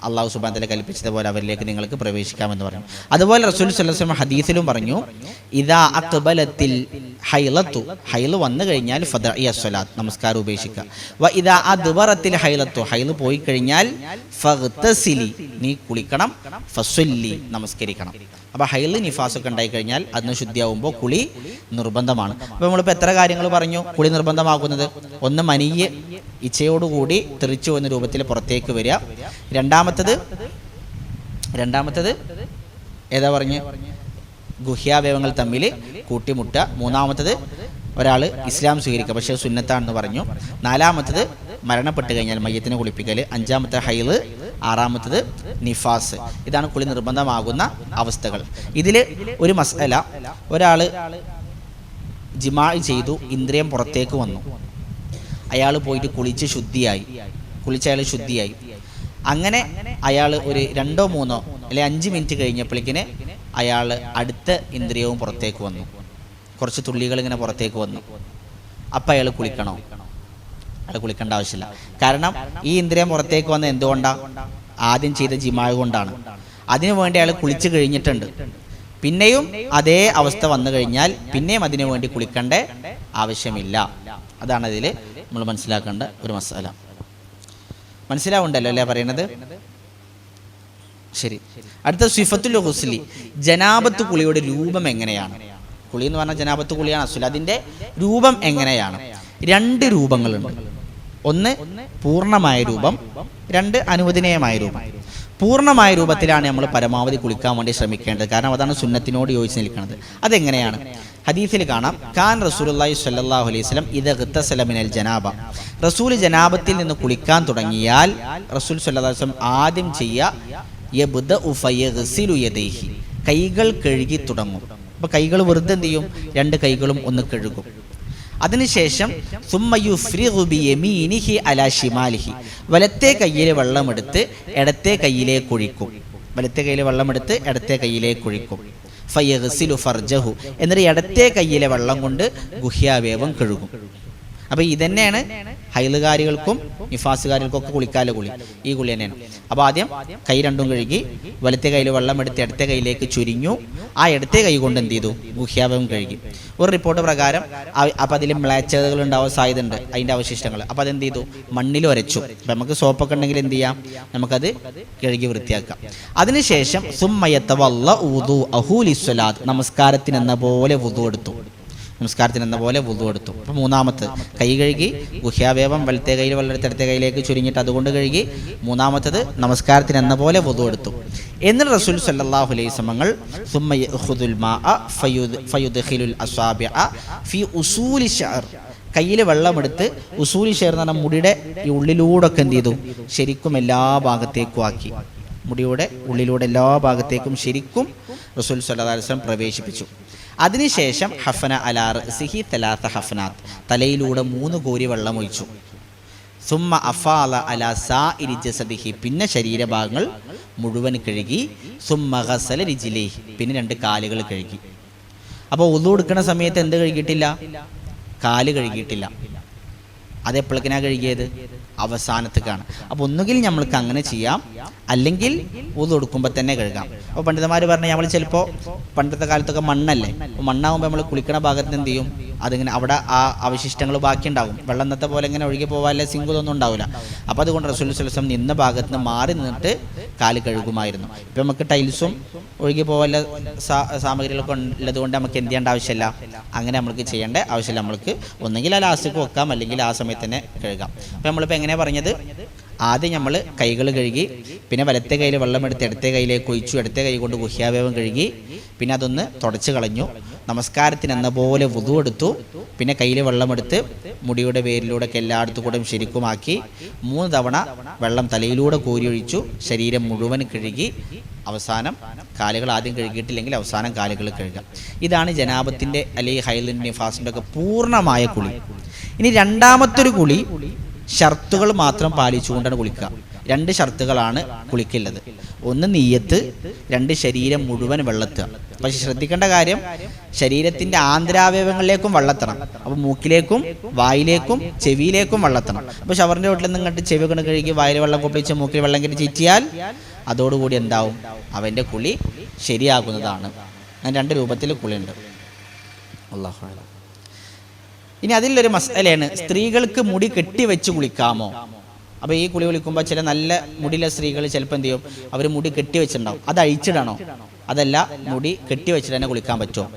അള്ളാഹു സുബ്ഹാനഹു വ തആല കൽപ്പിച്ചതുപോലെ അവരിലേക്ക് നിങ്ങൾക്ക് പ്രവേശിക്കാമെന്ന് പറഞ്ഞു. അതുപോലെ റസൂൽ സ്വല്ലല്ലാഹു അലൈഹി വസല്ലം ഹദീസിലും പറഞ്ഞു ഇദാ അഖ്ബലത്തിൽ ഹൈലത്തു, ഹൈല് വന്നു കഴിഞ്ഞാൽ ഫദഇ അസ്സലാത്ത്, നമസ്കാരം ഉപേക്ഷിക്കുക. വ ഇദാ അദ്ബറത്തിൽ ഹൈലത്തു, ഹൈല് പോയി കഴിഞ്ഞാൽ ഫഗ്തസിലി, നീ കുളിക്കണം. ഫസ്വല്ലി, നമസ്കരിക്കണം. അപ്പോൾ ഹൈല് നിഫാസൊക്കെ ഉണ്ടായിക്കഴിഞ്ഞാൽ അതിന് ശുദ്ധിയാവുമ്പോൾ കുളി നിർബന്ധമാണ്. അപ്പോൾ നമ്മളിപ്പോൾ എത്ര കാര്യങ്ങൾ പറഞ്ഞു കുളി നിർബന്ധമാക്കുന്നത്? ഒന്ന്, മനീയ് ഇച്ഛയോടുകൂടി തെറിച്ചു എന്ന രൂപത്തിൽ പുറത്തേക്ക് വരിക. രണ്ടാമത്തത് ഏതാ പറഞ്ഞ്? ഗുഹ്യാവയവങ്ങൾ തമ്മിൽ കൂട്ടിമുട്ടുക. മൂന്നാമത്തത് ഒരാൾ ഇസ്ലാം സ്വീകരിക്കുക, പക്ഷേ സുന്നത്താണെന്ന് പറഞ്ഞു. നാലാമത്തത് മരണപ്പെട്ട് കഴിഞ്ഞാൽ മയ്യത്തിനെ കുളിപ്പിക്കൽ. അഞ്ചാമത്തെ ഹൈല്. ആറാമത്തത് നിഫാസ്. ഇതാണ് കുളി നിർബന്ധമാകുന്ന അവസ്ഥകൾ. ഇതിൽ ഒരു മസ്അല, ഒരാൾ ജിമാ ചെയ്തു, ഇന്ദ്രിയം പുറത്തേക്ക് വന്നു, അയാൾ പോയിട്ട് കുളിച്ച് അയാൾ ശുദ്ധിയായി. അങ്ങനെ അയാൾ ഒരു 2-3 അല്ലെങ്കിൽ 5 മിനിറ്റ് കഴിഞ്ഞപ്പോഴേക്കിന് അയാൾ അടുത്ത ഇന്ദ്രിയവും പുറത്തേക്ക് വന്നു, കുറച്ച് തുള്ളികൾ ഇങ്ങനെ പുറത്തേക്ക് വന്നു. അപ്പം അയാൾ കുളിക്കണോ? അയാൾ കുളിക്കേണ്ട ആവശ്യമില്ല. കാരണം ഈ ഇന്ദ്രിയം പുറത്തേക്ക് വന്ന എന്തുകൊണ്ടാണ്? ആദ്യം ചെയ്ത ജിമാ കൊണ്ടാണ്. അതിനു വേണ്ടി അയാൾ കുളിച്ച് കഴിഞ്ഞിട്ടുണ്ട്. പിന്നെയും അതേ അവസ്ഥ വന്നു കഴിഞ്ഞാൽ പിന്നെയും അതിനു വേണ്ടി കുളിക്കേണ്ട ആവശ്യമില്ല. അതാണ് അതിൽ നമ്മൾ മനസ്സിലാക്കേണ്ട ഒരു മസാല. മനസ്സിലാവുണ്ടല്ലോ അല്ലേ പറയുന്നത്? ശരി. അടുത്ത സിഫത്തുൽ ഗുസ്ലി, ജനാബത്ത് കുളിയുടെ രൂപം എങ്ങനെയാണ്? കുളി എന്ന് പറഞ്ഞാൽ ജനാബത്ത് കുളിയാണ് അസ്വൽ. അതിൻ്റെ രൂപം എങ്ങനെയാണ്? 2 രൂപങ്ങളുണ്ട്. ഒന്ന് പൂർണ്ണമായ രൂപം, 2 അനുവദനീയമായ രൂപം. പൂർണ്ണമായ രൂപത്തിലാണ് നമ്മൾ പരമാവധി കുളിക്കാൻ വേണ്ടി ശ്രമിക്കേണ്ടത്. കാരണം അതാണ് സുന്നത്തിനോട് യോജിച്ച് നിൽക്കുന്നത്. അതെങ്ങനെയാണ്? ഹദീസിൽ കാണാം, കാൻ റസൂലുള്ളാഹി സ്വല്ലല്ലാഹു അലൈഹി വസല്ലം ഇദ ഗതസല മിനൽ ജനാബ, റസൂൽ ജനാബത്തിൽ നിന്ന് കുളിക്കാൻ തുടങ്ങിയാൽ റസൂൽ സ്വല്ലല്ലാഹു അലൈഹി വസല്ലം ആദ്യം ചെയ്യുക യബ്ദഉ ഫയഗ്സിലു യദൈഹി, കൈകൾ കഴുകി തുടങ്ങും. അപ്പോൾ കൈകൾ വെറുതെ എന്ത് ചെയ്യും? 2 കൈകളും ഒന്ന് കഴുകും. അതിനുശേഷം വലത്തെ കയ്യിലെ വെള്ളമെടുത്ത് ഇടത്തെ കയ്യിലേക്ക് ഒഴിക്കും. വലത്തെ കയ്യിലെ വെള്ളമെടുത്ത് ഇടത്തെ കയ്യിലേക്ക് ഒഴിക്കും. ഫയഗ്സിലു ഫർജഹു, എന്നിട്ട് ഇടത്തെ കയ്യിലെ വെള്ളം കൊണ്ട് ഗുഹ്യാവയവം കഴുകും. അപ്പോൾ ഇതന്നെയാണ് ഹൈലുകാരികൾക്കും നിഫാസുകാരികൾക്കും ഒക്കെ കുളിക്കാല കുളി. ഈ കുളി തന്നെയാണ്. അപ്പോൾ ആദ്യം കൈ 2 കഴുകി വലത്തെ കയ്യിൽ വെള്ളമെടുത്ത് ഇടത്തെ കയ്യിലേക്ക് ചുരിഞ്ഞു. ആ ഇടത്തെ കൈ കൊണ്ട് എന്ത് ചെയ്തു? ഗുഹ്യാവയവം കഴുകി. ഒരു റിപ്പോർട്ട് പ്രകാരം അപ്പോൾ അതിൽ മ്ലേച്ഛതകൾ ഉണ്ടാവാൻ സാധ്യതയുണ്ട്, അതിൻ്റെ അവശിഷ്ടങ്ങൾ. അപ്പോൾ അതെന്ത് ചെയ്തു? മണ്ണിൽ ഉരച്ചു. അപ്പം നമുക്ക് സോപ്പൊക്കെ ഉണ്ടെങ്കിൽ എന്ത് ചെയ്യാം? നമുക്കത് കഴുകി വൃത്തിയാക്കാം. അതിനുശേഷം സുമ്മയത്തവല്ല വുദു അഹു ലിസ്വലാത്ത്, നമസ്കാരത്തിനെന്ന പോലെ വുദു എടുത്തു. അപ്പോൾ മൂന്നാമത്തെ കൈ കഴുകി ഗുഹ്യാവയവം വലത്തെ കയ്യിൽ വെള്ളമെടുത്ത് ഇടത്തെ കയ്യിലേക്ക് ചുരുങ്ങിയിട്ട് അതുകൊണ്ട് കഴുകി. മൂന്നാമത്തത് നമസ്കാരത്തിനെന്ന പോലെ വുദു എടുത്തു. എന്നിട്ട് റസൂൽ സല്ലല്ലാഹു അലൈഹി വസല്ലം സുമ്മ യഖുദുൽ മാഅ ഫയുദ്ഖിലുൽ അസാബിഅ ഫി ഉസൂലി ശഅർ, കയ്യിൽ വെള്ളമെടുത്ത് ഉസൂലി ശഅർ എന്ന് പറഞ്ഞാൽ മുടിയുടെ ഈ ഉള്ളിലൂടൊക്കെ എന്ത് ചെയ്തു? ശരിക്കും എല്ലാ ഭാഗത്തേക്കും ആക്കി. മുടിയുടെ ഉള്ളിലൂടെ എല്ലാ ഭാഗത്തേക്കും ശരിക്കും റസൂൽ സല്ലല്ലാഹു അലൈഹി വസല്ലം പ്രവേശിപ്പിച്ചു. അതിനുശേഷം ഹഫന അലാ റഅസിഹി തലാത്ത ഹഫനാത്ത്, തലയിലൂടെ 3 കോരി വെള്ളം ഒഴിച്ചു. സുമ്മ അഫാല അലാ സാഇരി ജസദിഹി, പിന്നെ ശരീരഭാഗങ്ങൾ മുഴുവൻ കഴുകി. സുമ്മ ഗസല റിജ്ലൈഹി, പിന്നെ 2 കാലുകൾ കഴുകി. അപ്പോൾ ഉളു എടുക്കുന്ന സമയത്ത് എന്ത് കഴുകിയിട്ടില്ല? കാല് കഴുകിയിട്ടില്ല. അതെപ്പോഴേക്കാണ് കഴുകിയത്? അവസാനത്തേക്കാണ്. അപ്പോൾ ഒന്നുകിൽ നമ്മൾക്ക് അങ്ങനെ ചെയ്യാം, അല്ലെങ്കിൽ ഉളു എടുക്കുമ്പോൾ തന്നെ കഴുകാം. അപ്പോൾ പണ്ഡിതന്മാർ പറഞ്ഞാൽ നമ്മൾ ചിലപ്പോൾ പണ്ടത്തെ കാലത്തൊക്കെ മണ്ണല്ലേ, അപ്പോൾ മണ്ണാകുമ്പോൾ നമ്മൾ കുളിക്കണ ഭാഗത്ത് എന്ത് ചെയ്യും? അതിങ്ങനെ അവിടെ ആ അവശിഷ്ടങ്ങൾ ബാക്കിയുണ്ടാകും. വെള്ളം ഇന്നത്തെ പോലെ ഇങ്ങനെ ഒഴുകി പോകാനുള്ള സിങ്കുതൊന്നും ഉണ്ടാവില്ല. അപ്പോൾ അതുകൊണ്ട് റസൂൽ സ്വല്ലല്ലാഹു അലൈഹി വസല്ലം നിന്ന ഭാഗത്ത് നിന്ന് മാറി നിന്നിട്ട് കാല് കഴുകുമായിരുന്നു. ഇപ്പം നമുക്ക് ടൈൽസും ഒഴുകി പോകാനുള്ള സാമഗ്രികളൊക്കെ ഉള്ളതുകൊണ്ട് നമുക്ക് എന്ത് ചെയ്യേണ്ട ആവശ്യമില്ല, അങ്ങനെ നമുക്ക് ചെയ്യേണ്ട ആവശ്യമില്ല. നമ്മൾക്ക് ഒന്നെങ്കിൽ ആ ലാസ്റ്റിക്ക് വെക്കാം, അല്ലെങ്കിൽ ആ സമയത്ത് തന്നെ കഴുകാം. അപ്പോൾ നമ്മളിപ്പോൾ എങ്ങനെയാണ് പറഞ്ഞത്? ആദ്യം നമ്മൾ കൈകൾ കഴുകി, പിന്നെ വലത്തെ കയ്യിൽ വെള്ളമെടുത്ത് ഇടത്തെ കയ്യിലേക്ക് ഒഴിച്ചു, ഇടത്തെ കൈ കൊണ്ട് ഗുഹ്യാവയവം കഴുകി, പിന്നെ അതൊന്ന് തുടച്ച് കളഞ്ഞു. നമസ്കാരത്തിന് എന്ന പോലെ വുദു എടുത്തു. പിന്നെ കയ്യിൽ വെള്ളമെടുത്ത് മുടിയുടെ വേരിലൂടെ ഒക്കെ എല്ലായിടത്തു കൂടെയും ശരിക്കുമാക്കി 3 തവണ വെള്ളം തലയിലൂടെ കോരിയൊഴിച്ചു. ശരീരം മുഴുവൻ കഴുകി. അവസാനം കാലുകൾ ആദ്യം കഴുകിയിട്ടില്ലെങ്കിൽ അവസാനം കാലുകൾ കഴുകുക. ഇതാണ് ജനാബത്തിൻ്റെ അല്ലെങ്കിൽ ഹൈലിൻ നിഫാസിൻ്റെ ഒക്കെ പൂർണ്ണമായ കുളി. ഇനി രണ്ടാമത്തൊരു കുളി ഷർത്തുകൾ മാത്രം പാലിച്ചുകൊണ്ടാണ് കുളിക്കുക. 2 ഷർത്തുകളാണ് കുളിക്കുള്ളത്. ഒന്ന് നിയ്യത്ത്, 2 ശരീരം മുഴുവൻ വെള്ളത്തുക. പക്ഷെ ശ്രദ്ധിക്കേണ്ട കാര്യം, ശരീരത്തിൻ്റെ ആന്തരാവയവങ്ങളിലേക്കും വെള്ളത്തണം. അപ്പോൾ മൂക്കിലേക്കും വായിലേക്കും ചെവിയിലേക്കും വെള്ളത്തണം. അപ്പോൾ ഷവറിൻ്റെ വീട്ടിൽ നിന്ന് ഇങ്ങോട്ട് ചെവി കൊണ്ട് കഴുകി വായിൽ വെള്ളം കൊപ്പിച്ച് മൂക്കിൽ വെള്ളം കയറ്റി ചീറ്റിയാൽ അതോടുകൂടി എന്താവും? അവൻ്റെ കുളി ശരിയാകുന്നതാണ്. അങ്ങനെ 2 രൂപത്തിൽ കുളിയുണ്ട്. അല്ലാഹു അക്ബർ. ഇനി അതിലൊരു മസലയാണ്, സ്ത്രീകൾക്ക് മുടി കെട്ടിവെച്ച് കുളിക്കാമോ? അപ്പോൾ ഈ കുളി കുളിക്കുമ്പോൾ ചില നല്ല മുടിയുള്ള സ്ത്രീകൾ ചിലപ്പോൾ എന്ത് ചെയ്യും? അവർ മുടി കെട്ടിവെച്ചിട്ടുണ്ടാവും. അത് അഴിച്ചിടണോ? അതല്ല, മുടി കെട്ടിവെച്ചിട്ട് തന്നെ കുളിക്കാൻ പറ്റുമോ?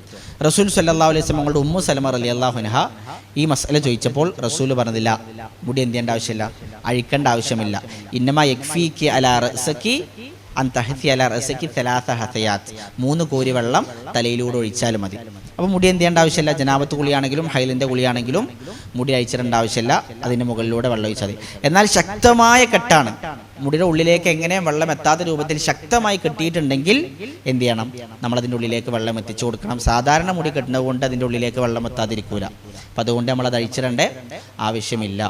റസൂൽ സല്ലല്ലാഹു അലൈഹി വസല്ലം ഞങ്ങളുടെ ഉമ്മു സലമ റളിയല്ലാഹു അൻഹ ഈ മസല ചോദിച്ചപ്പോൾ റസൂൽ പറഞ്ഞില്ല, മുടി എന്ത് ചെയ്യേണ്ട ആവശ്യമില്ല, അഴിക്കേണ്ട ആവശ്യമില്ല. ഇന്നമാ യക്ഫീകി അലാ റഅസകി അൻ തഹതി അലാ റഅസകി 3 ഹതയാത്ത്, 3 കോരി വെള്ളം തലയിലൂടെ ഒഴിച്ചാൽ മതി. അപ്പോൾ മുടി എന്ത് ചെയ്യേണ്ട ആവശ്യമില്ല. ജനാബത്ത് കുളിയാണെങ്കിലും ഹൈലിൻ്റെ കുളിയാണെങ്കിലും മുടി അഴിച്ചിടേണ്ട ആവശ്യമില്ല. അതിൻ്റെ മുകളിലൂടെ വെള്ളം ഒഴിച്ചാൽ മതി. എന്നാൽ ശക്തമായ കെട്ടാണ്, മുടിയുടെ ഉള്ളിലേക്ക് എങ്ങനെ വെള്ളം എത്താത്ത രൂപത്തിൽ ശക്തമായി കെട്ടിയിട്ടുണ്ടെങ്കിൽ എന്ത് ചെയ്യണം? നമ്മളതിൻ്റെ ഉള്ളിലേക്ക് വെള്ളം എത്തിച്ചു കൊടുക്കണം. സാധാരണ മുടി കെട്ടുന്നത് കൊണ്ട് അതിൻ്റെ ഉള്ളിലേക്ക് വെള്ളം എത്താതിരിക്കൂല. അപ്പം അതുകൊണ്ട് നമ്മളത് അഴിച്ചിടേണ്ട ആവശ്യമില്ല.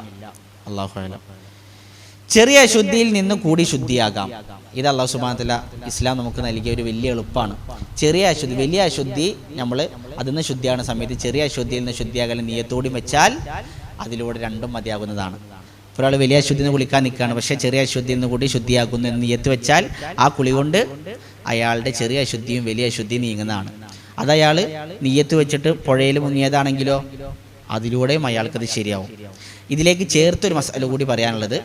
അല്ലാഹു അഅലം. ചെറിയ അശുദ്ധിയിൽ നിന്ന് കൂടി ശുദ്ധിയാകാം. ഇത് അല്ലാഹു സുബ്ഹാനഹു വ തആല ഇസ്ലാം നമുക്ക് നൽകിയ ഒരു വലിയ എളുപ്പമാണ്. ചെറിയ അശുദ്ധി, വലിയ അശുദ്ധി നമ്മൾ അതിൽ നിന്ന് ശുദ്ധിയാകുന്ന സമയത്ത് ചെറിയ അശുദ്ധിയിൽ നിന്ന് ശുദ്ധിയാകൽ നിയ്യത്തോടും വെച്ചാൽ അതിലൂടെ 2 മതിയാകുന്നതാണ്. ഒരാൾ വലിയ അശുദ്ധിയിൽ നിന്ന് കുളിക്കാൻ നിൽക്കുകയാണ്, പക്ഷേ ചെറിയ അശുദ്ധിയിൽ നിന്ന് കൂടി ശുദ്ധിയാകുന്നു എന്ന് നിയ്യത്ത് വെച്ചാൽ ആ കുളി കൊണ്ട് അയാളുടെ ചെറിയ അശുദ്ധിയും വലിയ അശുദ്ധിയും നീങ്ങുന്നതാണ്. അത് അയാൾ നിയ്യത്ത് വെച്ചിട്ട് പുഴയിൽ മുങ്ങിയതാണെങ്കിലോ അതിലൂടെയും അയാൾക്കത് ശരിയാവും. ഇതിലേക്ക് ചേർത്തൊരു മസല കൂടി പറയാനുള്ളത്,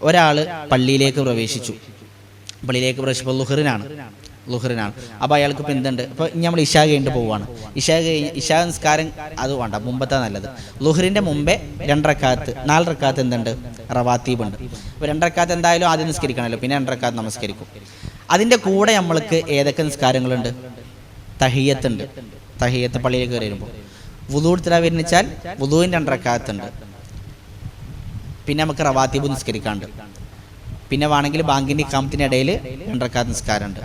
ഒരാൾ പള്ളിയിലേക്ക് പ്രവേശിച്ചപ്പോൾ ലുഹറിനാണ്. അപ്പോൾ അയാൾക്ക് ഇപ്പോൾ എന്തുണ്ട്? ഇപ്പോൾ നമ്മൾ ഇശാ കഴിഞ്ഞിട്ട് പോവുകയാണ്. ഇശാ നിസ്കാരം അത് വേണ്ട, മുമ്പത്തെ നല്ലത്. ലുഹറിൻ്റെ മുമ്പേ 2 റക്അത്ത് 4 റക്അത്ത് എന്തുണ്ട്? റവാത്തീബ് ഉണ്ട്. അപ്പോൾ 2 റക്അത്ത് എന്തായാലും ആദ്യം നിസ്കരിക്കണമല്ലോ, പിന്നെ 2 റക്അത്ത് നമസ്കരിക്കും. അതിൻ്റെ കൂടെ നമ്മൾക്ക് ഏതൊക്കെ നിസ്കാരങ്ങളുണ്ട്? തഹിയ്യത്തുണ്ട്. തഹിയ്യത്ത് പള്ളിയിലേക്ക് കയറി വരുമ്പോൾ. വുളു എടുത്തിട്ട് വരുന്നിച്ചാൽ വുളുവിന് 2 റക്അത്ത് ഉണ്ട്. പിന്നെ നമുക്ക് റവാത്തീബ് നിസ്കരിക്കാണ്ട്. പിന്നെ വേണമെങ്കിൽ ബാങ്കിൻ്റെ ഇഖാമത്തിൻ്റെ ഇടയിൽ 2 റക്അത്ത് നിസ്കാരമുണ്ട്.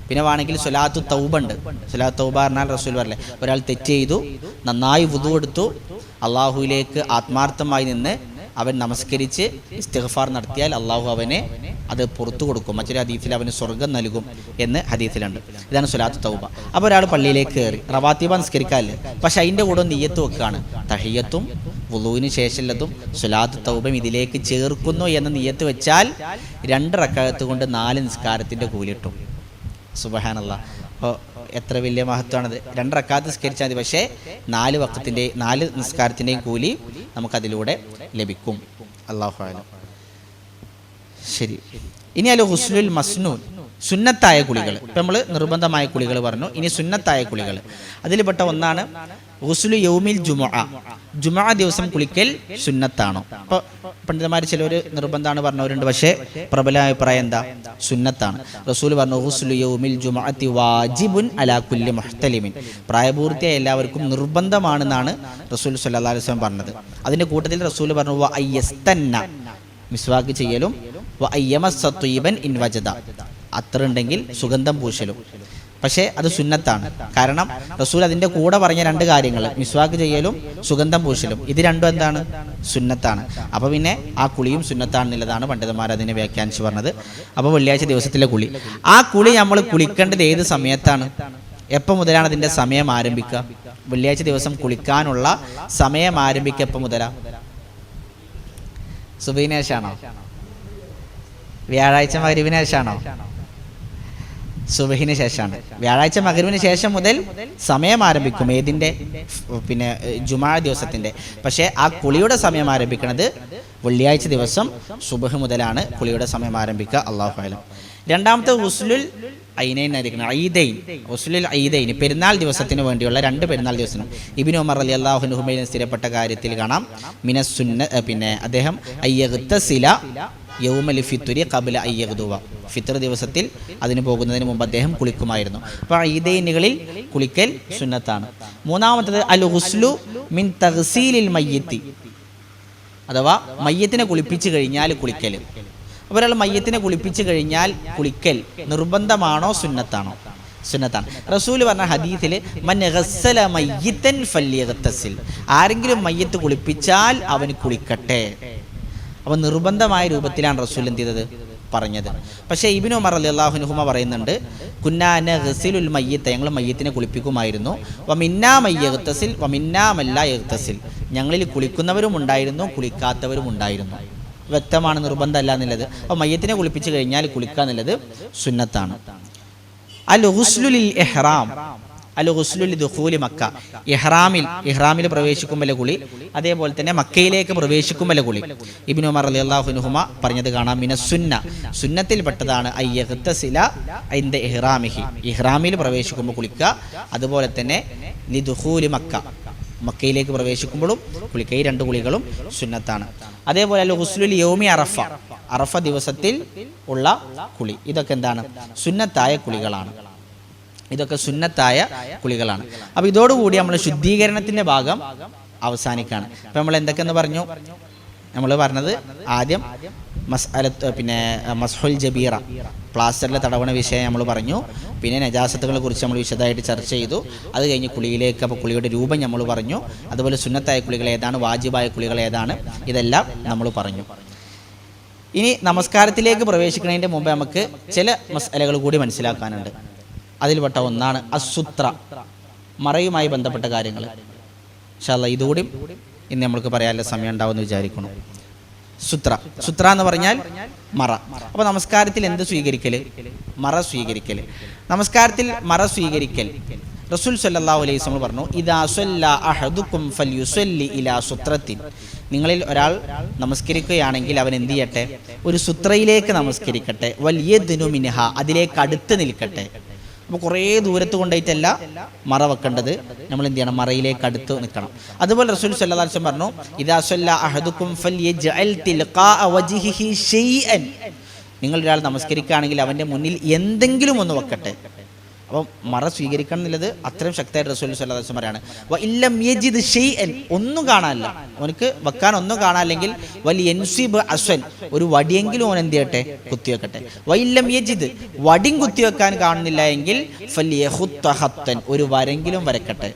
പിന്നെ വേണമെങ്കിൽ സ്വലാത്തു തൗബ ഉണ്ട്. സ്വലാത്തു തൗബ പറഞ്ഞാൽ റസൂൽ പറയല്ലേ, ഒരാൾ തെറ്റ് ചെയ്തു, നന്നായി വുദു എടുത്തു, അള്ളാഹുവിലേക്ക് ആത്മാർത്ഥമായി നിന്ന് അവൻ നമസ്കരിച്ച് ഇസ്തിഗ്ഫാർ നടത്തിയാൽ അള്ളാഹു അവനെ അത് പുറത്തു കൊടുക്കും. മറ്റൊരു ഹദീസിൽ അവന് സ്വർഗം നൽകും എന്ന് ഹദീസിലുണ്ട്. ഇതാണ് സ്വലാത്തു തൗബ. അപ്പോൾ ഒരാൾ പള്ളിയിലേക്ക് കയറി റവാത്തീബ നിസ്കരിക്കാല്ലേ, പക്ഷെ അതിൻ്റെ കൂടെ നിയ്യത്ത് വെക്കുകയാണ്. തഹിയ്യത്തും വുളുവിന് ശേഷമുള്ളതും സ്വലാത്തു തൗബയും ഇതിലേക്ക് ചേർക്കുന്നു എന്ന് നിയ്യത്ത് വെച്ചാൽ 2 റക്അത്ത് കൊണ്ട് 4 നിസ്കാരത്തിൻ്റെ കൂലി കിട്ടും. സുബ്ഹാനല്ലാഹ്. അപ്പോൾ എത്ര വലിയ മഹത്വമാണത്! 2 റക്അത്ത് നിസ്കരിച്ചാൽ മതി, പക്ഷേ 4 വഖത്തിൻ്റെയും 4 നിസ്കാരത്തിൻ്റെയും കൂലി നമുക്കതിലൂടെ ലഭിക്കും. അല്ലാഹു അഅലം. ശരി, ഇനി അൽ ഗുസ്ലുൽ മസ്നൂൻ, സുന്നത്തായ കുളികൾ. ഇപ്പം നമ്മൾ നിർബന്ധമായ കുളികൾ പറഞ്ഞു, ഇനി സുന്നത്തായ കുളികൾ. അതിൽപ്പെട്ട ഒന്നാണ് ഗുസ്ലു യൗമിൽ ജുമുഅ. ജുമുഅ ദിവസം കുളിക്കൽ സുന്നത്താണോ? അപ്പോൾ പണ്ഡിതന്മാർ ചിലർ നിർബന്ധമാണ് പറഞ്ഞവരുണ്ട്, പക്ഷേ പ്രബല അഭിപ്രായം എന്താ? സുന്നത്താണ്. റസൂൽ പറഞ്ഞു ഗുസ്ലു യൗമിൽ ജുമുഅത്തി വാജിബുൻ അലാ കുല്ലി മുഹ്തലിമിൻ. പ്രായപൂർത്തിയായ എല്ലാവർക്കും നിർബന്ധമാണെന്നാണ് റസൂൽ സ്വല്ലല്ലാഹു അലൈഹി വസല്ലം പറഞ്ഞത്. അതിൻ്റെ കൂട്ടത്തിൽ റസൂൽ പറഞ്ഞു വഅയ്യസ്തന്ന, മിസ്വാക്ക് ചെയ്യലും, വഅയ്യമസ്സ ത്വയ്യിബൻ ഇൻ വജദ, അത്ര ഉണ്ടെങ്കിൽ സുഗന്ധം പൂശലും. പക്ഷേ അത് സുന്നത്താണ്. കാരണം റസൂൽ അതിൻ്റെ കൂടെ പറഞ്ഞ 2 കാര്യങ്ങൾ, മിസ്വാക്ക് ചെയ്യലും സുഗന്ധം പൂശലും, ഇത് രണ്ടും എന്താണ്? സുന്നത്താണ്. അപ്പോൾ പിന്നെ ആ കുളിയും സുന്നത്താണെന്നുള്ളതാണ് പണ്ഡിതന്മാർ അതിനെ വ്യാഖ്യാനിച്ച് പറഞ്ഞത്. അപ്പോൾ വെള്ളിയാഴ്ച ദിവസത്തിലെ കുളി, ആ കുളി നമ്മൾ കുളിക്കേണ്ടത് ഏത് സമയത്താണ്? എപ്പോൾ മുതലാണ് അതിൻ്റെ സമയം ആരംഭിക്കുക? വെള്ളിയാഴ്ച ദിവസം കുളിക്കാനുള്ള സമയം ആരംഭിക്കുക എപ്പോൾ മുതലാണ്? സുബഹിന് ശേഷമാണോ? വ്യാഴാഴ്ച മഗ്‌രിബിന് ശേഷമാണോ? സുബഹിന് ശേഷമാണ്. വ്യാഴാഴ്ച മഗ്‌രിബിന് ശേഷം മുതൽ സമയം ആരംഭിക്കും. ഏതിൻ്റെ? പിന്നെ ജുമാ ദിവസത്തിൻ്റെ. പക്ഷേ ആ കുളിയുടെ സമയം ആരംഭിക്കുന്നത് വെള്ളിയാഴ്ച ദിവസം സുബഹ് മുതലാണ് കുളിയുടെ സമയം ആരംഭിക്കുക. അല്ലാഹു അഅലം. രണ്ടാമത്തെ ഉസ്ലുൽ ഐനൈൻ ആയിരിക്കണം. ഐദൈൻ, ഉസ്ലുൽ ഐദൈൻ, പെരുന്നാൾ ദിവസത്തിന് വേണ്ടിയുള്ള 2 പെരുന്നാൾ ദിവസം. ഇബ്നു ഉമർ റളിയല്ലാഹു അൻഹുമയിൽ സ്ഥിരപ്പെട്ട കാര്യത്തിൽ കാണാം, മിനസ്സുന്ന, പിന്നെ അദ്ദേഹം അയ്യഗ്തസില യൗമൽ ഫിത്രി ഖബ്ല അയ്യഗ്ദുവ, ഫിത്ർ ദിവസത്തിൽ അതിന് പോകുന്നതിന് മുമ്പ് അദ്ദേഹം കുളിക്കുമായിരുന്നു. അപ്പോൾ ഈദൈനുകളിൽ കുളിക്കൽ സുന്നത്താണ്. മൂന്നാമത്തത് അൽ ഗുസ്ലു മിൻ തഗ്സീലിൽ മയ്യിത്തി, അഥവാ മയ്യത്തിനെ കുളിപ്പിച്ച് കഴിഞ്ഞാൽ കുളിക്കൽ. അപ്പോൾ ഒരാൾ മയ്യത്തിനെ കുളിപ്പിച്ച് കഴിഞ്ഞാൽ കുളിക്കൽ നിർബന്ധമാണോ സുന്നത്താണോ? സുന്നത്താണ്. റസൂൽ പറഞ്ഞ ഹദീസിൽ മൻ ഗസ്സല മയ്യിത്തൻ ഫല്യഗ്തസിൽ, ആരെങ്കിലും മയ്യത്ത് കുളിപ്പിച്ചാൽ അവന് കുളിക്കട്ടെ. അപ്പോൾ നിർബന്ധമായ രൂപത്തിലാണ് റസൂൽ എന്ത് ചെയ്തത്? പറഞ്ഞത്. പക്ഷേ ഇബ്നു ഉമർ റളിയല്ലാഹു അൻഹുമ പറയുന്നുണ്ട്, കുന്നാ നഗ്സിലുൽ മയ്യിത്ത, ഞങ്ങൾ മയ്യത്തിനെ കുളിപ്പിക്കുമായിരുന്നു. വമിന്നാ മയ്യഗ്തസിൽ വമിന്നാ മല്ലാ യഗ്തസിൽ, ഞങ്ങളിൽ കുളിക്കുന്നവരും ഉണ്ടായിരുന്നു കുളിക്കാത്തവരും ഉണ്ടായിരുന്നു. വ്യക്തമാണ്, നിർബന്ധമല്ല എന്നുള്ളത്. അപ്പോൾ മയ്യത്തിനെ കുളിപ്പിച്ച് കഴിഞ്ഞാൽ കുളിക്കുക എന്നുള്ളത് സുന്നത്താണ്. അൽ ഗുസ്ലു ലിൽ ഇഹ്റാം, അൽ ഗുസ്ലു ലിദുഖൂലി മക്ക, ഇഹ്റാമിൽ പ്രവേശിക്കുമ്പോൾ കുളി, അതേപോലെ തന്നെ മക്കയിലേക്ക് പ്രവേശിക്കുമ്പോൾ കുളി. ഇബ്നു ഉമർ റളിയല്ലാഹു അൻഹുമ പറഞ്ഞത് കാണാം, മിനസ്സുന്ന, സുന്നത്തിൽപ്പെട്ടതാണ് അയ്യഗ്തസില ഇൻദ ഇഹ്റാമിഹി, ഇഹ്റാമിൽ പ്രവേശിക്കുമ്പോൾ കുളിക്കുക. അതുപോലെ തന്നെ ലിദുഖൂലി മക്ക, മക്കയിലേക്ക് പ്രവേശിക്കുമ്പോഴും കുളിക്കുക. ഈ 2 കുളികളും സുന്നത്താണ്. അതേപോലെ അൽ ഗുസ്ലുൽ യൗമി അറഫ, അറഫ ദിവസത്തിൽ ഉള്ള കുളി, ഇതൊക്കെ എന്താണ്? സുന്നത്തായ കുളികളാണ്. ഇതൊക്കെ സുന്നത്തായ കുളികളാണ്. അപ്പോൾ ഇതോടുകൂടി നമ്മൾ ശുദ്ധീകരണത്തിൻ്റെ ഭാഗം അവസാനിക്കുകയാണ്. അപ്പോൾ നമ്മൾ എന്തൊക്കെയെന്ന് പറഞ്ഞു? നമ്മൾ പറഞ്ഞത് ആദ്യം മസ്ഹുൽ ജബീറ, പ്ലാസ്റ്ററിലെ തടവണ വിഷയം നമ്മൾ പറഞ്ഞു. പിന്നെ നജാസത്തുകളെ കുറിച്ച് നമ്മൾ വിശദമായിട്ട് ചർച്ച ചെയ്തു. അത് കഴിഞ്ഞ് കുളിയിലേക്ക്, അപ്പോൾ കുളിയുടെ രൂപം നമ്മൾ പറഞ്ഞു. അതുപോലെ സുന്നത്തായ കുളികൾ ഏതാണ്, വാജിബായ കുളികൾ ഏതാണ്, ഇതെല്ലാം നമ്മൾ പറഞ്ഞു. ഇനി നമസ്കാരത്തിലേക്ക് പ്രവേശിക്കുന്നതിൻ്റെ മുമ്പ് നമുക്ക് ചില മസ്അലകൾ കൂടി മനസ്സിലാക്കാനുണ്ട്. അതിൽപ്പെട്ട ഒന്നാണ് അസുത്ര, മറയുമായി ബന്ധപ്പെട്ട കാര്യങ്ങൾ. ഇൻഷാ അല്ലാഹ് ഇതുകൂടി ഇന്ന് നമ്മൾക്ക് പറയാനുള്ള സമയം ഉണ്ടാവുമെന്ന് വിചാരിക്കണം. സുത്ര എന്ന് പറഞ്ഞാൽ മറ. അപ്പോൾ നമസ്കാരത്തിൽ എന്ത് സ്വീകരിക്കൽ? മറ സ്വീകരിക്കൽ. നമസ്കാരത്തിൽ മറ സ്വീകരിക്കൽ റസൂൽ സല്ലല്ലാഹു അലൈഹി വസല്ലം പറഞ്ഞു, ഇദാ സല്ല അഹദുക്കും ഫൽയുസല്ലി ഇലാ സുത്രത്തിൻ, നിങ്ങളിൽ ഒരാൾ നമസ്കരിക്കുകയാണെങ്കിൽ അവൻ എന്ത് ചെയ്യട്ടെ? ഒരു സുത്രയിലേക്ക് നമസ്കരിക്കട്ടെ. വൽയദ്നു മിൻഹ, അതിലേക്ക് അടുത്ത് നിൽക്കട്ടെ. അപ്പോൾ കുറേ ദൂരത്ത് കൊണ്ടുപോയിട്ടല്ല മറ വെക്കേണ്ടത്, നമ്മൾ എന്ത് ചെയ്യണം? മറയിലേക്ക് അടുത്ത് നിൽക്കണം. അതുപോലെ റസൂൽ സല്ലല്ലാഹു അലൈഹി വസല്ലം പറഞ്ഞു, ഇദാ സല്ല അഹദുക്കും ഫൽയജ്അൽ തിൽഖാ വജ്ഹിഹി ഷൈഅൻ, നിങ്ങൾ ഒരാൾ നമസ്കരിക്കുകയാണെങ്കിൽ അവൻ്റെ മുന്നിൽ എന്തെങ്കിലും ഒന്ന് വെക്കട്ടെ. അപ്പം മറ സ്വീകരിക്കണം എന്നുള്ളത് അത്രയും ശക്തമായിട്ട് റസൂൽ സല്ലല്ലാഹു അലൈഹി വസല്ലം പറയാണ്. വഇല്ലം യജിദ് ഷൈഅൻ, ഒന്നും കാണാനില്ല, അവനക്ക് വെക്കാൻ ഒന്നും കാണാനില്ലെങ്കിൽ വലിയൻസിബ് അസ്വൻ, ഒരു വടിയെങ്കിലും അവൻ എന്ത് ചെയ്യട്ടെ? കുത്തിവെക്കട്ടെ. വഇല്ലം യജിദ്, വടിയും കുത്തിവെക്കാൻ കാണുന്നില്ല എങ്കിൽ ഫൽയഖുത്ത ഖത്തൻ, ഒരു വരെങ്കിലും വരക്കട്ടെ.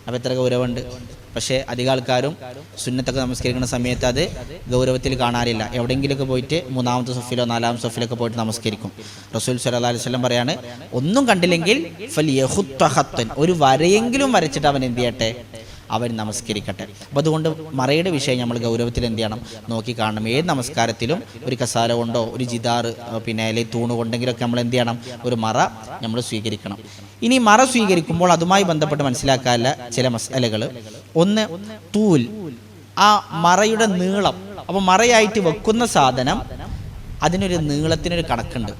അപ്പോൾ എത്ര ഗൗരവമുണ്ട്. പക്ഷേ അധികം ആൾക്കാരും സുന്നത്തൊക്കെ നമസ്കരിക്കുന്ന സമയത്ത് അത് ഗൗരവത്തിൽ കാണാറില്ല. എവിടെയെങ്കിലുമൊക്കെ പോയിട്ട് 3ാമത്തെ സഫിലോ 4ാമത്തെ സഫിലൊക്കെ പോയിട്ട് നമസ്കരിക്കും. റസൂൽ സല്ലല്ലാഹു അലൈഹി വസല്ലം പറയാണ്, ഒന്നും കണ്ടില്ലെങ്കിൽ ഫൽയഖുത്ത ഖത്തൻ, ഒരു വരയെങ്കിലും വരച്ചിട്ട് അവൻ എന്ത് ചെയ്യട്ടെ? അവൻ നമസ്കരിക്കട്ടെ. അപ്പോൾ അതുകൊണ്ട് മറയുടെ വിഷയം നമ്മൾ ഗൗരവത്തിൽ എന്ത് ചെയ്യണം? നോക്കി കാണണം. ഏത് നമസ്കാരത്തിലും ഒരു കസാല കൊണ്ടോ ഒരു ജിദാറ് അല്ലെങ്കിൽ തൂണ് കൊണ്ടെങ്കിലൊക്കെ നമ്മൾ എന്ത് ചെയ്യണം? ഒരു മറ നമ്മൾ സ്വീകരിക്കണം. ഇനി മറ സ്വീകരിക്കുമ്പോൾ അതുമായി ബന്ധപ്പെട്ട് മനസ്സിലാക്കാനുള്ള ചില മസലകൾ. ഒന്ന്, തൂൽ, ആ മറയുടെ നീളം. അപ്പോൾ മറയായിട്ട് വെക്കുന്ന സാധനം അതിനൊരു നീളത്തിനൊരു കണക്കുണ്ട്.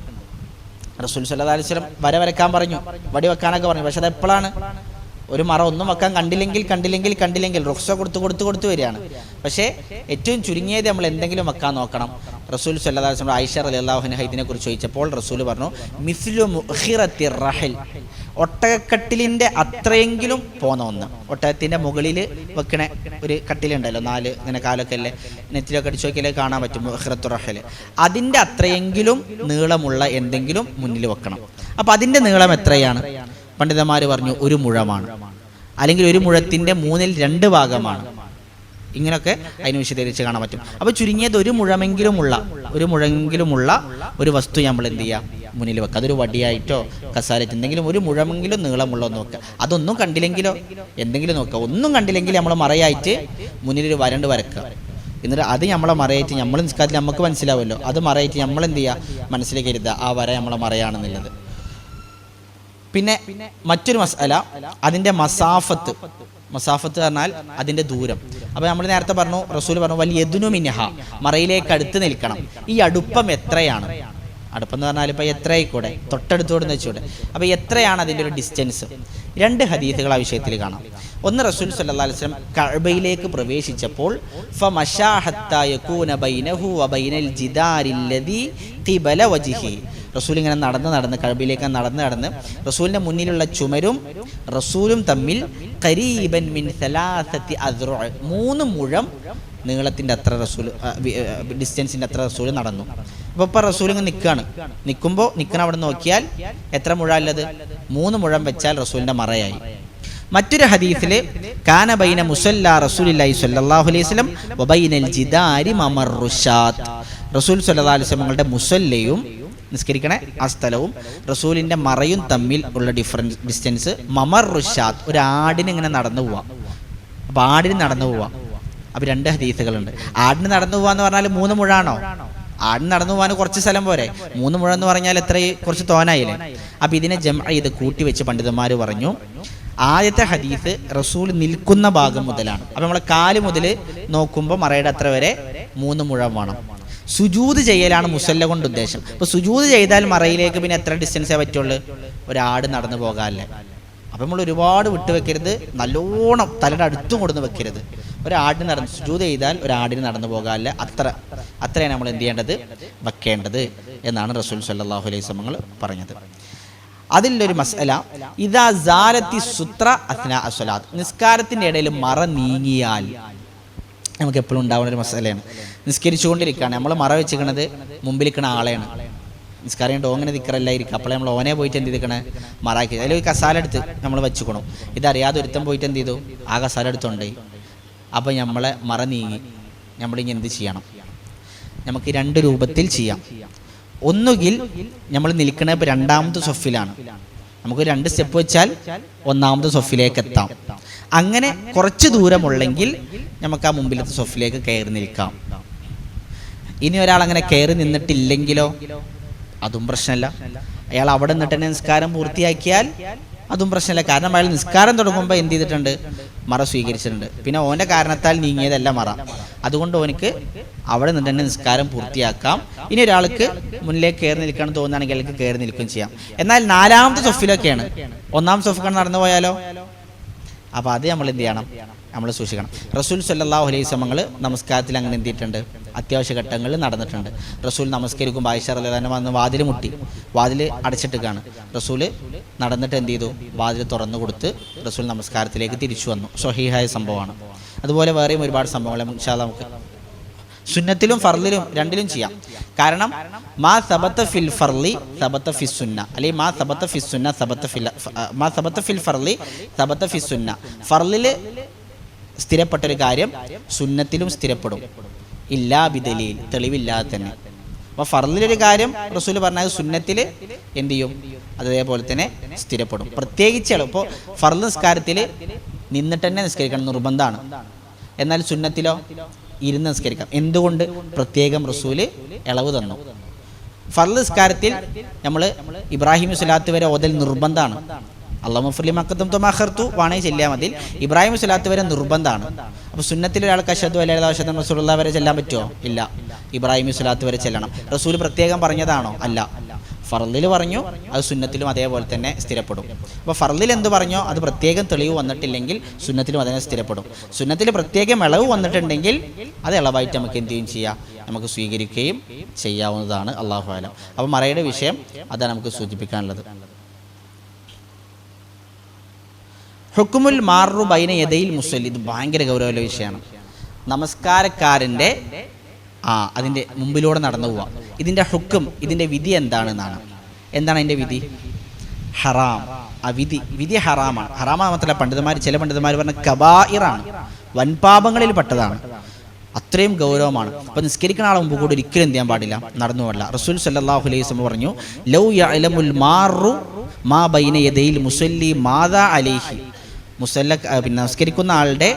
റസൂൽ സല്ലല്ലാഹു അലൈഹി വസല്ലം വര വരക്കാൻ പറഞ്ഞു, വടി വെക്കാനൊക്കെ പറഞ്ഞു. പക്ഷെ അത് എപ്പോഴാണ്? ഒരു മറ ഒന്നും വെക്കാൻ കണ്ടില്ലെങ്കിൽ റുഖ്സ കൊടുത്ത് വരികയാണ്. പക്ഷേ ഏറ്റവും ചുരുങ്ങിയത് നമ്മൾ എന്തെങ്കിലും വെക്കാൻ നോക്കണം. റസൂൽ സല്ലല്ലാഹു അലൈഹി വസല്ലം ആയിഷ റളിയല്ലാഹു അൻഹ ഇതിനെക്കുറിച്ച് ചോദിച്ചപ്പോൾ റസൂൽ പറഞ്ഞു, മിസ്ലു മുഖിറത്തി റഹൽ, ഒട്ടകക്കട്ടിലിൻ്റെ അത്രയെങ്കിലും പോന്ന ഒന്ന്. ഒട്ടകത്തിൻ്റെ മുകളിൽ വെക്കണ ഒരു കട്ടിലുണ്ടല്ലോ, 4 ഇങ്ങനെ കാലൊക്കെ അല്ലേ, നെറ്റിലൊക്കെ അടിച്ചു നോക്കിയാലേ കാണാൻ പറ്റും, ഖിറത്തുറഹൽ. അതിൻ്റെ അത്രയെങ്കിലും നീളമുള്ള എന്തെങ്കിലും മുന്നിൽ വെക്കണം. അപ്പം അതിൻ്റെ നീളം എത്രയാണ്? പണ്ഡിതന്മാർ പറഞ്ഞു 1 മുഴമാണ്, അല്ലെങ്കിൽ 1 മുഴത്തിൻ്റെ 2 ഭാഗമാണ്. ഇങ്ങനെയൊക്കെ അതിന് വിശദീകരിച്ച് കാണാൻ പറ്റും. അപ്പോൾ ചുരുങ്ങിയത് 1 മുഴമെങ്കിലുമുള്ള ഒരു വസ്തു നമ്മൾ എന്ത് ചെയ്യുക, മുന്നിൽ വെക്കുക. അതൊരു വടിയായിട്ടോ കസാരറ്റ് എന്തെങ്കിലും 1 മുഴമെങ്കിലും നീളമുള്ളോ നോക്കുക. അതൊന്നും കണ്ടില്ലെങ്കിലോ എന്തെങ്കിലും നോക്കുക. ഒന്നും കണ്ടില്ലെങ്കിൽ നമ്മൾ മറയായിട്ട് മുന്നിലൊരു വരണ്ട് വരക്കുക. എന്നിട്ട് അത് നമ്മളെ മറയായിട്ട് നമ്മൾ നിസ്കാരത്തിൽ നമുക്ക് മനസ്സിലാവുമല്ലോ, അത് മറയായിട്ട് നമ്മൾ എന്ത് ചെയ്യുക, മനസ്സിലേക്ക് കരുതുക ആ വര നമ്മളെ മറയാണെന്നുള്ളത്. പിന്നെ മറ്റൊരു മസ്അല അതിൻ്റെ മസാഫത്ത് പറഞ്ഞാൽ അതിൻ്റെ ദൂരം. അപ്പോൾ നമ്മൾ നേരത്തെ പറഞ്ഞു, റസൂൽ പറഞ്ഞു വലിയ യദ്നു മിൻഹ, മറയിലേക്ക് അടുത്ത് നിൽക്കണം. ഈ അടുപ്പം എത്രയാണ്? അടുപ്പം എന്ന് പറഞ്ഞാൽ ഇപ്പോൾ എത്ര ആയിക്കൂടെ, തൊട്ടടുത്തോടെന്ന് വെച്ചൂടെ. അപ്പോൾ എത്രയാണ് അതിൻ്റെ ഒരു ഡിസ്റ്റൻസ്? 2 ഹദീസുകൾ ആ വിഷയത്തിൽ കാണാം. ഒന്ന്, റസൂൽ സല്ലല്ലാഹു അലൈഹി വസല്ലം കഅബയിലേക്ക് പ്രവേശിച്ചപ്പോൾ ഫമശാ ഹത്താ യകൂന ബൈനഹു വ ബൈനൽ ജിദാരില്ലദി ഖിബല വജ്ഹി, റസൂൽ ഇങ്ങനെ നടന്ന് കഅബയിലേക്ക് നടന്ന് റസൂലിൻ്റെ മുന്നിലുള്ള ചുമരും റസൂലും തമ്മിൽ ഖരീബൻ മിൻ 3 അദ്റു, 3 മുഴം നീളത്തിൻ്റെ അത്ര റസൂൽ ഡിസ്റ്റൻസിൻ്റെ അത്ര റസൂൽ നടന്നു. അപ്പോൾ ഇപ്പോൾ റസൂൽ ഇങ്ങനെ നിൽക്കണ അവിടെ നോക്കിയാൽ എത്ര മുഴ ഉള്ളത്? 3 മുഴം വെച്ചാൽ റസൂലിൻ്റെ മറയായി. മറ്റൊരു ഹദീസിൽ കാന ബൈന മുസല്ല റസൂലുള്ളാഹി സ്വല്ലല്ലാഹു അലൈഹി വസല്ലം വബൈനൽ ജിദാരി മമർറുശാത്ത്, റസൂൽ സ്വല്ലല്ലാഹു അലൈഹി വസല്ലം മുസല്ലയും നിസ്കരിക്കണേ ആ സ്ഥലവും റസൂലിൻ്റെ മറയും തമ്മിൽ ഉള്ള ഡിസ്റ്റൻസ് മമർറുശാത്ത്, ഒരു ആടിന് ഇങ്ങനെ നടന്നു പോവാം. അപ്പോൾ ആടിന് നടന്നു പോവാം. അപ്പോൾ 2 ഹദീസുകളുണ്ട്. ആടിന് നടന്നു പോവാന്ന് പറഞ്ഞാൽ 3 മുഴാണോ? ആടിന് നടന്നു പോകാൻ കുറച്ച് സ്ഥലം പോരെ, 3 മുഴം എന്ന് പറഞ്ഞാൽ എത്ര, കുറച്ച് തോനായില്ലേ. അപ്പോൾ ഇതിനെ ജംഅ ചെയ്ത് കൂട്ടി വെച്ച് പണ്ഡിതന്മാർ പറഞ്ഞു, ആദ്യത്തെ ഹദീസ് റസൂൽ നിൽക്കുന്ന ഭാഗം മുതലാണ്. അപ്പോൾ നമ്മളെ കാല് മുതൽ നോക്കുമ്പോൾ മറയുടെ അത്ര വരെ 3 മുഴം വേണം. സുജൂദ് ചെയ്യലാണ് മുസല്ല കൊണ്ട് ഉദ്ദേശം. അപ്പോൾ സുജൂദ് ചെയ്താൽ മറയിലേക്ക് പിന്നെ എത്ര ഡിസ്റ്റൻസേ പറ്റുള്ളൂ? ഒരാട് നടന്നു പോകാമല്ലേ. അപ്പം നമ്മൾ ഒരുപാട് വിട്ട് വെക്കരുത്, നല്ലോണം തലയുടെ അടുത്തും കൊടുന്ന് വെക്കരുത്. ഒരാടിന് സുജൂദ് ചെയ്താൽ ഒരാടിന് നടന്നു പോകാമല്ലേ, അത്രയാണ് നമ്മൾ എന്ത് ചെയ്യേണ്ടത്, വെക്കേണ്ടത് എന്നാണ് റസൂൽ സല്ലല്ലാഹു അലൈഹി വസല്ലം പറഞ്ഞത്. അതിലൊരു മസ്അല, ഇദാ സാലത്തി സുത്ര അസ്നാ അസ്സലാത്ത്, നിസ്കാരത്തിൻ്റെ ഇടയിൽ മറ നീങ്ങിയാൽ നമുക്ക് എപ്പോഴും ഉണ്ടാവുന്ന ഒരു മസലയാണ്. നിസ്കരിച്ചുകൊണ്ടിരിക്കുകയാണ്, നമ്മൾ മറ വെച്ചിരിക്കണത് മുമ്പിലിരിക്കണ ആളെയാണ്. നിസ്കാരം ഓങ്ങനെ നിൽക്കറല്ലായിരിക്കും. അപ്പോൾ നമ്മൾ ഓനെ പോയിട്ട് എന്ത് ചെയ്തിരിക്കണേ, മറാക്കി അതിൽ ഒരു കസാല എടുത്ത് നമ്മൾ വെച്ചുക്കണം. ഇതറിയാതെ ഒരുത്തം പോയിട്ട് എന്ത് ചെയ്തു, ആ കസാല എടുത്തുകൊണ്ടേ. അപ്പോൾ നമ്മളെ മറ നീങ്ങി. നമ്മളിനി എന്ത് ചെയ്യണം? നമുക്ക് 2 രൂപത്തിൽ ചെയ്യാം. ഒന്നുകിൽ നമ്മൾ നിൽക്കണ ഇപ്പോൾ 2ാമത്തെ സൊഫിലാണ്, നമുക്ക് 2 സ്റ്റെപ്പ് വെച്ചാൽ 1ാമത്തെ സൊഫിലേക്ക് എത്താം. അങ്ങനെ കുറച്ച് ദൂരമുള്ളെങ്കിൽ നമുക്ക് ആ മുമ്പിലത്തെ സൊഫിലേക്ക് കയറി നിൽക്കാം. ഇനി ഒരാൾ അങ്ങനെ കയറി നിന്നിട്ടില്ലെങ്കിലോ അതും പ്രശ്നമല്ല. അയാൾ അവിടെ നിന്നിട്ട് തന്നെ നിസ്കാരം പൂർത്തിയാക്കിയാൽ അതും പ്രശ്നമില്ല. കാരണം അയാൾ നിസ്കാരം തുടങ്ങുമ്പോൾ എന്ത് ചെയ്തിട്ടുണ്ട്, മറ സ്വീകരിച്ചിട്ടുണ്ട്. പിന്നെ ഓൻ്റെ കാരണത്താൽ നീങ്ങിയതല്ല മറ. അതുകൊണ്ട് ഓനക്ക് അവിടെ നിന്ന് തന്നെ നിസ്കാരം പൂർത്തിയാക്കാം. ഇനി ഒരാൾക്ക് മുന്നിലേക്ക് കയറി നിൽക്കണം തോന്നുകയാണെങ്കിൽ അയാൾക്ക് കയറി നിൽക്കുകയും ചെയ്യാം. എന്നാൽ 4ാമത്തെ സൊഫിലൊക്കെയാണ്, 1ാം സൊഫിക്കാണ് നടന്നു പോയാലോ, അപ്പോൾ അത് നമ്മൾ എന്ത് ചെയ്യണം, നമ്മൾ സൂക്ഷിക്കണം. റസൂൽ സല്ലല്ലാഹു അലൈഹി വസല്ലം നമസ്കാരത്തിൽ അങ്ങനെ എന്ത് ചെയ്തിട്ടുണ്ട്, അത്യാവശ്യ ഘട്ടങ്ങളിൽ നടന്നിട്ടുണ്ട്. റസൂൽ നമസ്കരിക്കുമ്പോൾ ആയിഷ റളിയല്ലാഹു അൻഹ വന്ന് വാതിൽ മുട്ടി, വാതിൽ അടച്ചിട്ടിട്ടാണ്. റസൂൽ നടന്നിട്ട് എന്ത് ചെയ്തു, വാതിൽ തുറന്നു കൊടുത്ത് റസൂൽ നമസ്കാരത്തിലേക്ക് തിരിച്ചു വന്നു. സ്വഹീഹായ സംഭവമാണ്. അതുപോലെ വേറെയും ഒരുപാട് സംഭവങ്ങൾ ഇൻഷാ അല്ലാഹ് നമുക്ക് സുന്നത്തിലും ഫർളിലും 2ലും ചെയ്യാം. കാരണം മാ സബത ഫിൽ ഫർളി സബത ഫി സുന്ന, അല്ലെങ്കിൽ മാ സബത ഫി സുന്ന മാ സബത ഫിൽ ഫർളി സബത ഫി സുന്ന. ഫർളിൽ സ്ഥിരപ്പെട്ടൊരു കാര്യം സുന്നത്തിലും സ്ഥിരപ്പെടും, ഇല്ലാ ബിദലീൽ, തെളിവില്ലാതെ തന്നെ. അപ്പോൾ ഫർളിലൊരു കാര്യം റസൂൽ പറഞ്ഞത് സുന്നത്തിൽ എന്ത് ചെയ്യും, അതേപോലെ തന്നെ സ്ഥിരപ്പെടും. പ്രത്യേകിച്ച് ഇപ്പോൾ ഫർള് നിസ്കാരത്തിൽ നിന്നിട്ട് തന്നെ നിസ്കരിക്കണം, നിർബന്ധമാണ്. എന്നാൽ സുന്നത്തിലോ ഇരുന്ന് നിസ്കരിക്കാം. എന്തുകൊണ്ട്? പ്രത്യേകം റസൂല് ഇളവ് തന്നു. ഫർള് നിസ്കാരത്തിൽ നമ്മൾ ഇബ്രാഹിം സ്വലാത്ത് വരെ ഓതൽ നിർബന്ധമാണ്. അല്ലാഹുമ്മ ഫർലി മഖദ്ദം തുമാഖർതു വാണേ ചെല്ലാൻ മതി. ഇബ്രാഹിം സ്വലാത്ത് വരെ നിർബന്ധമാണ്. അപ്പോൾ സുന്നത്തിൽ ഒരാൾക്ക് അഷ്ഹദു അല്ലാ ഇലാഹ ഇല്ലല്ലാഹു റസൂലുള്ളാഹി വരെ ചെല്ലാൻ പറ്റുമോ? ഇല്ല. ഇബ്രാഹിം സ്വലാത്ത് വരെ ചെല്ലണം. റസൂൽ പ്രത്യേകം പറഞ്ഞതാണോ? അല്ല. ഫർളിൽ പറഞ്ഞു, അത് സുന്നത്തിലും അതേപോലെ തന്നെ സ്ഥിരപ്പെടും. അപ്പോൾ ഫർളിൽ എന്ത് പറഞ്ഞോ അത് പ്രത്യേകം തെളിവ് വന്നിട്ടില്ലെങ്കിൽ സുന്നത്തിലും അതിനെ സ്ഥിരപ്പെടും. സുന്നത്തിൽ പ്രത്യേകം ഇളവ് വന്നിട്ടുണ്ടെങ്കിൽ അത് ഇളവായിട്ട് നമുക്ക് എന്ത് ചെയ്യും ചെയ്യാം, നമുക്ക് സ്വീകരിക്കുകയും ചെയ്യാവുന്നതാണ്. അല്ലാഹു അലം. അപ്പോൾ മറയുടെ വിഷയം അതാണ് നമുക്ക് സൂചിപ്പിക്കാനുള്ളത്. ഹുക്കുമുൽ മാറു ബൈന യദൈൽ മുസല്ലി, ഇത് ഭയങ്കര ഗൗരവമുള്ള വിഷയമാണ്. നമസ്കാരക്കാരൻ്റെ അതിൻ്റെ മുമ്പിലൂടെ നടന്നു പോവാം. ഇതിൻ്റെ ഹുക്കും, ഇതിൻ്റെ വിധി എന്താണെന്നാണ്. എന്താണ് അതിൻ്റെ വിധി? ഹറാം. ആ വിധി ഹറാമാണ്. ഹറാമാണ് മാത്രമല്ല, ചില പണ്ഡിതന്മാർ പറഞ്ഞ കബായിറാണ്, വൻപാപങ്ങളിൽ പെട്ടതാണ്. അത്രയും ഗൗരവമാണ്. അപ്പോൾ നിസ്കരിക്കുന്ന ആളെ മുമ്പ് കൂടി ഒരിക്കലും എന്ത് ചെയ്യാൻ പാടില്ല, നടന്നു പാടില്ല. റസൂൽ സല്ലല്ലാഹു അലൈഹി വസല്ലം പറഞ്ഞു, ലൗ യഅലമുൽ മാറു മാ ബൈന യദൈൽ മുസല്ലി മാദാ അലൈഹി, നമസ്കരിക്കുന്ന ആളുടെ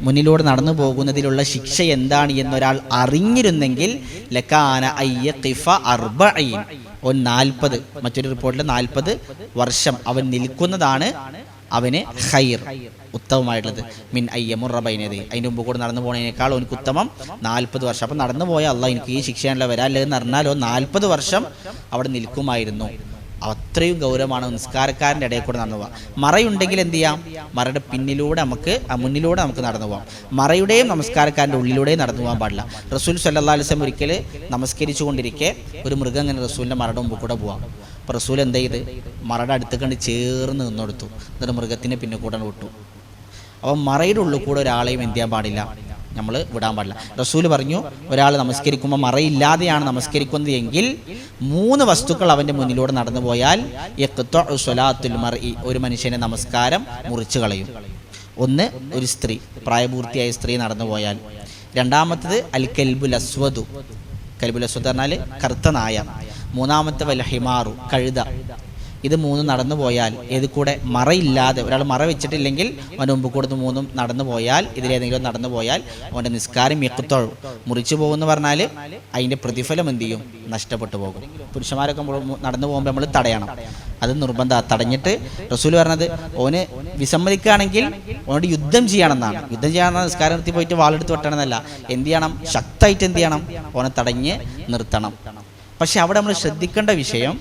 മുന്നിലൂടെ നടന്നു പോകുന്നതിലുള്ള ശിക്ഷ എന്താണ് എന്നൊരാൾ അറിഞ്ഞിരുന്നെങ്കിൽ ലകാന അയ്യഖിഫ 40, 40, മറ്റൊരു റിപ്പോർട്ടിൽ 40 വർഷം അവൻ നിൽക്കുന്നതാണ് അവന് ഖൈർ, ഉത്തമമായിട്ടുള്ളത്. മിൻ അയ്യമുറ ബൈനദൈ, അതിൻ്റെ മുമ്പ് കൂടെ നടന്നു പോകുന്നതിനേക്കാൾ അവനക്ക് ഉത്തമം 40 വർഷം. അപ്പം നടന്നു പോയാൽ അള്ളാഹ് എനിക്ക് ഈ ശിക്ഷയാണല്ലോ വരാല്ലേ എന്ന് അറിഞ്ഞാലോ 40 വർഷം അവിടെ നിൽക്കുമായിരുന്നു. അത്രയും ഗൗരവമാണ് നിസ്കാരക്കാരൻ്റെ ഇടയിൽ കൂടെ നടന്നു പോകാം. മറയുണ്ടെങ്കിൽ എന്ത് ചെയ്യാം? മറയുടെ പിന്നിലൂടെ മുന്നിലൂടെ നമുക്ക് നടന്നു പോകാം. മറയുടെയും നമസ്കാരക്കാരൻ്റെ ഉള്ളിലൂടെയും നടന്നു പോകാൻ പാടില്ല. റസൂൽ സല്ലല്ലാഹു അലൈഹി വസല്ലം ഒരിക്കൽ നമസ്കരിച്ചു കൊണ്ടിരിക്കെ ഒരു മൃഗം ഇങ്ങനെ റസൂലിൻ്റെ മറയുടെ മുമ്പ് കൂടെ പോവാം. അപ്പോൾ റസൂൽ എന്ത് ചെയ്ത്? മറയുടെ അടുത്ത് കണ്ട് ചേർന്ന് നിന്നെടുത്തു. എന്നിട്ട് മൃഗത്തിൻ്റെ പിന്നെ കൂടെ വിട്ടു. അപ്പം മറയുടെ ഉള്ളിൽ കൂടെ ഒരാളെയും എന്ത് ചെയ്യാൻ പാടില്ല, നമ്മൾ വിടാൻ പാടില്ല. റസൂൽ പറഞ്ഞു, ഒരാൾ നമസ്കരിക്കുമ്പോൾ മറയില്ലാതെയാണ് നമസ്കരിക്കുന്നത് എങ്കിൽ 3 വസ്തുക്കൾ അവൻ്റെ മുന്നിലൂടെ നടന്നു പോയാൽ യഖ്തഉ സ്വലാത്തുൽ മർഇ, ഒരു മനുഷ്യനെ നമസ്കാരം മുറിച്ചു കളയും. ഒന്ന്, ഒരു സ്ത്രീ, പ്രായപൂർത്തിയായ സ്ത്രീ നടന്നു പോയാൽ. രണ്ടാമത്തത് അൽ കൽബുൽ അസ്വദു, കൽബുൽ അസ്വദ് പറഞ്ഞാൽ കറുത്ത നായ. മൂന്നാമത്തെ വൽ ഹിമാറു, കഴുത. ഇത് 3 നടന്നു പോയാൽ, ഏത് കൂടെ മറയില്ലാതെ, ഒരാൾ മറ വെച്ചിട്ടില്ലെങ്കിൽ അവൻ്റെ മുമ്പ് കൂടെ 3 നടന്നു പോയാൽ, ഇതിലേതെങ്കിലും നടന്നു പോയാൽ അവൻ്റെ നിസ്കാരം യഖ്തഉ, മുറിച്ചു പോകുമെന്ന് പറഞ്ഞാൽ അതിൻ്റെ പ്രതിഫലം എന്ത് ചെയ്യും? നഷ്ടപ്പെട്ടു പോകും. പുരുഷന്മാരൊക്കെ നടന്നു പോകുമ്പോൾ നമ്മൾ തടയണം, അത് നിർബന്ധമാണ്. തടഞ്ഞിട്ട് റസൂൽ പറഞ്ഞത്, ഓന് വിസമ്മതിക്കുകയാണെങ്കിൽ ഓനോട് യുദ്ധം ചെയ്യണമെന്നാണ്. യുദ്ധം ചെയ്യാമെന്ന നിസ്കാരം നിർത്തി പോയിട്ട് വാളെടുത്ത് വെട്ടണമെന്നല്ല. എന്ത് ചെയ്യണം? ശക്തമായിട്ട് എന്ത് ചെയ്യണം? ഓനെ തടഞ്ഞ് നിർത്തണം. പക്ഷെ അവിടെ നമ്മൾ ശ്രദ്ധിക്കേണ്ട വിഷയം,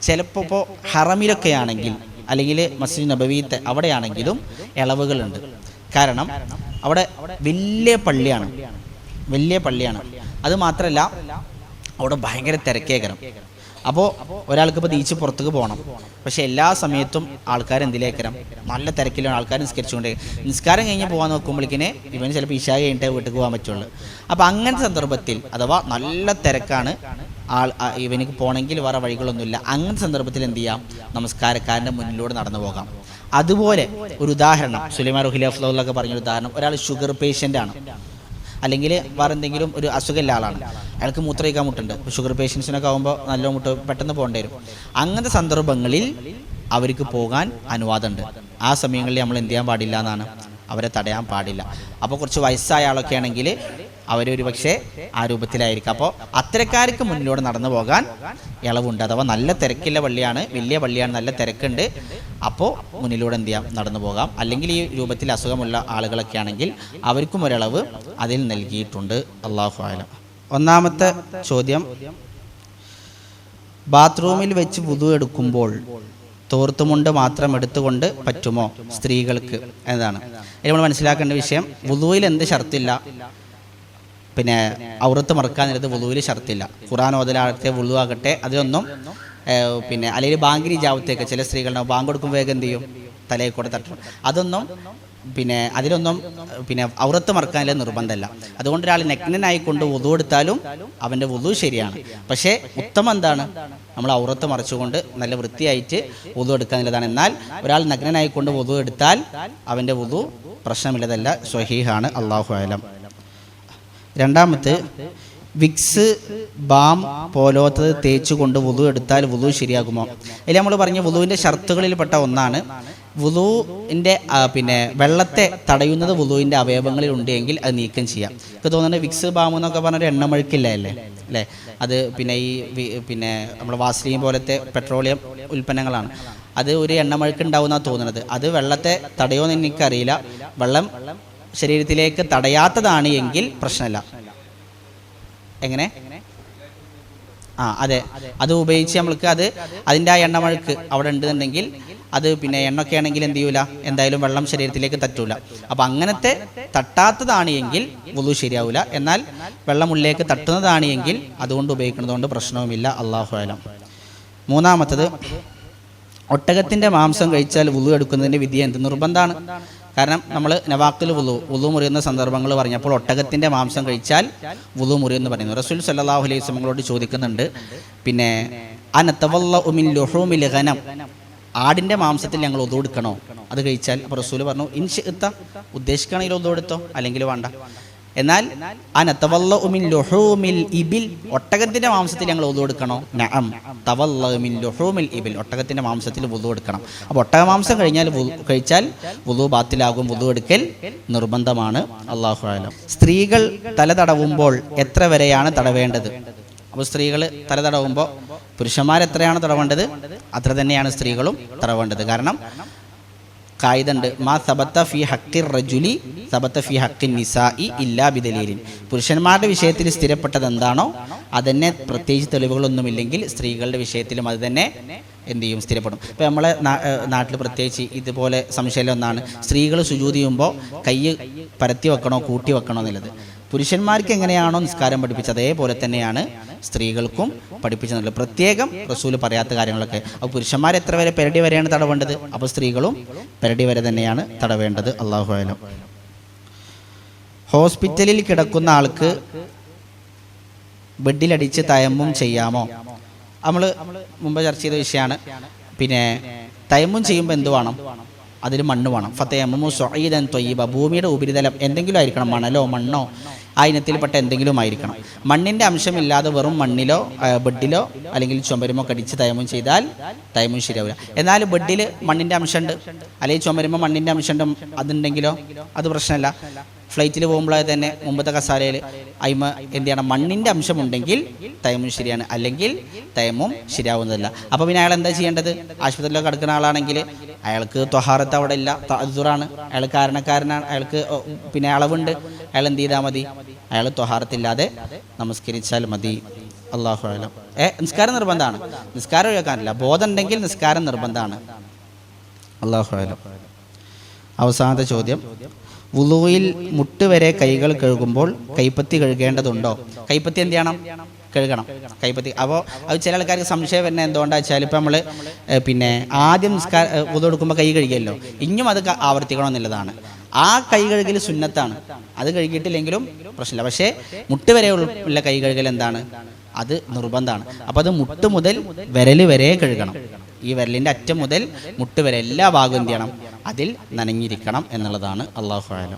ചിലപ്പോൾ ഇപ്പോൾ ഹറമിലൊക്കെ ആണെങ്കിൽ, അല്ലെങ്കിൽ മസ്ജിദ് നബവിത്തെ അവിടെയാണെങ്കിലും ഇളവുകളുണ്ട്. കാരണം അവിടെ വലിയ പള്ളിയാണ്. അത് മാത്രമല്ല അവിടെ ഭയങ്കര തിരക്കേകരം. അപ്പോൾ ഒരാൾക്ക് ഇപ്പോൾ തിരിച്ച് പുറത്തേക്ക് പോകണം. പക്ഷെ എല്ലാ സമയത്തും ആൾക്കാർ എന്തിലേക്കരം? നല്ല തിരക്കിലാണ് ആൾക്കാർ നിസ്കരിച്ചുകൊണ്ടേ. നിസ്കാരം കഴിഞ്ഞ് പോകാൻ നോക്കുമ്പോഴേക്കിനെ ഇവന് ചിലപ്പോൾ ഇശാ കഴിഞ്ഞിട്ടേ വീട്ടിൽ പോകാൻ പറ്റുള്ളൂ. അപ്പോൾ അങ്ങനത്തെ സന്ദർഭത്തിൽ, അഥവാ നല്ല തിരക്കാണ്, ഇവനിക്ക് പോകണമെങ്കിൽ വേറെ വഴികളൊന്നുമില്ല, അങ്ങനത്തെ സന്ദർഭത്തിൽ എന്ത് ചെയ്യാം? നമസ്കാരക്കാരൻ്റെ മുന്നിലൂടെ നടന്നു പോകാം. അതുപോലെ ഒരു ഉദാഹരണം, സുലൈമാൻ റുഹി അഫ്ലൊക്കെ പറഞ്ഞൊരു ഉദാഹരണം, ഒരാൾ ഷുഗർ പേഷ്യൻ്റ് ആണ്, അല്ലെങ്കിൽ വേറെ എന്തെങ്കിലും ഒരു അസുഖമുള്ള ആളാണ്, അയാൾക്ക് മൂത്രയിക്കാൻ മുട്ടുണ്ട്. ഷുഗർ പേഷ്യൻസിനൊക്കെ ആകുമ്പോൾ നല്ല മുട്ട് പെട്ടെന്ന് പോകേണ്ടി വരും. അങ്ങനത്തെ സന്ദർഭങ്ങളിൽ അവർക്ക് പോകാൻ അനുവാദമുണ്ട്. ആ സമയങ്ങളിൽ നമ്മൾ എന്ത് ചെയ്യാൻ പാടില്ല എന്നാണ്? അവരെ തടയാൻ പാടില്ല. അപ്പോൾ കുറച്ച് വയസ്സായ ആളൊക്കെ ആണെങ്കിൽ അവരൊരു പക്ഷേ ആ രൂപത്തിലായിരിക്കും. അപ്പോൾ അത്തരക്കാർക്ക് മുന്നിലൂടെ നടന്നു പോകാൻ ഇളവുണ്ട്. അഥവാ നല്ല തിരക്കുള്ള പള്ളിയാണ്, വലിയ പള്ളിയാണ്, നല്ല തിരക്കുണ്ട്, അപ്പോൾ മുന്നിലൂടെ എന്ത് ചെയ്യാം? നടന്നു പോകാം. അല്ലെങ്കിൽ ഈ രൂപത്തിൽ അസുഖമുള്ള ആളുകളൊക്കെ ആണെങ്കിൽ അവർക്കും ഒരിളവ് അതിൽ നൽകിയിട്ടുണ്ട്. അല്ലാഹു അഅലം. ഒന്നാമത്തെ ചോദ്യം, ബാത്റൂമിൽ വെച്ച് വുദു എടുക്കുമ്പോൾ തോർത്തുമുണ്ട് മാത്രം എടുത്തുകൊണ്ട് പറ്റുമോ സ്ത്രീകൾക്ക് എന്നതാണ്. നമ്മൾ മനസ്സിലാക്കേണ്ട വിഷയം, വുദുവിൽ എന്ത് ഷർത്തില്ല, പിന്നെ ഔറത്ത് മറക്കാൻ നേരത്ത് വുളുവിൽ ഷർത്തില്ല. ഖുർആൻ ഓതലാകട്ടെ, വുളു ആകട്ടെ, അതിലൊന്നും പിന്നെ അല്ലെങ്കിൽ ബാങ്കിരി ജാവത്തേക്ക് ചില സ്ത്രീകളുണ്ടാവും, ബാങ്ക് കൊടുക്കുമ്പോൾ വേഗം എന്ത് ചെയ്യും? തലയിൽ കൂടെ തട്ടും. അതൊന്നും പിന്നെ അതിലൊന്നും പിന്നെ ഔറത്ത് മറക്കാനുള്ള നിർബന്ധമല്ല. അതുകൊണ്ട് ഒരാൾ നഗ്നനായിക്കൊണ്ട് വുളു എടുത്താലും അവൻ്റെ വുളു ശരിയാണ്. പക്ഷേ ഉത്തമം എന്താണ്? നമ്മൾ ഔറത്ത് മറച്ചുകൊണ്ട് നല്ല വൃത്തിയായിട്ട് വുളു എടുക്കാനുള്ളതാണ്. എന്നാൽ ഒരാൾ നഗ്നനായിക്കൊണ്ട് വുളു എടുത്താൽ അവൻ്റെ വുളു പ്രശ്നമില്ലതല്ല, സ്വഹീഹാണ്. അല്ലാഹു അഅലം. രണ്ടാമത്തെ, വിക്സ് ബാം പോലോത്തത് തേച്ചുകൊണ്ട് വുളു എടുത്താൽ വുളു ശരിയാകുമോ? അതിൽ നമ്മൾ പറഞ്ഞ വുളുവിൻ്റെ ഷർത്തുകളിൽപ്പെട്ട ഒന്നാണ് വുളുവിൻ്റെ പിന്നെ വെള്ളത്തെ തടയുന്നത് വുളുവിൻ്റെ അവയവങ്ങളിൽ ഉണ്ടെങ്കിൽ അത് നീക്കം ചെയ്യാം. എനിക്ക് തോന്നുന്നത് വിക്സ് ബാം എന്നൊക്കെ പറഞ്ഞൊരു എണ്ണമഴുക്കില്ല അല്ലേ? അത് പിന്നെ ഈ പിന്നെ നമ്മുടെ വാസ്ലീൻ പോലത്തെ പെട്രോളിയം ഉൽപ്പന്നങ്ങളാണ്. അത് ഒരു എണ്ണമഴുക്ക് ഉണ്ടാവുമെന്നാണ് തോന്നുന്നത്. അത് വെള്ളത്തെ തടയുമെന്ന് എനിക്കറിയില്ല. വെള്ളം ശരീരത്തിലേക്ക് തടയാത്തതാണ് എങ്കിൽ പ്രശ്നമില്ല. എങ്ങനെ? അതെ, അത് ഉപയോഗിച്ച് നമ്മൾക്ക് അതിൻ്റെ ആ എണ്ണമഴുക്ക് അവിടെ ഉണ്ടെന്നുണ്ടെങ്കിൽ അത് പിന്നെ എണ്ണൊക്കെ ആണെങ്കിൽ എന്ത് ചെയ്യൂല, എന്തായാലും വെള്ളം ശരീരത്തിലേക്ക് തട്ടൂല. അപ്പം അങ്ങനത്തെ തട്ടാത്തതാണ് എങ്കിൽ വുളു ശരിയാവില്ല. എന്നാൽ വെള്ളം ഉള്ളിലേക്ക് തട്ടുന്നതാണ് എങ്കിൽ അതുകൊണ്ട് ഉപയോഗിക്കുന്നതുകൊണ്ട് പ്രശ്നവുമില്ല. അല്ലാഹു അഅലം. മൂന്നാമത്തത്, ഒട്ടകത്തിൻ്റെ മാംസം കഴിച്ചാൽ വുളു എടുക്കുന്നതിൻ്റെ വിധി എന്ത് നിർബന്ധമാണ്. കാരണം നമ്മൾ നവാക്കിൽ വുളു മുറിയുന്ന സന്ദർഭങ്ങൾ പറഞ്ഞപ്പോൾ ഒട്ടകത്തിൻ്റെ മാംസം കഴിച്ചാൽ വുളു മുറിയെന്ന് പറയുന്നു. റസൂൽ സല്ലല്ലാഹു അലൈഹി വസല്ലമയോട് ചോദിക്കുന്നുണ്ട്, പിന്നെ അനതവല്ലഉ മിൻ ലുഹൂമിൽ ഗനം, ആടിൻ്റെ മാംസത്തിൽ ഞങ്ങൾ വുളു എടുക്കണോ അത് കഴിച്ചാൽ? അപ്പോൾ റസൂൽ പറഞ്ഞു, ഇൻഷിഅ്ത, ഉദ്ദേശിക്കുകയാണെങ്കിൽ വുളു എടുത്തോ, അല്ലെങ്കിൽ വേണ്ട. എന്നാൽ അനതവല്ലഉ മിൻ ലുഹൂമിൽ ഇബിൽ, ഒട്ടകത്തിൻ്റെ മാംസത്തിൽ ഞങ്ങൾ വുളു എടുക്കണോ? നഅം തവല്ലഉ മിൻ ലുഹൂമിൽ ഇബിൽ, ഒട്ടകത്തിൻ്റെ മാംസത്തിൽ വുളു എടുക്കണം. അപ്പോൾ ഒട്ടക മാംസം കഴിച്ചാൽ വുളു ബാത്തിലാകും, വുളു എടുക്കൽ നിർബന്ധമാണ്. അല്ലാഹു അഅലം. സ്ത്രീകൾ തല തടവുമ്പോൾ എത്ര വരെയാണ് തടവേണ്ടത്? അപ്പോൾ സ്ത്രീകൾ തല തടവുമ്പോൾ പുരുഷന്മാരെത്രയാണ് തടവേണ്ടത് അത്ര തന്നെയാണ് സ്ത്രീകളും തടവേണ്ടത്. കാരണം കായിദുണ്ട്, മാ സബത്ത ഫി ഹക്കിർ റജുലി സബത്ത ഫി ഹക്കിൻ നിസാഇ ഇല്ലാ ബിദലീലിൻ. പുരുഷന്മാരുടെ വിഷയത്തിൽ സ്ഥിരപ്പെട്ടത് എന്താണോ അതന്നെ, പ്രത്യേകിച്ച് തെളിവുകളൊന്നുമില്ലെങ്കിൽ സ്ത്രീകളുടെ വിഷയത്തിലും അത് തന്നെ എന്ത് ചെയ്യും, സ്ഥിരപ്പെടും. ഇപ്പോൾ നമ്മളെ നാട്ടിൽ പ്രത്യേകിച്ച് ഇതുപോലെ സംശയം ഒന്നാണ്, സ്ത്രീകൾ സുജൂദ് ചെയ്യുമ്പോൾ കൈ പരത്തി വെക്കണോ കൂട്ടി വെക്കണോ എന്നുള്ളത്. പുരുഷന്മാർക്ക് എങ്ങനെയാണോ നിസ്കാരം പഠിപ്പിച്ചത് അതേപോലെ തന്നെയാണ് സ്ത്രീകൾക്കും പഠിപ്പിച്ചെന്നുള്ളത്. പ്രത്യേകം റസൂൽ പറയാത്ത കാര്യങ്ങളൊക്കെ. അപ്പോൾ പുരുഷന്മാർ എത്ര വരെ പെരടി വരെയാണ് തടവേണ്ടത്, അപ്പോൾ സ്ത്രീകളും പെരടി വരെ തന്നെയാണ് തടവേണ്ടത്. അല്ലാഹു അഅലം. ഹോസ്പിറ്റലിൽ കിടക്കുന്ന ആൾക്ക് ബെഡിലടിച്ച് തയമ്മും ചെയ്യാമോ? നമ്മൾ മുമ്പ് ചർച്ച ചെയ്ത വിഷയമാണ്. പിന്നെ തയമ്മും ചെയ്യുമ്പോൾ എന്ത് വേണം? അതിൽ മണ്ണ് വേണം. ഫതയമ്മു സുഈദൻ ത്വയ്യിബ, ഭൂമിയുടെ ഉപരിതലം എന്തെങ്കിലും ആയിരിക്കണം, മണലോ മണ്ണോ ആ ഇനത്തിൽപ്പെട്ട എന്തെങ്കിലും ആയിരിക്കണം. മണ്ണിൻ്റെ അംശമില്ലാതെ വെറും മണ്ണിലോ ബെഡിലോ അല്ലെങ്കിൽ ചുമരുമോ കടിച്ച് തയമ്മും ചെയ്താൽ തയമ്മും ശരിയാവില്ല. എന്നാൽ ബെഡിൽ മണ്ണിൻ്റെ അംശമുണ്ട് അല്ലെങ്കിൽ ചുമരുമോ മണ്ണിൻ്റെ അംശമുണ്ട്, അതുണ്ടെങ്കിലോ അത് പ്രശ്നമല്ല. ഫ്ലൈറ്റിൽ പോകുമ്പോഴേ തന്നെ മുമ്പത്തെ കസാലയിൽ അയിമ എന്ത് ചെയ്യണം, മണ്ണിൻ്റെ അംശമുണ്ടെങ്കിൽ തയമ്മും ശരിയാണ്, അല്ലെങ്കിൽ തയമ്മും ശരിയാവുന്നതല്ല. അപ്പോൾ പിന്നെ അയാൾ എന്താ ചെയ്യേണ്ടത്? ആശുപത്രിയിലൊക്കെ കിടക്കുന്ന ആളാണെങ്കിൽ അയാൾക്ക് ത്വഹാറത്ത് അവിടെ ഇല്ല, തഅദ്ദുറാണ്, അയാൾ കാരണക്കാരനാണ്, അയാൾക്ക് പിന്നെ അളവുണ്ട്, അയാൾ എന്ത് ചെയ്താൽ മതി? അയാൾ ത്വഹാറത്തില്ലാതെ നമസ്കരിച്ചാൽ മതി. അല്ലാഹു അഅലം. നിസ്കാരം നിർബന്ധമാണ്, നിസ്കാരം ഒഴിവാക്കാനില്ല. ബോധം ഉണ്ടെങ്കിൽ നിസ്കാരം നിർബന്ധമാണ്. അല്ലാഹു അഅലം. അവസാനത്തെ ചോദ്യം, വുളൂയിൽ മുട്ടുവരെ കൈകൾ കഴുകുമ്പോൾ കൈപ്പത്തി കഴുകേണ്ടതുണ്ടോ? കൈപ്പത്തി എന്ത് ചെയ്യണം? കഴുകണം കൈപ്പത്തി. അപ്പോൾ അത് ചില ആൾക്കാർക്ക് സംശയം വരുന്നത് എന്തുകൊണ്ടാണ് വെച്ചാൽ, ഇപ്പം നമ്മൾ പിന്നെ ആദ്യം വുളൂ എടുക്കുമ്പോൾ കൈ കഴുകിയല്ലോ, ഇനിയും അത് ആവർത്തിക്കണം എന്നുള്ളതാണ്. ആ കൈ കഴുകൽ സുന്നത്താണ്, അത് കഴുകിയിട്ടില്ലെങ്കിലും പ്രശ്നമില്ല. പക്ഷേ മുട്ട് വരെ ഉള്ള കൈ കഴുകൽ എന്താണ്? അത് നിർബന്ധമാണ്. അപ്പോൾ അത് മുട്ട് മുതൽ വിരൽ വരെ കഴുകണം. ഈ വിരലിൻ്റെ അറ്റം മുതൽ മുട്ട് വരെ എല്ലാ ഭാഗവും എന്ത് ചെയ്യണം? അതിൽ നനഞ്ഞിരിക്കണം എന്നുള്ളതാണ്. അല്ലാഹു അഅലം.